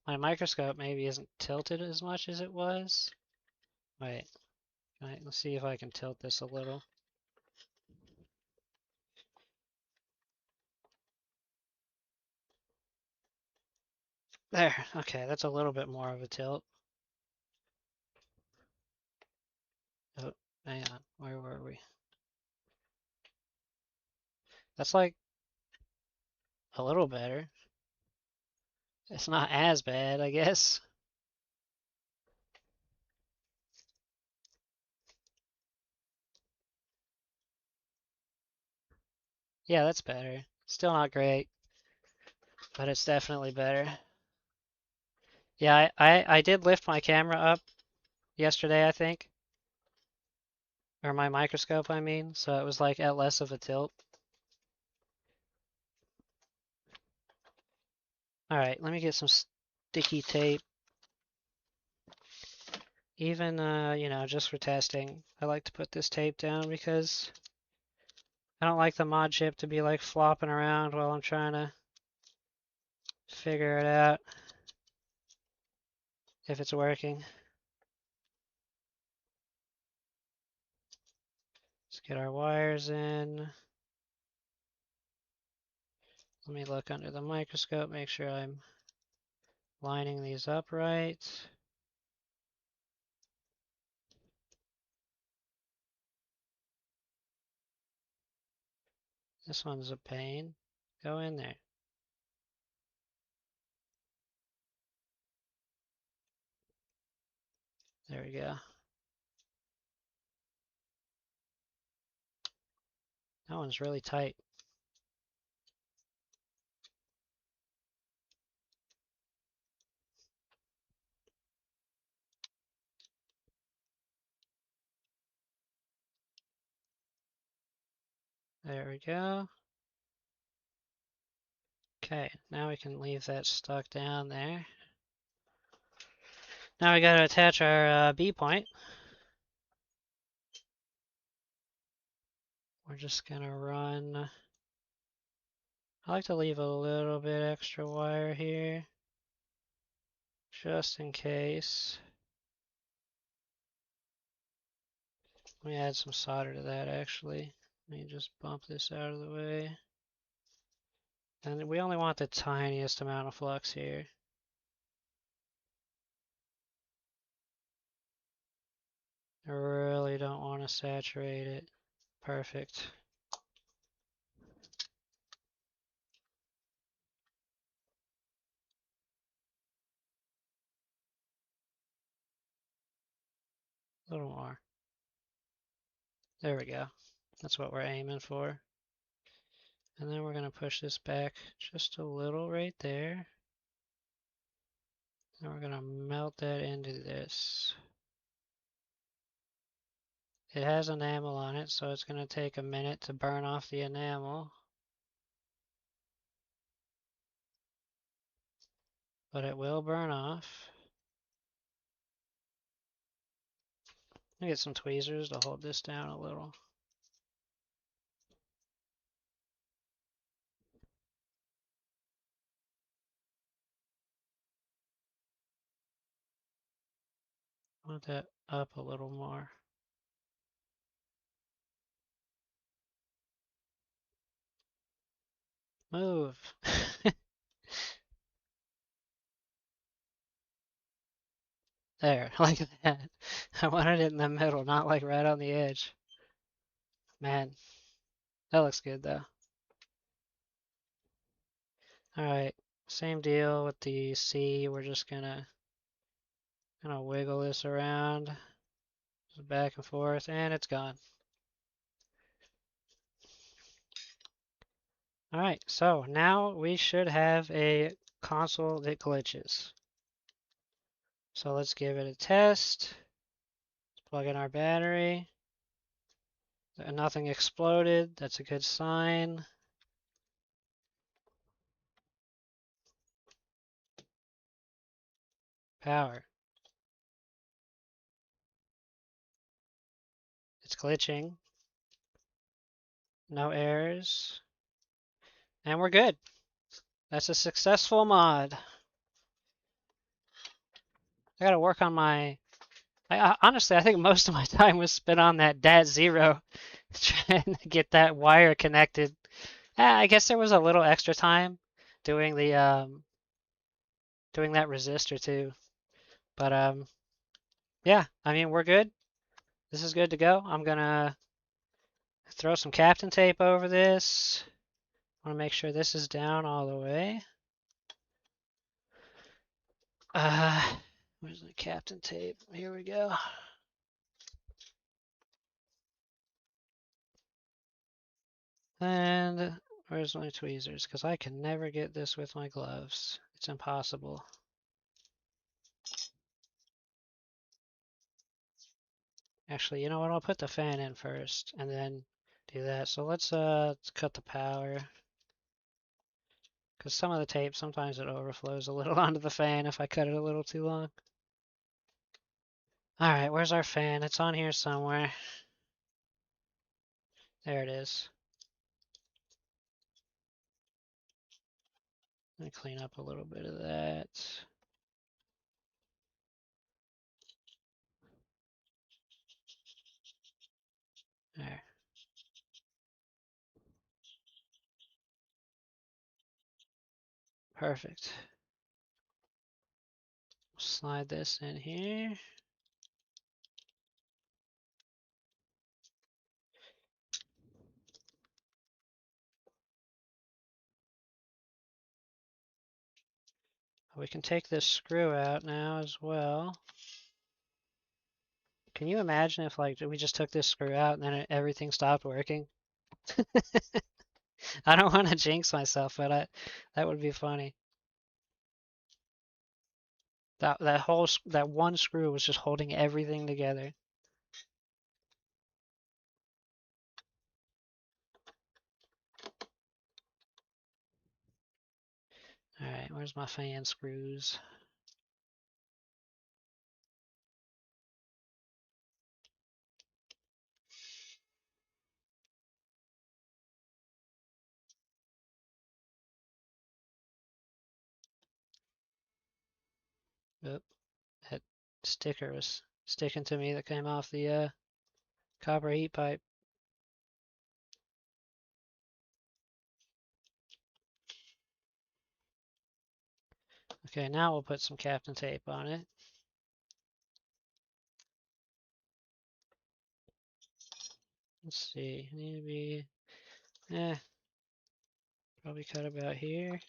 my microscope maybe isn't tilted as much as it was. Wait, let's see if I can tilt this a little. There, okay, that's a little bit more of a tilt. Oh, hang on, where were we? That's like a little better. It's not as bad, I guess. Yeah, that's better. Still not great, but it's definitely better. Yeah, I did lift my camera up yesterday, I think. Or my microscope, I mean, so it was like at less of a tilt. Alright, let me get some sticky tape. Even, you know, just for testing, I like to put this tape down because I don't like the mod chip to be like flopping around while I'm trying to figure it out if it's working. Let's get our wires in. Let me look under the microscope, make sure I'm lining these up right. This one's a pain. Go in there. There we go. That one's really tight. There we go. Okay, now we can leave that stuck down there. Now we gotta attach our B point. We're just gonna run. I like to leave a little bit extra wire here, just in case. Let me add some solder to that actually. Let me just bump this out of the way. And we only want the tiniest amount of flux here. I really don't want to saturate it. Perfect. A little more. There we go. That's what we're aiming for. And then we're going to push this back just a little right there. And we're going to melt that into this. It has enamel on it, so it's going to take a minute to burn off the enamel. But it will burn off. Let me get some tweezers to hold this down a little. I want that up a little more. Move. There, like that. I wanted it in the middle, not like right on the edge. Man, that looks good though. Alright, same deal with the C. We're just gonna wiggle this around, back and forth, and it's gone. Alright, so now we should have a console that glitches. So let's give it a test. Let's plug in our battery. Nothing exploded. That's a good sign. Power. It's glitching. No errors. And we're good. That's a successful mod. I gotta work on my... honestly, I think most of my time was spent on that DAT0 trying to get that wire connected. I guess there was a little extra time doing the doing that resistor too. But yeah, I mean we're good. This is good to go. I'm gonna throw some Captain tape over this. I want to make sure this is down all the way. Where's the Captain tape? Here we go. And where's my tweezers? Because I can never get this with my gloves. It's impossible. Actually, you know what? I'll put the fan in first and then do that. So let's cut the power. Because some of the tape, sometimes it overflows a little onto the fan if I cut it a little too long. Alright, where's our fan? It's on here somewhere. There it is. Let me clean up a little bit of that. There. Perfect. Slide this in here. We can take this screw out now as well. Can you imagine if like we just took this screw out and then everything stopped working? I don't want to jinx myself, but that would be funny. That one screw was just holding everything together. All right, where's my fan screws? Oop, that sticker was sticking to me that came off the copper heat pipe. Okay, now we'll put some Captain tape on it. Let's see, need to be, probably cut about here.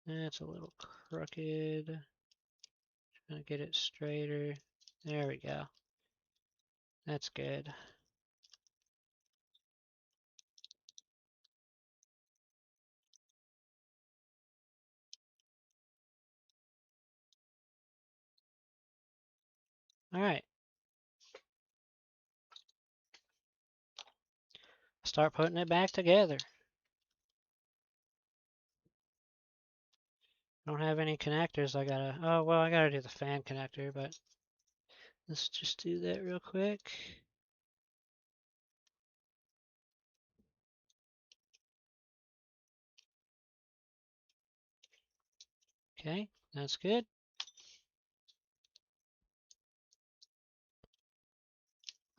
That's a little crooked. Trying to get it straighter. There we go. That's good. All right. Start putting it back together. Don't have any connectors. Oh, well, I gotta do the fan connector, but let's just do that real quick. Okay, that's good.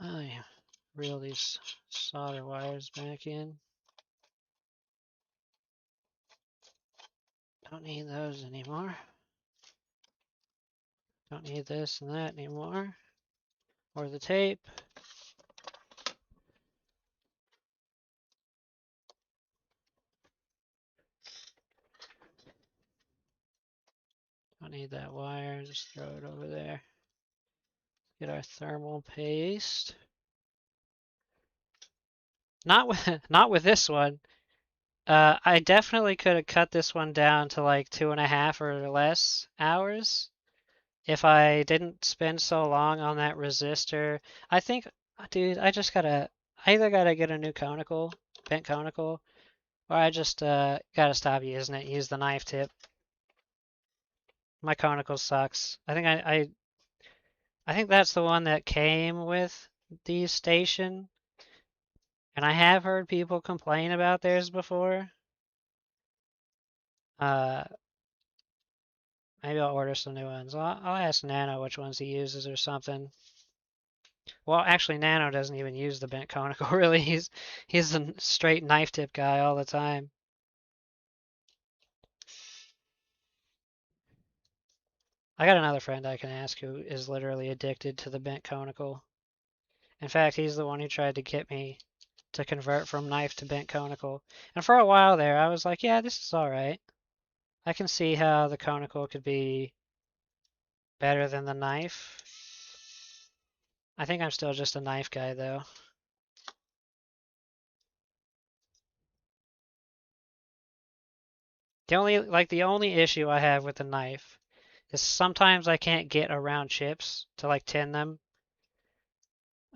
I reel these solder wires back in. Don't need those anymore. Don't need this and that anymore. Or the tape. Don't need that wire. Just throw it over there. Get our thermal paste. Not with not with this one. I definitely could have cut this one down to like 2.5 or less hours if I didn't spend so long on that resistor. I think, dude, I either gotta get a new conical, bent conical, or I just gotta stop using it. Use the knife tip. My conical sucks. I think that's the one that came with the station, and I have heard people complain about theirs before. Uh, Maybe I'll order some new ones. I'll ask Nano which ones he uses or something. Well, actually, Nano doesn't even use the bent conical, really. He's a straight knife tip guy all the time. I got another friend I can ask who is literally addicted to the bent conical. In fact, he's the one who tried to get me to convert from knife to bent conical. And for a while there, I was like, yeah, this is all right. I can see how the conical could be better than the knife. I think I'm still just a knife guy, though. The only issue I have with the knife is sometimes I can't get around chips to like tin them,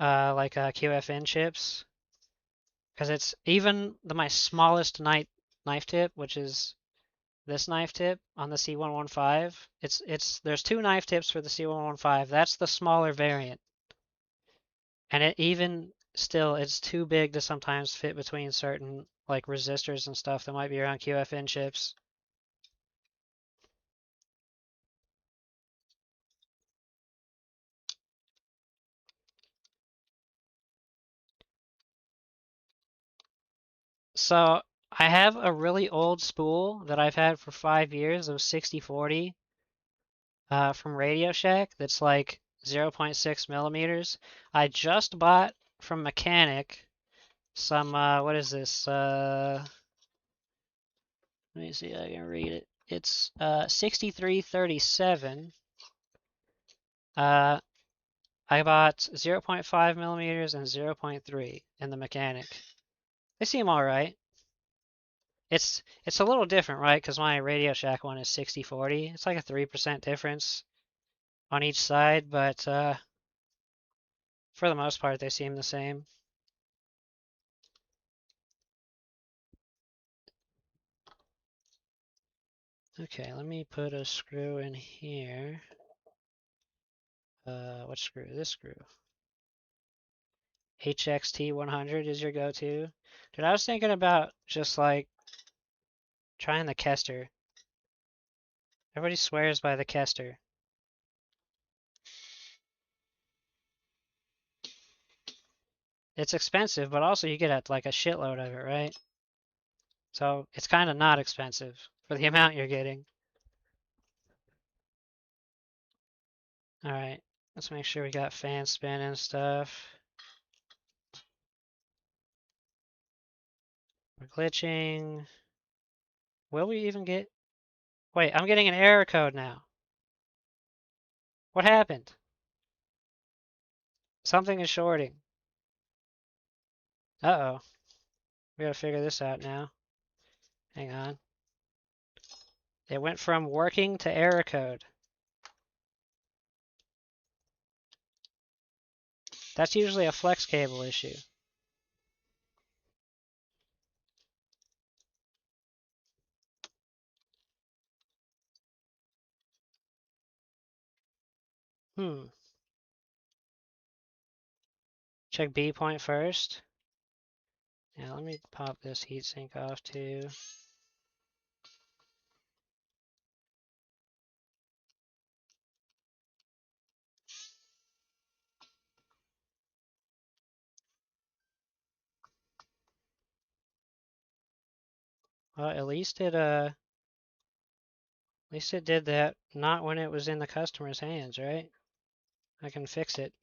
like QFN chips, because it's even my smallest knife tip, which is this knife tip on the C115. There's two knife tips for the C115. That's the smaller variant, and it even still it's too big to sometimes fit between certain like resistors and stuff that might be around QFN chips. So I have a really old spool that I've had for 5 years of 6040 from Radio Shack that's like 0.6 millimeters. I just bought from Mechanic some, what is this? Let me see if I can read it. It's 6337. I bought 0.5 millimeters and 0.3 in the Mechanic. They seem all right. It's a little different, right? Because my Radio Shack one is 6040. It's like a 3% difference on each side, but for the most part, they seem the same. Okay, let me put a screw in here. What screw? This screw. HXT 100 is your go-to. Dude, I was thinking about just like trying the Kester. Everybody swears by the Kester. It's expensive, but also you get like a shitload of it, right? So it's kind of not expensive for the amount you're getting. All right, let's make sure we got fan spin and stuff. We're glitching. Will we even get Wait, I'm getting an error code now. What happened? Something is shorting. Uh-oh. We gotta figure this out now. Hang on. It went from working to error code. That's usually a flex cable issue. Hmm. Check B point first. Yeah, let me pop this heatsink off too. Well, at least it did that not when it was in the customer's hands, right? I can fix it.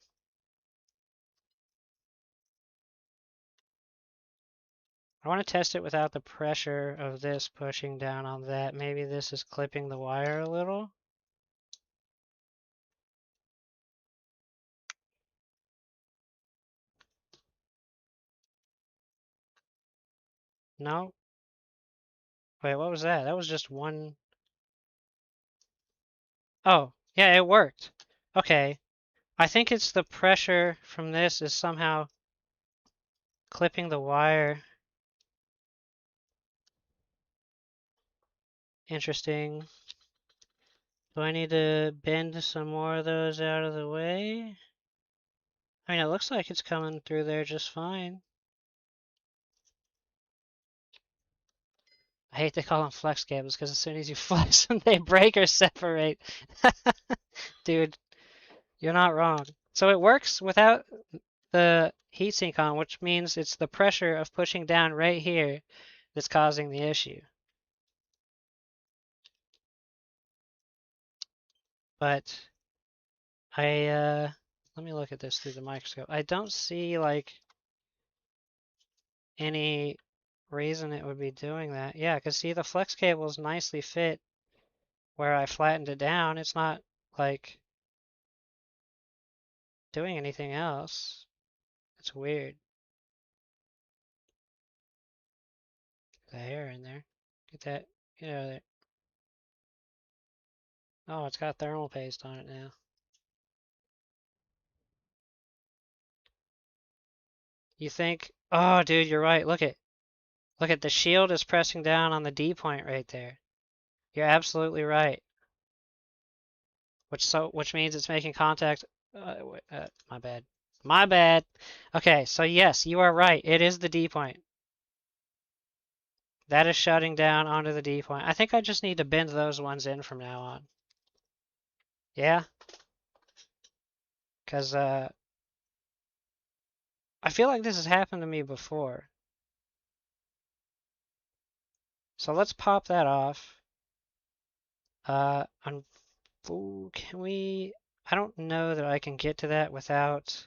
I want to test it without the pressure of this pushing down on that. Maybe this is clipping the wire a little. No? Wait, what was that? That was just one. Oh, yeah, it worked. Okay. I think it's the pressure from this is somehow clipping the wire. Interesting. Do I need to bend some more of those out of the way? I mean, it looks like it's coming through there just fine. I hate to call them flex cables because as soon as you flex them, they break or separate. Dude, you're not wrong. So it works without the heatsink on, which means it's the pressure of pushing down right here that's causing the issue. But let me look at this through the microscope. I don't see like any reason it would be doing that. Yeah, because see the flex cable is nicely fit where I flattened it down. It's not like doing anything else. It's weird. The hair in there. Get that, get out of there. Oh, it's got thermal paste on it now. You think, oh, dude, you're right. Look at the shield is pressing down on the D point right there. You're absolutely right. Which means it's making contact. My bad. My bad. Okay, so yes, you are right. It is the D point. That is shutting down onto the D point. I think I just need to bend those ones in from now on. Yeah? Because I feel like this has happened to me before. So let's pop that off. Ooh, can we... I don't know that I can get to that without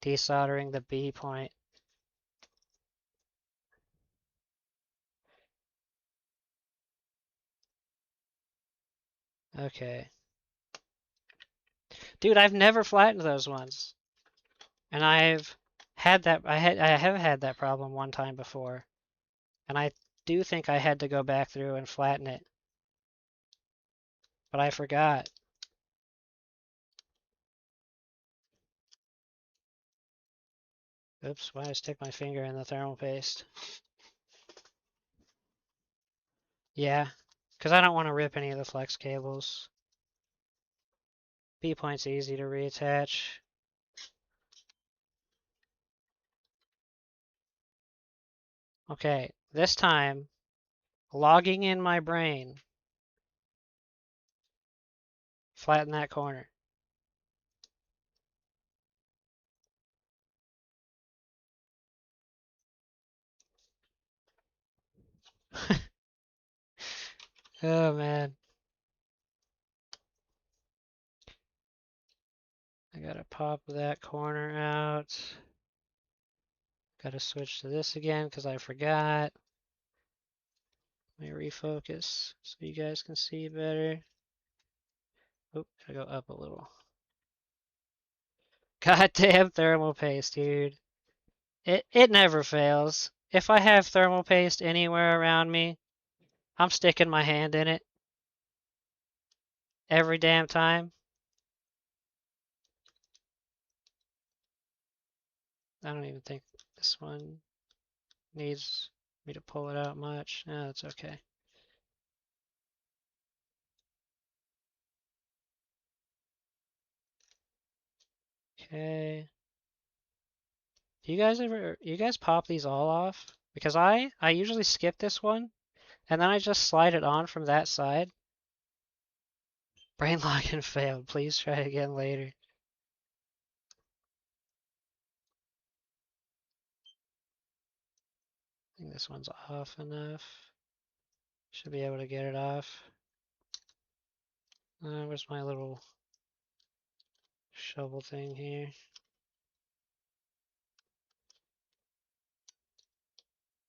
desoldering the B point. Okay. Dude, I've never flattened those ones. And I've had that I have had that problem one time before. And I do think I had to go back through and flatten it. But I forgot. Oops, why did I stick my finger in the thermal paste? Yeah, because I don't want to rip any of the flex cables. B point's easy to reattach. Okay, this time, logging in my brain, flatten that corner. Oh man. I gotta pop that corner out. Gotta switch to this again because I forgot. Let me refocus so you guys can see better. Oh, gotta go up a little. Goddamn thermal paste, dude. It never fails. If I have thermal paste anywhere around me, I'm sticking my hand in it every damn time. I don't even think this one needs me to pull it out much. No, that's okay. Okay. You guys pop these all off? Because I usually skip this one and then I just slide it on from that side. Brain login failed. Please try again later. I think this one's off enough. Should be able to get it off. Where's my little shovel thing here?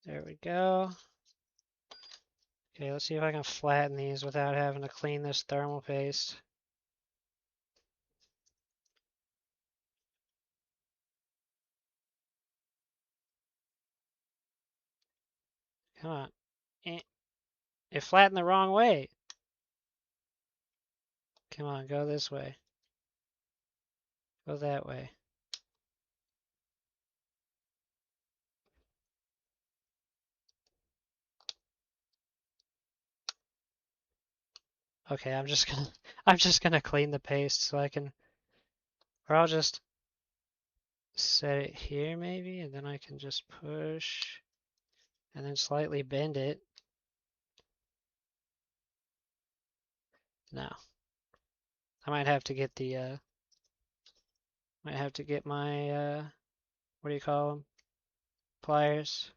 There we go. Okay, let's see if I can flatten these without having to clean this thermal paste. Come on. It flattened the wrong way. Come on, go this way. Go that way. Okay, I'm just gonna clean the paste so I can, or I'll just set it here maybe, and then I can just push and then slightly bend it. No. I might have to get my, what do you call them? Pliers.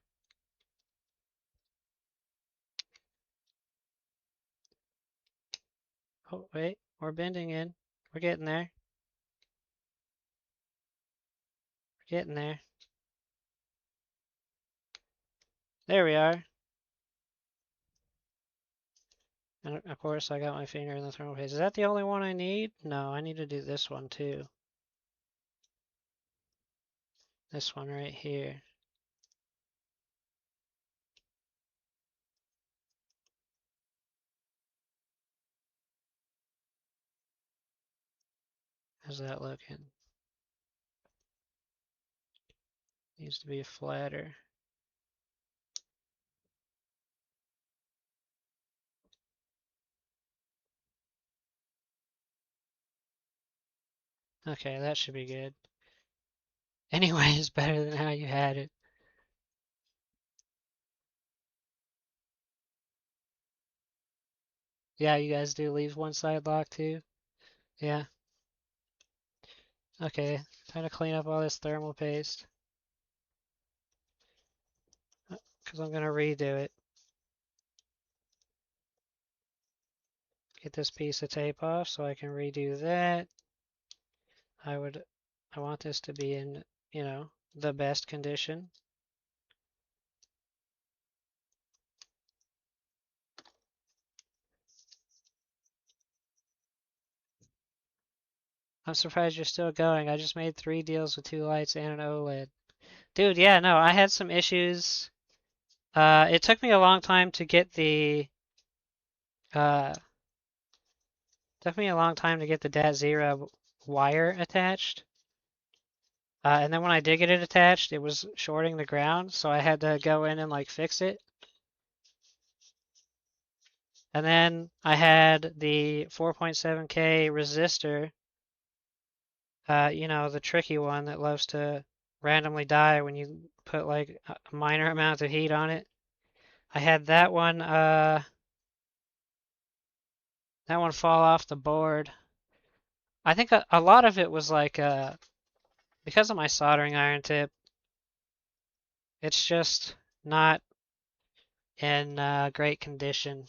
Oh, wait, we're bending in. We're getting there. We're getting there. There we are. And of course I got my finger in the thermal paste. Is that the only one I need? No, I need to do this one too. This one right here. How's that looking? Needs to be flatter. Okay, that should be good. Anyway, it's better than how you had it. Yeah, you guys do leave one side locked too? Yeah. Okay, time to clean up all this thermal paste. Because I'm going to redo it. Get this piece of tape off so I can redo that. I want this to be in, the best condition. I'm surprised you're still going. I just made 3 deals with 2 lights and an OLED. Dude, yeah, no, I had some issues. It took me a long time to get the uh, DAT0 wire attached. And then when I did get it attached, it was shorting the ground, so I had to go in and like fix it. And then I had the 4.7K resistor, the tricky one that loves to randomly die when you put like a minor amount of heat on it. I had that one fall off the board. I think a lot of it was like because of my soldering iron tip, it's just not in great condition.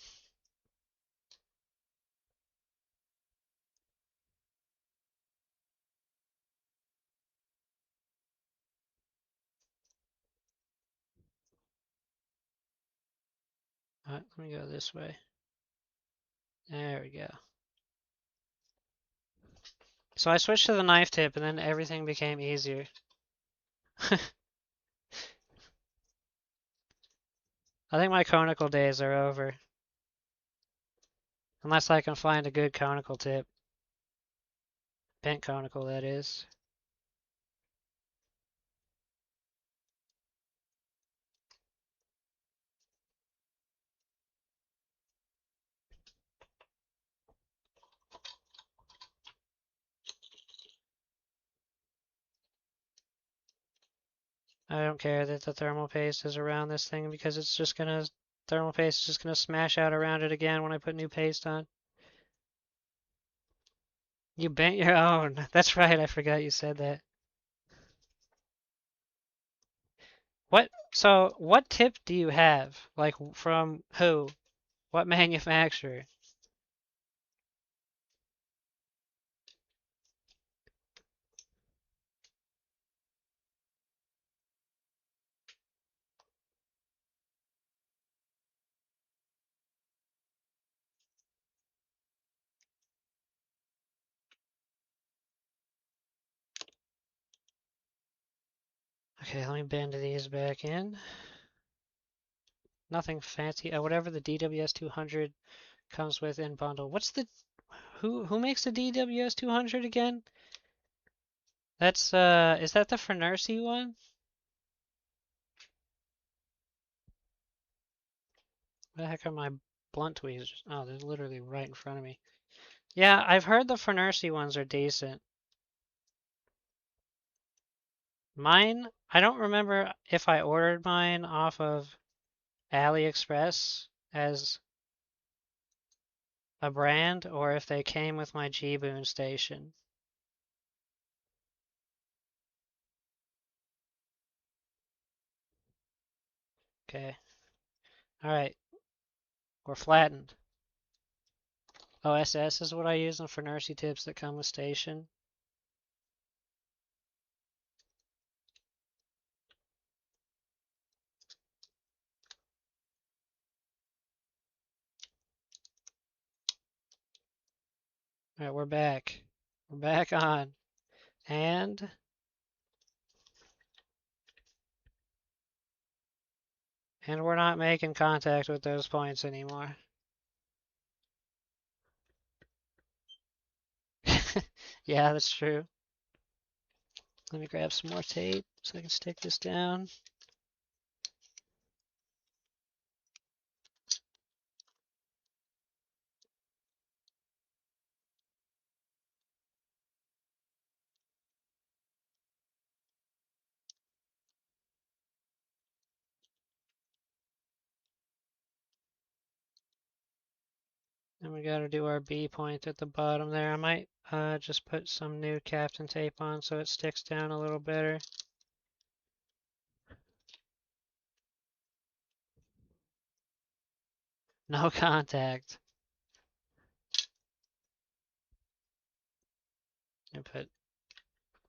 Let me go this way. There we go. So I switched to the knife tip and then everything became easier. I think my conical days are over. Unless I can find a good conical tip. Bent conical, that is. I don't care that the thermal paste is around this thing because it's just gonna, thermal paste is just gonna smash out around it again when I put new paste on. You bent your own. That's right, I forgot you said that. What, so what tip do you have? Like from who? What manufacturer? Okay, let me bend these back in. Nothing fancy. Whatever the DWS 200 comes with in bundle. What's the who makes the DWS 200 again? That's is that the Fernersi one? Where the heck are my blunt tweezers? Oh, they're literally right in front of me. Yeah, I've heard the Fernersi ones are decent. Mine, I don't remember if I ordered mine off of AliExpress as a brand or if they came with my G-Boon station. Okay. All right. We're flattened. OSS is what I use for Fernersi tips that come with station. All right, we're back. We're back on. And we're not making contact with those points anymore. Yeah, that's true. Let me grab some more tape so I can stick this down. And we gotta do our B point at the bottom there. I might just put some new Captain tape on so it sticks down a little better. No contact. I put a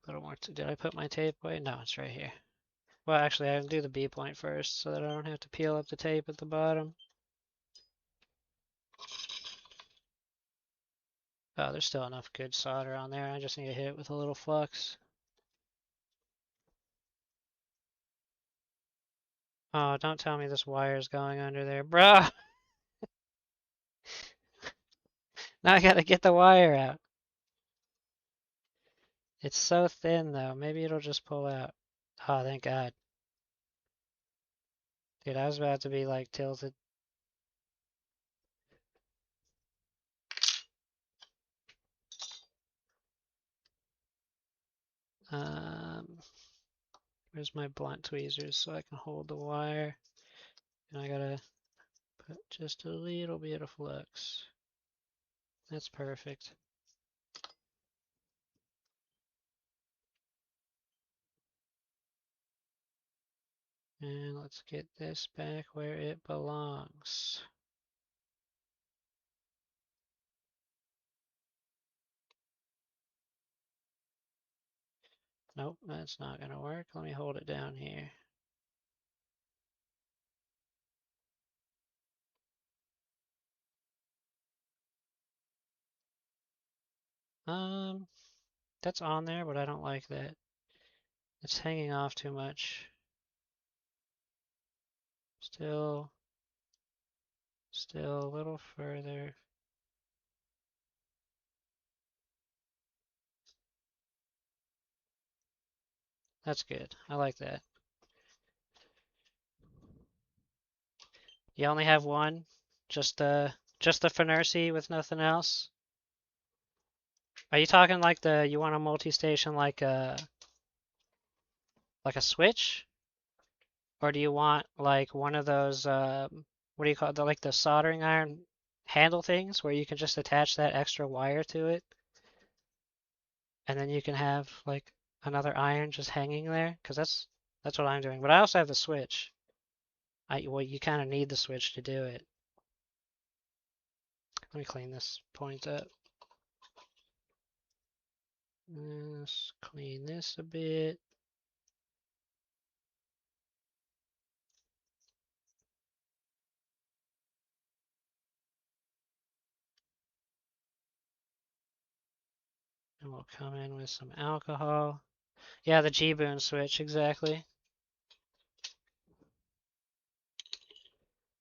little more. Did I put my tape away? No, it's right here. Well, actually, I'll do the B point first so that I don't have to peel up the tape at the bottom. Oh, there's still enough good solder on there. I just need to hit it with a little flux. Oh, don't tell me this wire is going under there. Bruh! Now I gotta get the wire out. It's so thin though. Maybe it'll just pull out. Oh, thank God. Dude, I was about to be like tilted. Um, where's my blunt tweezers so I can hold the wire? And I gotta put just a little bit of flux. That's perfect. And let's get this back where it belongs. Nope, that's not gonna work. Let me hold it down here. Um, that's on there, but I don't like that. It's hanging off too much. Still, still a little further. That's good. I like that. You only have one? Just the Finercy with nothing else? Are you talking like you want a multi-station like a switch? Or do you want like one of those what do you call it? Like the soldering iron handle things where you can just attach that extra wire to it and then you can have like another iron just hanging there? Because that's what I'm doing. But I also have the switch. Well, you kind of need the switch to do it. Let me clean this point up. Let's clean this a bit. And we'll come in with some alcohol. Yeah, the G-Boon switch, exactly.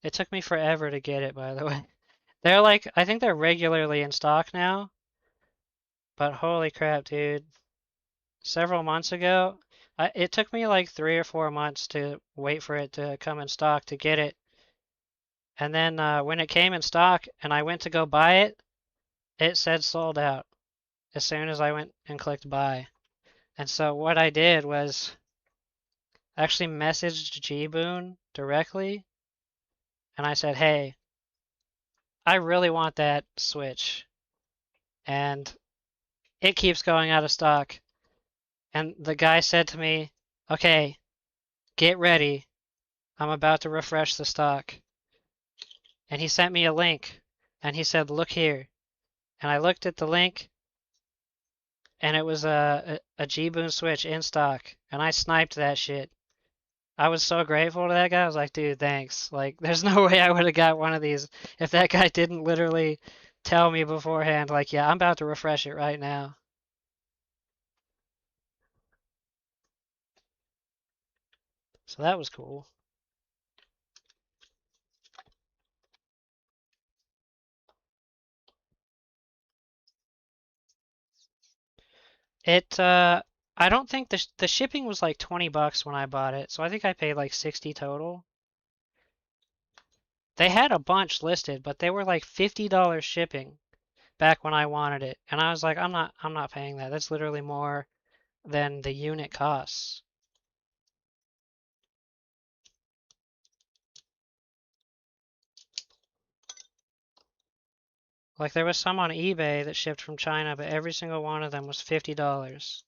It took me forever to get it, by the way. They're like, I think they're regularly in stock now, but holy crap, dude. Several months ago, it took me like 3 or 4 months to wait for it to come in stock to get it. And then when it came in stock and I went to go buy it, it said sold out as soon as I went and clicked buy. And so what I did was actually messaged G-Boon directly and I said, hey, I really want that Switch and it keeps going out of stock. And the guy said to me, okay, get ready. I'm about to refresh the stock. And he sent me a link and he said, look here. And I looked at the link and it was a G-Boon Switch in stock. And I sniped that shit. I was so grateful to that guy. I was like, dude, thanks. Like, there's no way I would have got one of these if that guy didn't literally tell me beforehand, like, yeah, I'm about to refresh it right now. So that was cool. It, I don't think the shipping was like 20 bucks when I bought it, so I think I paid like 60 total. They had a bunch listed, but they were like $50 shipping back when I wanted it, and I was like, I'm not paying that. That's literally more than the unit costs. Like there was some on eBay that shipped from China, but every single one of them was $50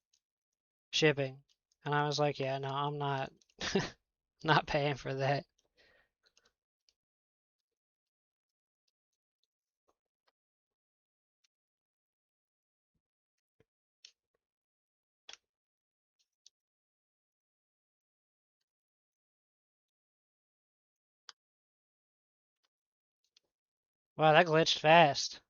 shipping. And I was like, yeah, no, I'm not not paying for that. Wow, that glitched fast.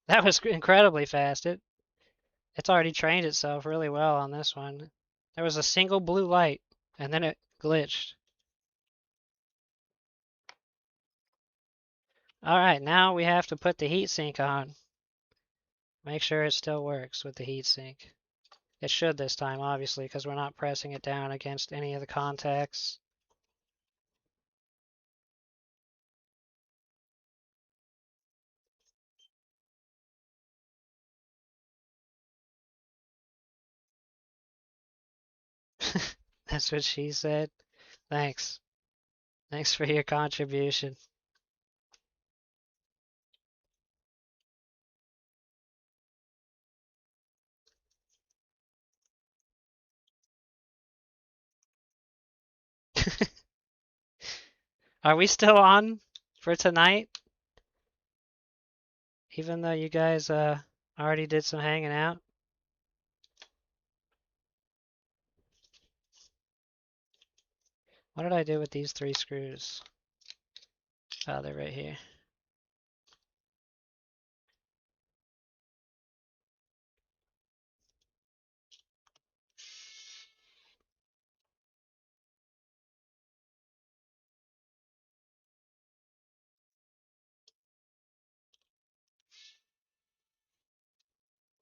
That was incredibly fast. It's already trained itself really well on this one. There was a single blue light and then it glitched. All right, now we have to put the heatsink on. Make sure it still works with the heatsink. It should this time, obviously, because we're not pressing it down against any of the contacts. That's what she said. Thanks. Thanks for your contribution. Are we still on for tonight? Even though you guys already did some hanging out? What did I do with these 3 screws? Oh, they're right here.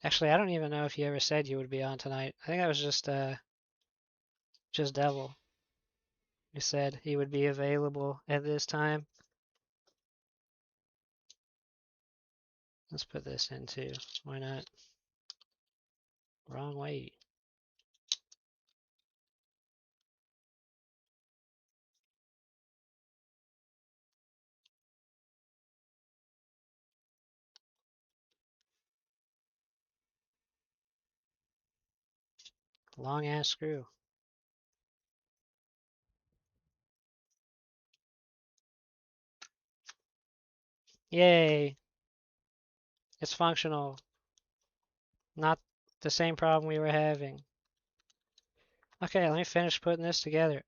Actually, I don't even know if you ever said you would be on tonight. I think that was just Devil. You said he would be available at this time. Let's put this in too. Why not? Wrong way. Long ass screw. Yay! It's functional. Not the same problem we were having. Okay, let me finish putting this together.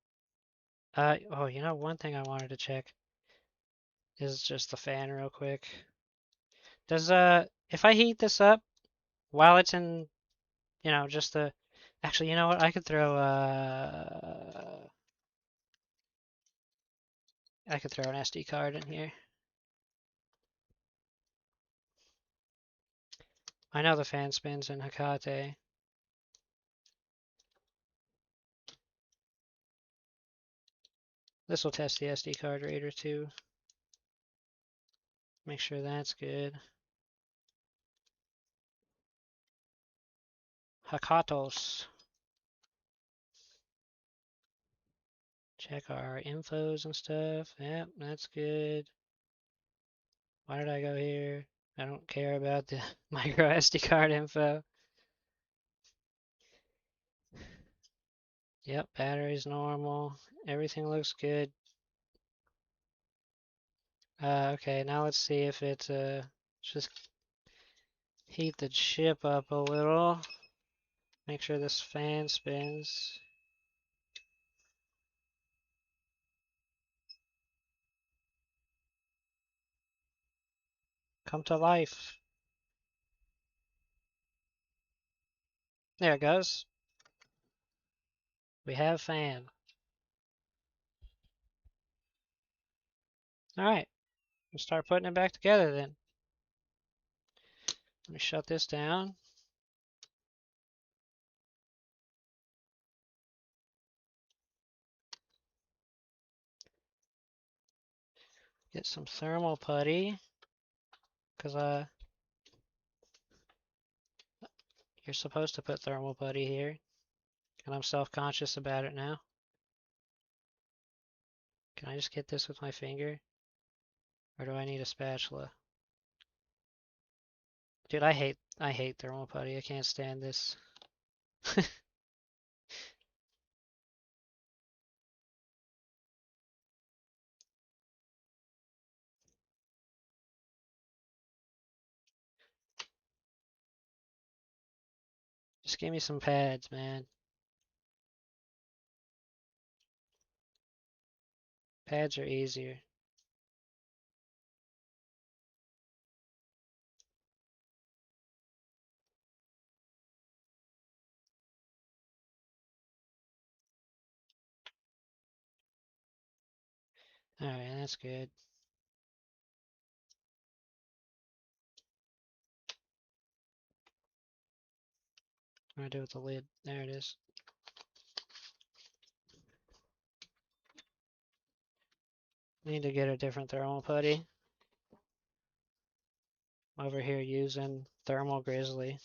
Oh, you know, one thing I wanted to check is just the fan real quick. Does, if I heat this up while it's in, you know, just the, actually, you know what? I could throw an SD card in here. I know the fan spins in Hecate. This will test the SD card reader too. Make sure that's good. Hakatos. Check our infos and stuff. Yep, that's good. Why did I go here? I don't care about the micro SD card info. Yep, battery's normal. Everything looks good. Okay, now let's see if it's just heat the chip up a little. Make sure this fan spins. Come to life. There it goes. We have fan. Alright, let's start putting it back together then. Let me shut this down. Get some thermal putty. Because you're supposed to put thermal putty here. And I'm self-conscious about it now. Can I just get this with my finger? Or do I need a spatula? Dude, I hate thermal putty. I can't stand this. Just give me some pads, man. Pads are easier. Alright, that's good. What do I do with the lid? There it is. Need to get a different thermal putty. I'm over here using thermal grizzly.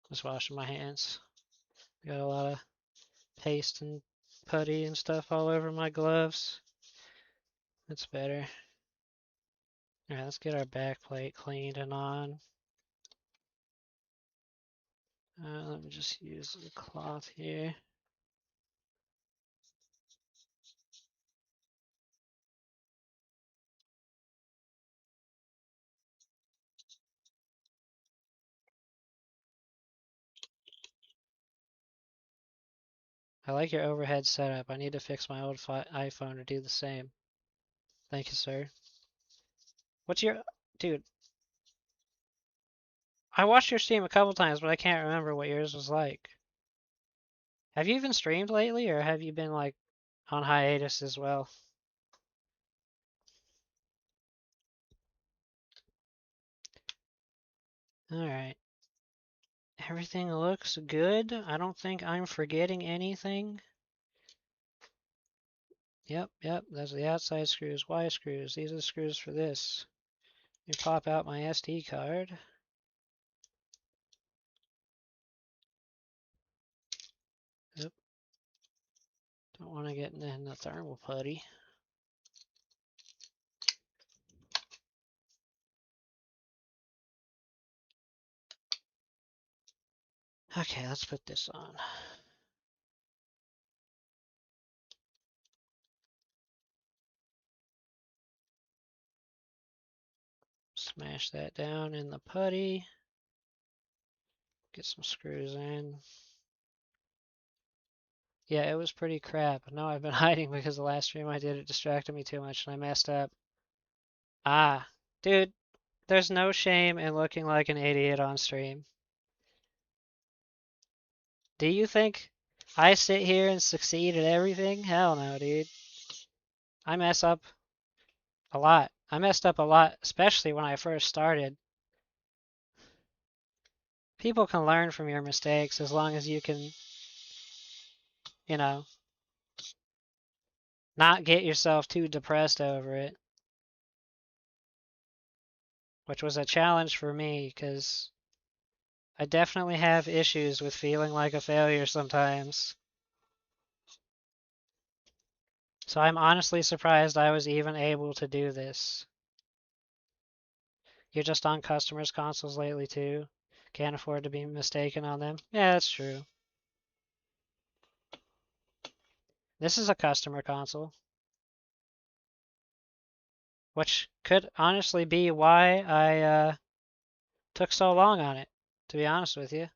Just washing my hands. Got a lot of paste and putty and stuff all over my gloves. That's better. Alright, let's get our back plate cleaned and on. Let me just use the cloth here. I like your overhead setup. I need to fix my old iPhone to do the same. Thank you, sir. What's your... Dude, I watched your stream a couple times, but I can't remember what yours was like. Have you even streamed lately, or have you been like on hiatus as well? Alright. Everything looks good. I don't think I'm forgetting anything. Yep, those are the outside screws, Y screws. These are the screws for this. Let me pop out my SD card. Yep. Don't want to get in the thermal putty. Okay, let's put this on. Smash that down in the putty. Get some screws in. Yeah, it was pretty crap. No, I've been hiding because the last stream I did, it distracted me too much and I messed up. Ah, dude, there's no shame in looking like an idiot on stream. Do you think I sit here and succeed at everything? Hell no, dude. I mess up a lot. I messed up a lot, especially when I first started. People can learn from your mistakes as long as you can, you know, not get yourself too depressed over it. Which was a challenge for me because I definitely have issues with feeling like a failure sometimes. So I'm honestly surprised I was even able to do this. You're just on customers' consoles lately too. Can't afford to be mistaken on them. Yeah, that's true. This is a customer console. Which could honestly be why I took so long on it, to be honest with you.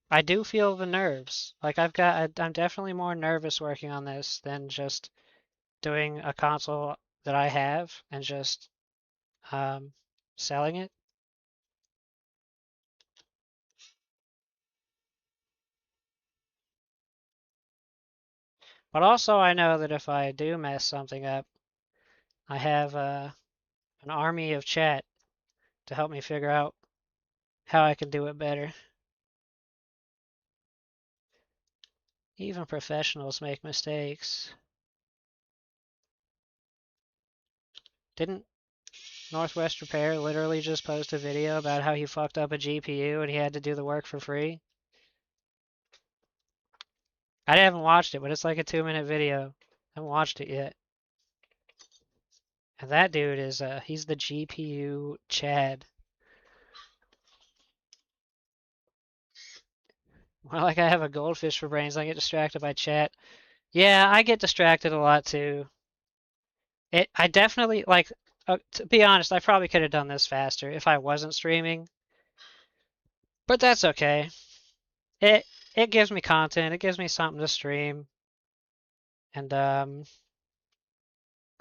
I do feel the nerves. Like I'm definitely more nervous working on this than just doing a console that I have and just selling it. But also I know that if I do mess something up, I have an army of chat to help me figure out how I can do it better. Even professionals make mistakes. Didn't Northwest Repair literally just post a video about how he fucked up a GPU and he had to do the work for free? I haven't watched it, but it's like a 2-minute video. I haven't watched it yet. And that dude is, he's the GPU Chad. More like I have a goldfish for brains. I get distracted by chat. Yeah, I get distracted a lot too. I definitely, like, to be honest, I probably could have done this faster if I wasn't streaming. But that's okay. It gives me content. It gives me something to stream. And I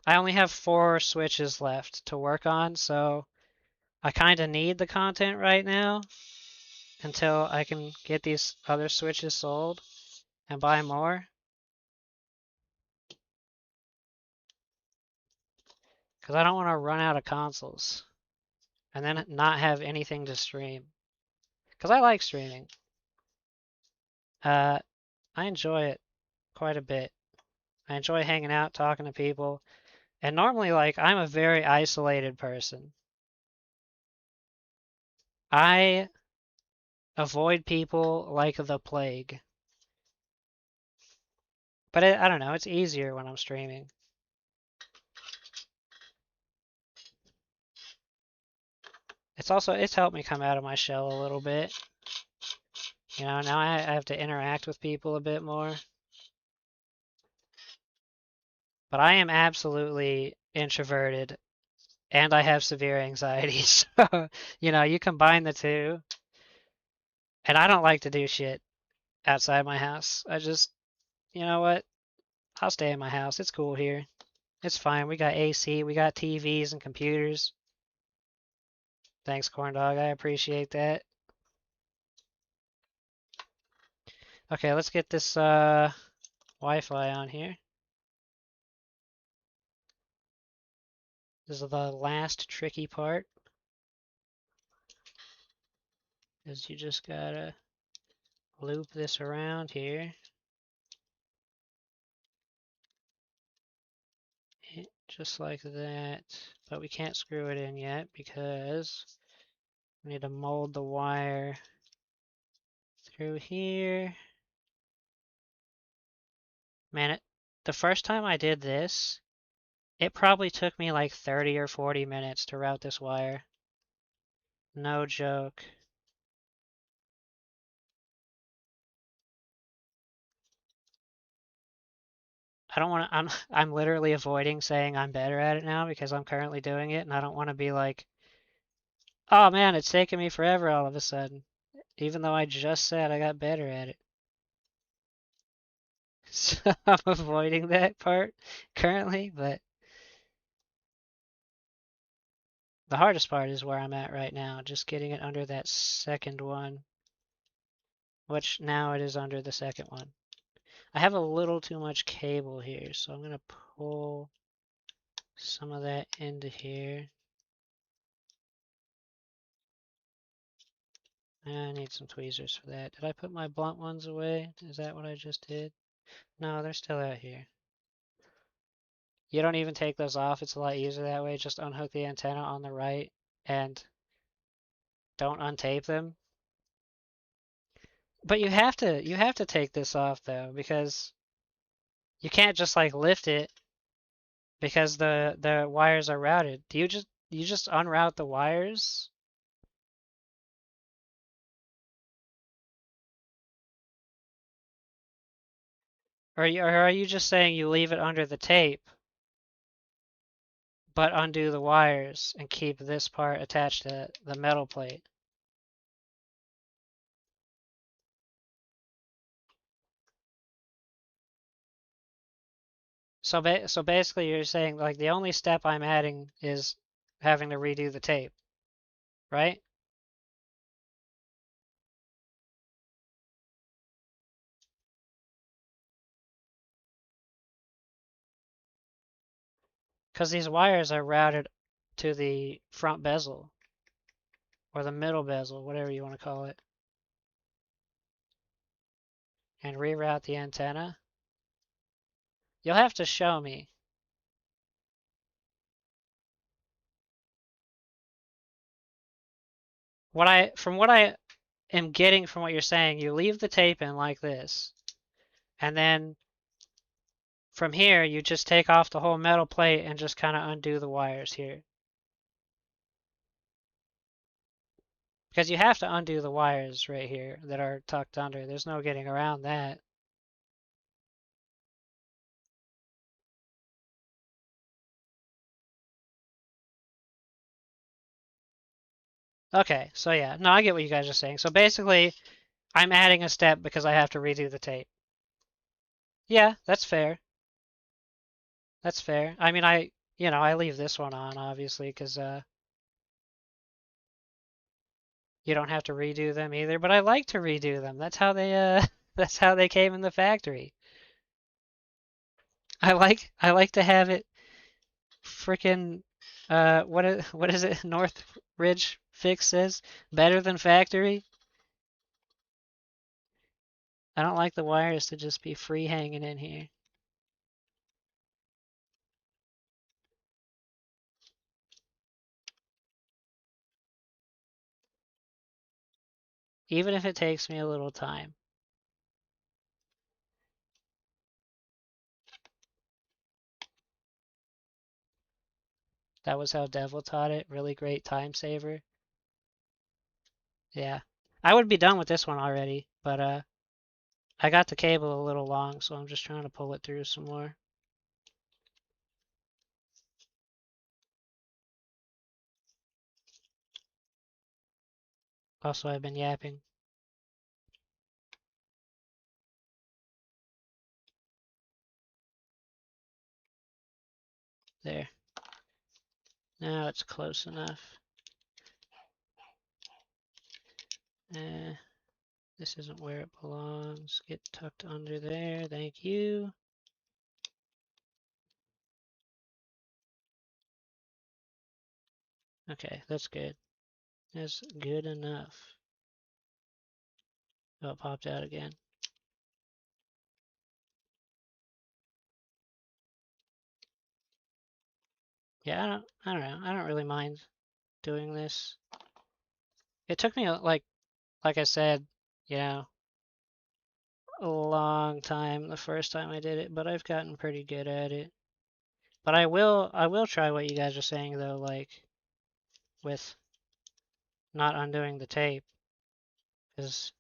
only have 4 switches left to work on, so I kind of need the content right now until I can get these other switches sold and buy more. Because I don't want to run out of consoles and then not have anything to stream. Because I like streaming. I enjoy it quite a bit. I enjoy hanging out, talking to people. And normally, like, I'm a very isolated person. I avoid people like the plague. But I don't know, it's easier when I'm streaming. It's helped me come out of my shell a little bit. You know, now I have to interact with people a bit more. But I am absolutely introverted and I have severe anxiety. So, you know, you combine the two. And I don't like to do shit outside my house. I just, you know what? I'll stay in my house. It's cool here. It's fine. We got AC, we got TVs and computers. Thanks, Corn Dog. I appreciate that. Okay, let's get this Wi-Fi on here. This is the last tricky part. Is you just gotta loop this around here. Just like that. But we can't screw it in yet because we need to mold the wire through here. Man, the first time I did this, it probably took me like 30 or 40 minutes to route this wire. No joke. I don't want to, I'm literally avoiding saying I'm better at it now because I'm currently doing it and I don't want to be like, oh man, it's taking me forever all of a sudden, even though I just said I got better at it. So I'm avoiding that part currently, but the hardest part is where I'm at right now, just getting it under that second one, which now it is under the second one. I have a little too much cable here, so I'm gonna pull some of that into here. I need some tweezers for that. Did I put my blunt ones away? Is that what I just did? No, they're still out here. You don't even take those off. It's a lot easier that way. Just unhook the antenna on the right and don't untape them. But you have to take this off though, because you can't just like lift it because the wires are routed. Do you just unroute the wires? Or are you just saying you leave it under the tape but undo the wires and keep this part attached to the metal plate? So basically you're saying like the only step I'm adding is having to redo the tape, right? Because these wires are routed to the front bezel or the middle bezel, whatever you want to call it, and reroute the antenna. You'll have to show me. From what I am getting from what you're saying, you leave the tape in like this, and then from here you just take off the whole metal plate and just kind of undo the wires here. Because you have to undo the wires right here that are tucked under. There's no getting around that. Okay, so yeah, no, I get what you guys are saying. So basically, I'm adding a step because I have to redo the tape. Yeah, that's fair. That's fair. I mean, I leave this one on obviously because you don't have to redo them either. But I like to redo them. That's how they that's how they came in the factory. I like to have it freaking what is it? North Ridge Fix says better than factory. I don't like the wires to just be free hanging in here. Even if it takes me a little time. That was how Devil taught it. Really great time saver. Yeah. I would be done with this one already, but I got the cable a little long, so I'm just trying to pull it through some more. Also, I've been yapping. There. Now it's close enough. This isn't where it belongs. Get tucked under there. Thank you. Okay, that's good. That's good enough. Oh, it popped out again. Yeah, I don't know. I don't really mind doing this. It took me like I said, you know, a long time the first time I did it, but I've gotten pretty good at it. But I will try what you guys are saying though, like with not undoing the tape, because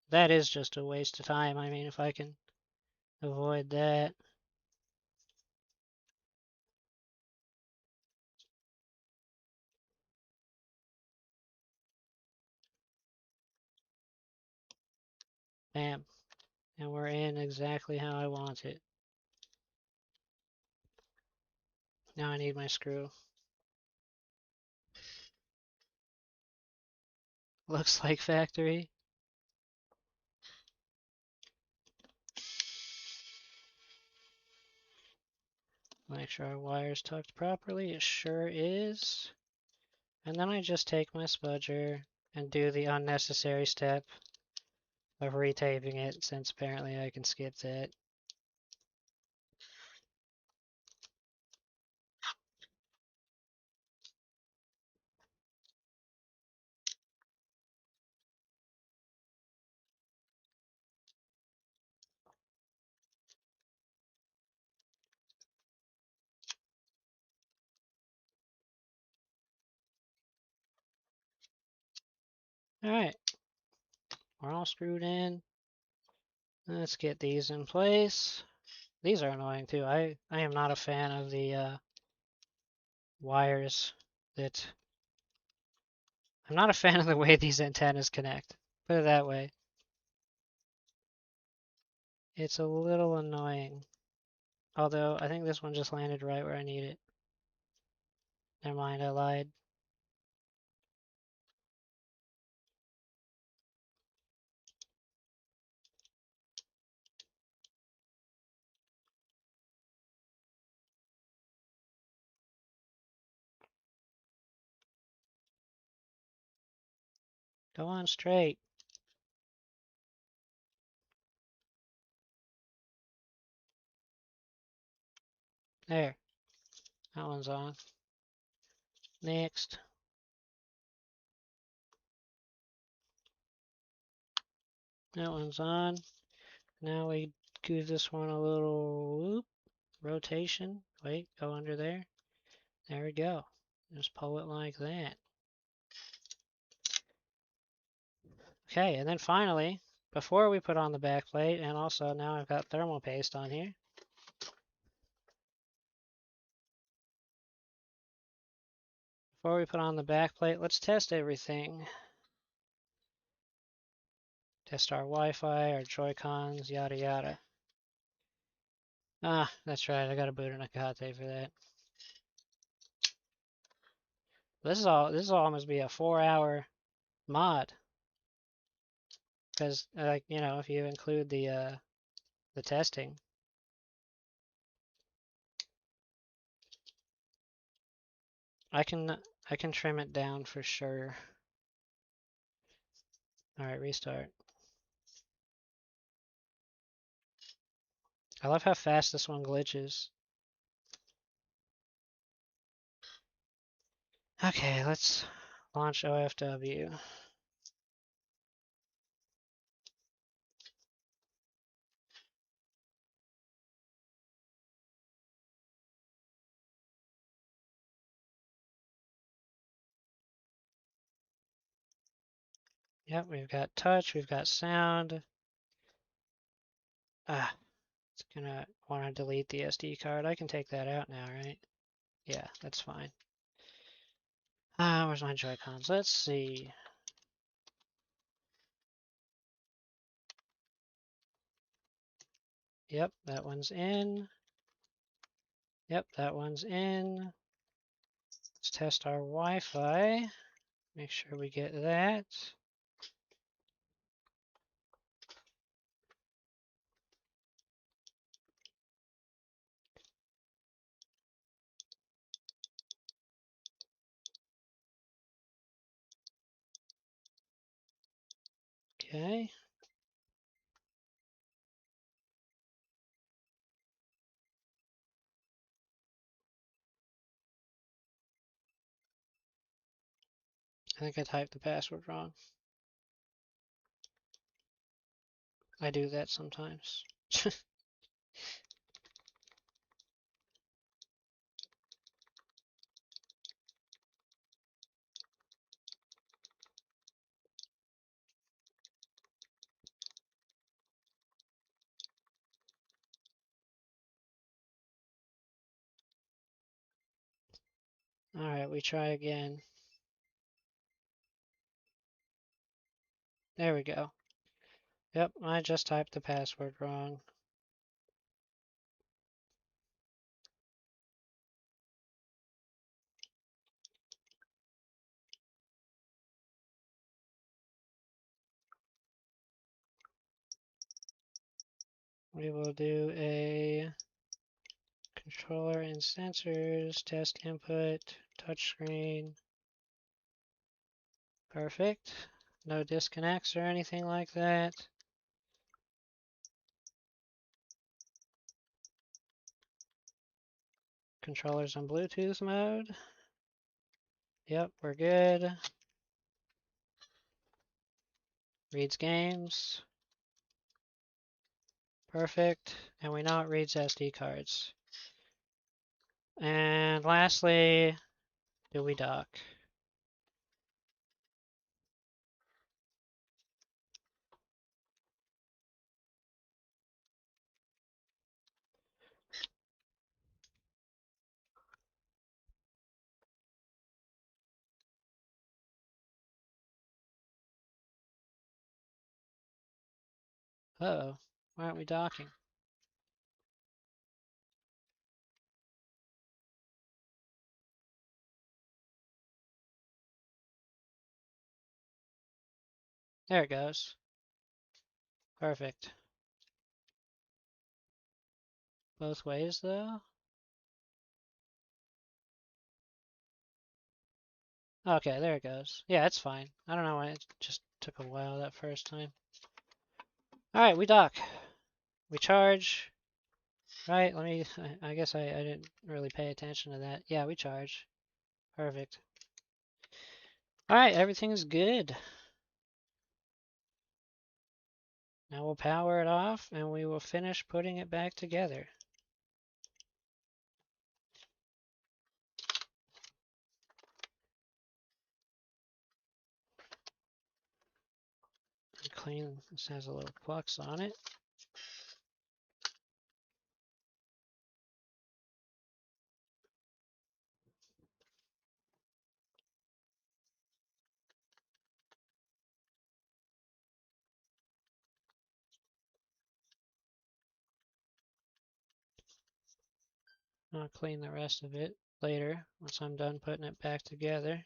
that is just a waste of time. I mean, if I can avoid that. Bam. And we're in exactly how I want it. Now I need my screw. Looks like factory. Make sure our wire's tucked properly. It sure is. And then I just take my spudger and do the unnecessary step of retaping it, since apparently I can skip that. Alright, we're all screwed in. Let's get these in place. These are annoying too. I am not a fan of the wires that... I'm not a fan of the way these antennas connect. Put it that way. It's a little annoying. Although, I think this one just landed right where I need it. Never mind, I lied. Go on straight. There. That one's on. Next. That one's on. Now we give this one a little whoop, rotation. Wait, go under there. There we go. Just pull it like that. Okay, and then finally, before we put on the back plate, and also now I've got thermal paste on here. Before we put on the back plate, let's test everything. Test our Wi-Fi, our Joy-Cons, yada yada. Ah, that's right, I got a boot and a Nakate for that. This will almost be a 4-hour mod. Because like, you know, if you include the testing. I can trim it down for sure. Alright, restart. I love how fast this one glitches. Okay, let's launch OFW. Yep, we've got touch, we've got sound. Ah, it's gonna want to delete the SD card. I can take that out now, right? Yeah, that's fine. Ah, where's my Joy-Cons? Let's see. Yep, that one's in. Yep, that one's in. Let's test our Wi-Fi. Make sure we get that. Okay. I think I typed the password wrong. I do that sometimes. Alright, we try again. There we go. Yep, I just typed the password wrong. We will do a controller and sensors, test input, touchscreen. Perfect. No disconnects or anything like that. Controllers on Bluetooth mode. Yep, we're good. Reads games. Perfect. And we know it reads SD cards. And lastly, do we dock? Uh-oh, why aren't we docking? There it goes. Perfect. Both ways though? Okay, there it goes. Yeah, it's fine. I don't know why it just took a while that first time. Alright, we dock. We charge. Right, let me, I guess I didn't really pay attention to that. Yeah, we charge. Perfect. Alright, everything's good. Now we'll power it off and we will finish putting it back together. Clean, this has a little flux on it. I'll clean the rest of it later once I'm done putting it back together.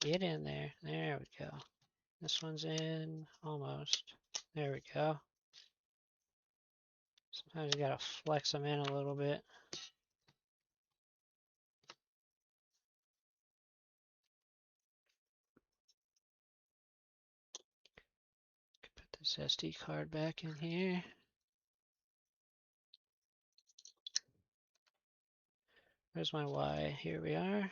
Get in there. There we go. This one's in almost. There we go. Sometimes you gotta flex them in a little bit. Put this SD card back in here. Where's my Y? Here we are.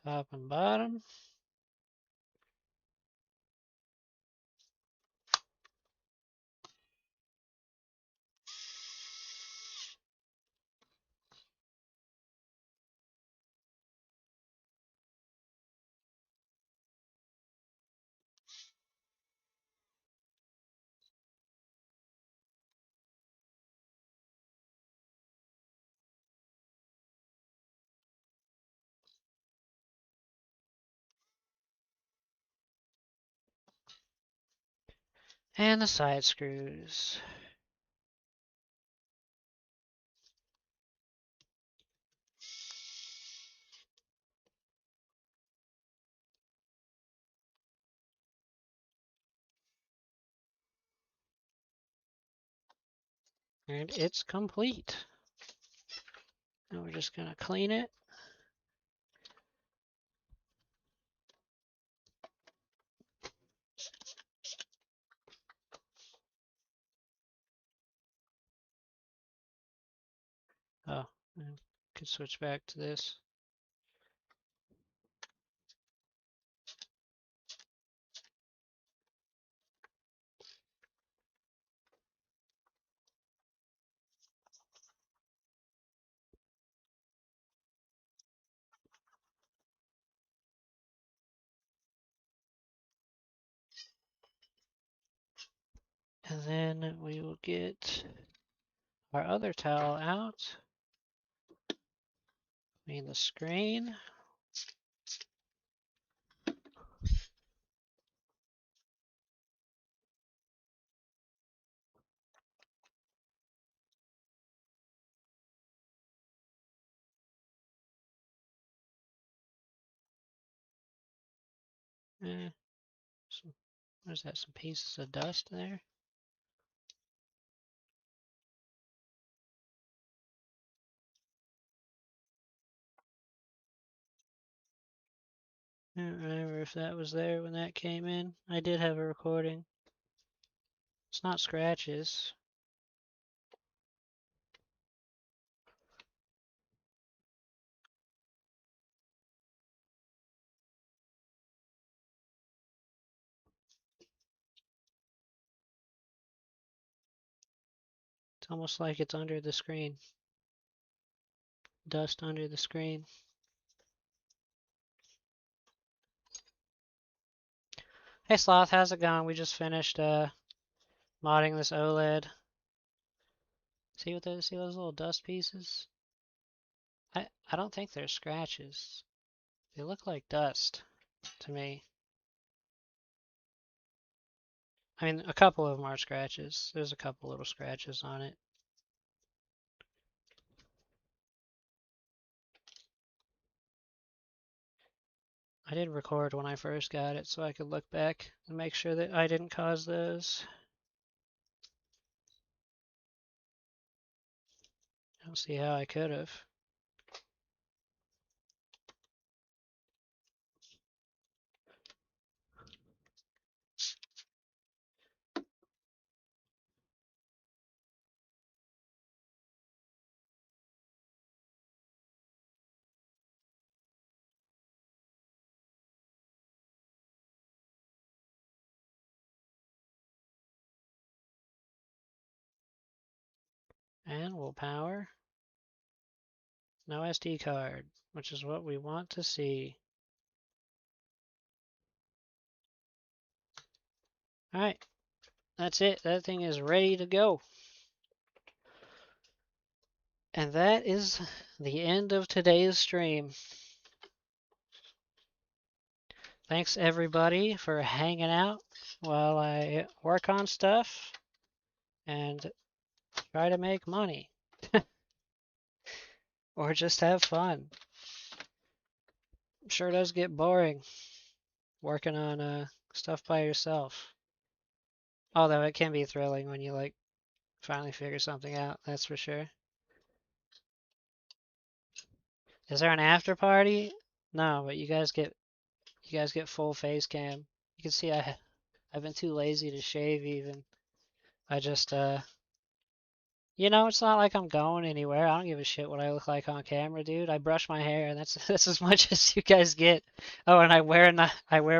Top and bottom. And the side screws. And it's complete. Now we're just gonna clean it. Oh, I could switch back to this. And then we will get our other towel out. Clean the screen. Eh, what is that? Some pieces of dust there? I don't remember if that was there when that came in. I did have a recording. It's not scratches. It's almost like it's under the screen. Dust under the screen. Hey Sloth, how's it going? We just finished modding this OLED. See those little dust pieces? I don't think they're scratches. They look like dust to me. I mean, a couple of them are scratches. There's a couple little scratches on it. I did record when I first got it so I could look back and make sure that I didn't cause those. I don't see how I could have. And we'll power. No SD card, which is what we want to see. Alright, that's it. That thing is ready to go. And that is the end of today's stream. Thanks everybody for hanging out while I work on stuff and try to make money. Or just have fun. Sure does get boring working on stuff by yourself. Although it can be thrilling when you like finally figure something out, that's for sure. Is there an after party? No, but you guys get full face cam. You can see I've been too lazy to shave even. I just You know, it's not like I'm going anywhere. I don't give a shit what I look like on camera, dude. I brush my hair, and that's that's as much as you guys get. Oh, and I wear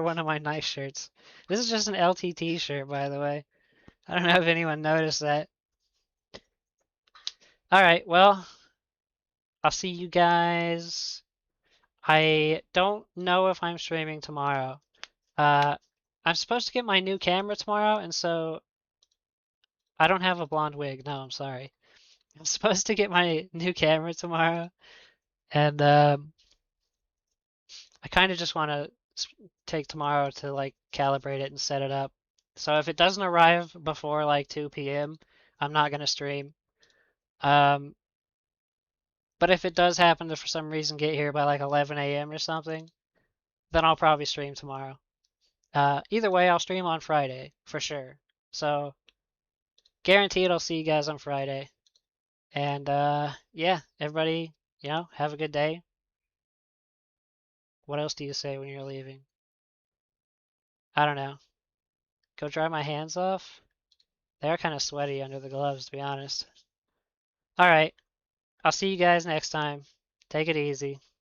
one of my nice shirts. This is just an LTT shirt, by the way. I don't know if anyone noticed that. All right, well, I'll see you guys. I don't know if I'm streaming tomorrow. Uh, I'm supposed to get my new camera tomorrow, and so I don't have a blonde wig. No, I'm sorry. I'm supposed to get my new camera tomorrow, and I kind of just want to take tomorrow to like calibrate it and set it up. So if it doesn't arrive before like 2 p.m., I'm not gonna stream. Um, but if it does happen to for some reason get here by like 11 a.m. or something, then I'll probably stream tomorrow. Either way, I'll stream on Friday for sure. So guaranteed I'll see you guys on Friday. And yeah, everybody, have a good day. What else do you say when you're leaving? I don't know. Go dry my hands off. They are kind of sweaty under the gloves, to be honest. All right. I'll see you guys next time. Take it easy.